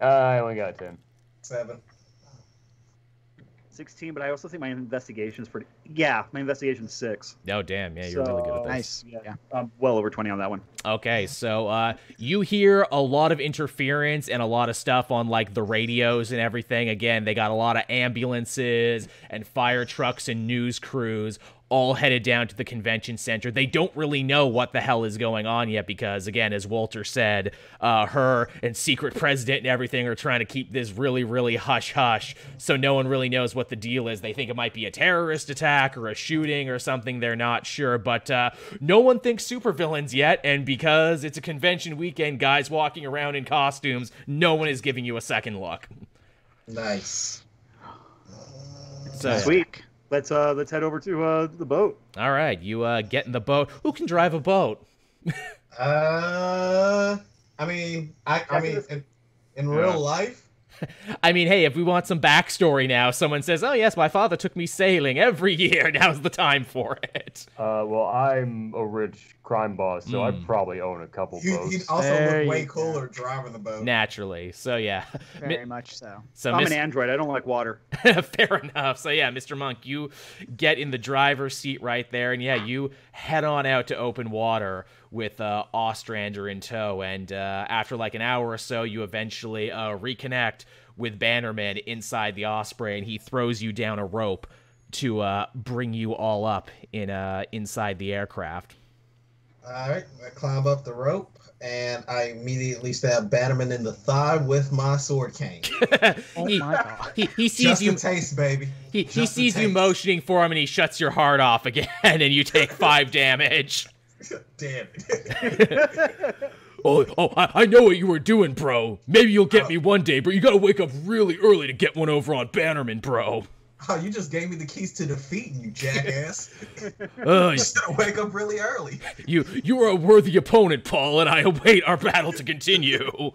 I only got 10. 7. 16, but I also think my investigation's pretty... Yeah, my investigation's 6. Oh, damn. Yeah, you're really good at this. Nice. Yeah. I'm well over 20 on that one. Okay, so you hear a lot of interference and a lot of stuff on, like, the radios and everything. Again, they got a lot of ambulances and fire trucks and news crews all headed down to the convention center. They don't really know what the hell is going on yet because, again, as Walter said, her and Secret President and everything are trying to keep this really, really hush-hush, so no one really knows what the deal is. They think it might be a terrorist attack or a shooting or something. They're not sure, but no one thinks supervillains yet, and because it's a convention weekend, guys walking around in costumes, no one is giving you a second look. Nice. So, Sweet. Let's head over to the boat. All right, you get in the boat. Who can drive a boat? I mean, in real life, I mean, hey, if we want some backstory now, someone says, oh, yes, my father took me sailing every year. Now's the time for it. Well, I'm a rich crime boss, so I probably own a couple boats. He'd also There look way you cooler driving the boat. Naturally. So, yeah. Very much so. So I'm an android. I don't like water. Fair enough. So, yeah, Mr. Monk, you get in the driver's seat right there, and, yeah, you head on out to open water with Ostrander in tow, and after like an hour or so, you eventually reconnect with Bannerman inside the Osprey, and he throws you down a rope to bring you all up inside the aircraft. All right, I climb up the rope, and I immediately stab Bannerman in the thigh with my sword cane. Oh my god. He sees Just you. a taste, baby. He Just a sees you taste. motioning for him, and he shuts your heart off again, and you take 5 damage. Damn it. I know what you were doing, bro. Maybe you'll get me one day, but you gotta wake up really early to get one over on Bannerman, bro. Oh, you just gave me the keys to defeat, you jackass. Uh, Just gotta wake up really early. you are a worthy opponent, Paul, and I await our battle to continue.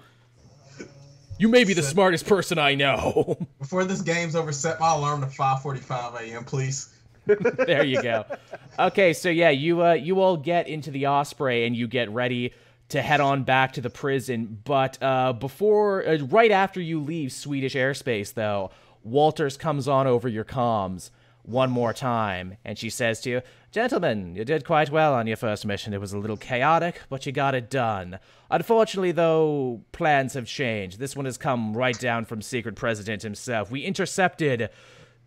You may be the smartest person I know. Before this game's over, set my alarm to 5:45 a.m., please. There you go. Okay, so yeah, you all get into the Osprey and you get ready to head on back to the prison. But right after you leave Swedish airspace, though, Walters comes on over your comms one more time, and she says to you, "Gentlemen, you did quite well on your first mission. It was a little chaotic, but you got it done. Unfortunately, though, plans have changed. This one has come right down from Secret President himself. We intercepted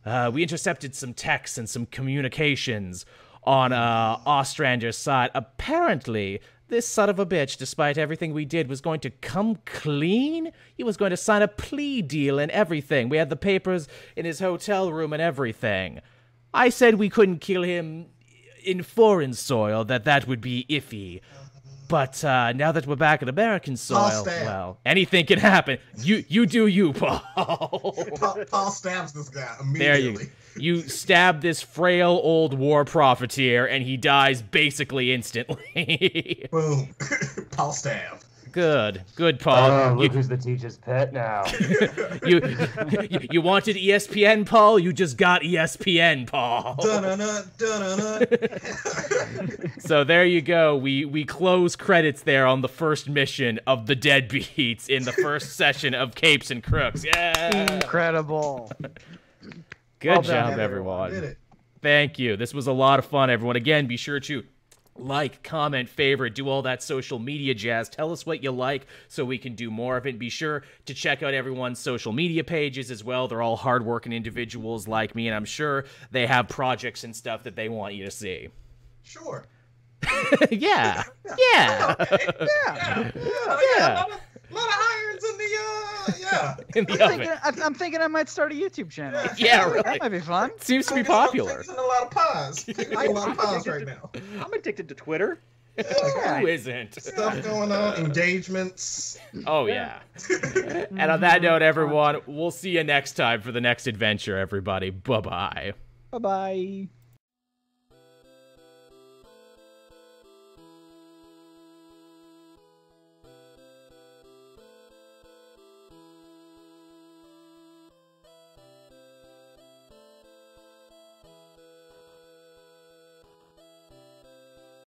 some texts and some communications on Ostrander's side. Apparently, this son of a bitch, despite everything we did, was going to come clean. He was going to sign a plea deal and everything. We had the papers in his hotel room and everything. I said we couldn't kill him in foreign soil, that would be iffy. But now that we're back in American soil, well, anything can happen. You do you, Paul. Paul stabs this guy There immediately. you stab this frail old war profiteer, and he dies basically instantly. Boom. Paul stab. Good, Paul. Look who's the teacher's pet now. You wanted ESPN, Paul? You just got ESPN, Paul. Dun-dun-dun, dun-dun-dun. So there you go. We close credits there on the first mission of the Deadbeats in the first session of Capes and Crooks. Yeah. Incredible. Good Well job, done, everyone. Did it. Thank you. This was a lot of fun, everyone. Again, be sure to like, comment, favorite, do all that social media jazz. Tell us what you like so we can do more of it. And be sure to check out everyone's social media pages as well. They're all hardworking individuals like me, and I'm sure they have projects and stuff that they want you to see. Sure. Yeah. Yeah. A lot of irons in the In the oven. I'm thinking I might start a YouTube channel. Yeah, really. That might be fun. Seems to be popular. Cooking a lot of pies. Cooking a lot of pies right now. I'm addicted to Twitter. Who isn't? Stuff going on, engagements. Oh, yeah. And on that note, everyone, we'll see you next time for the next adventure, everybody. Bye-bye. Bye-bye.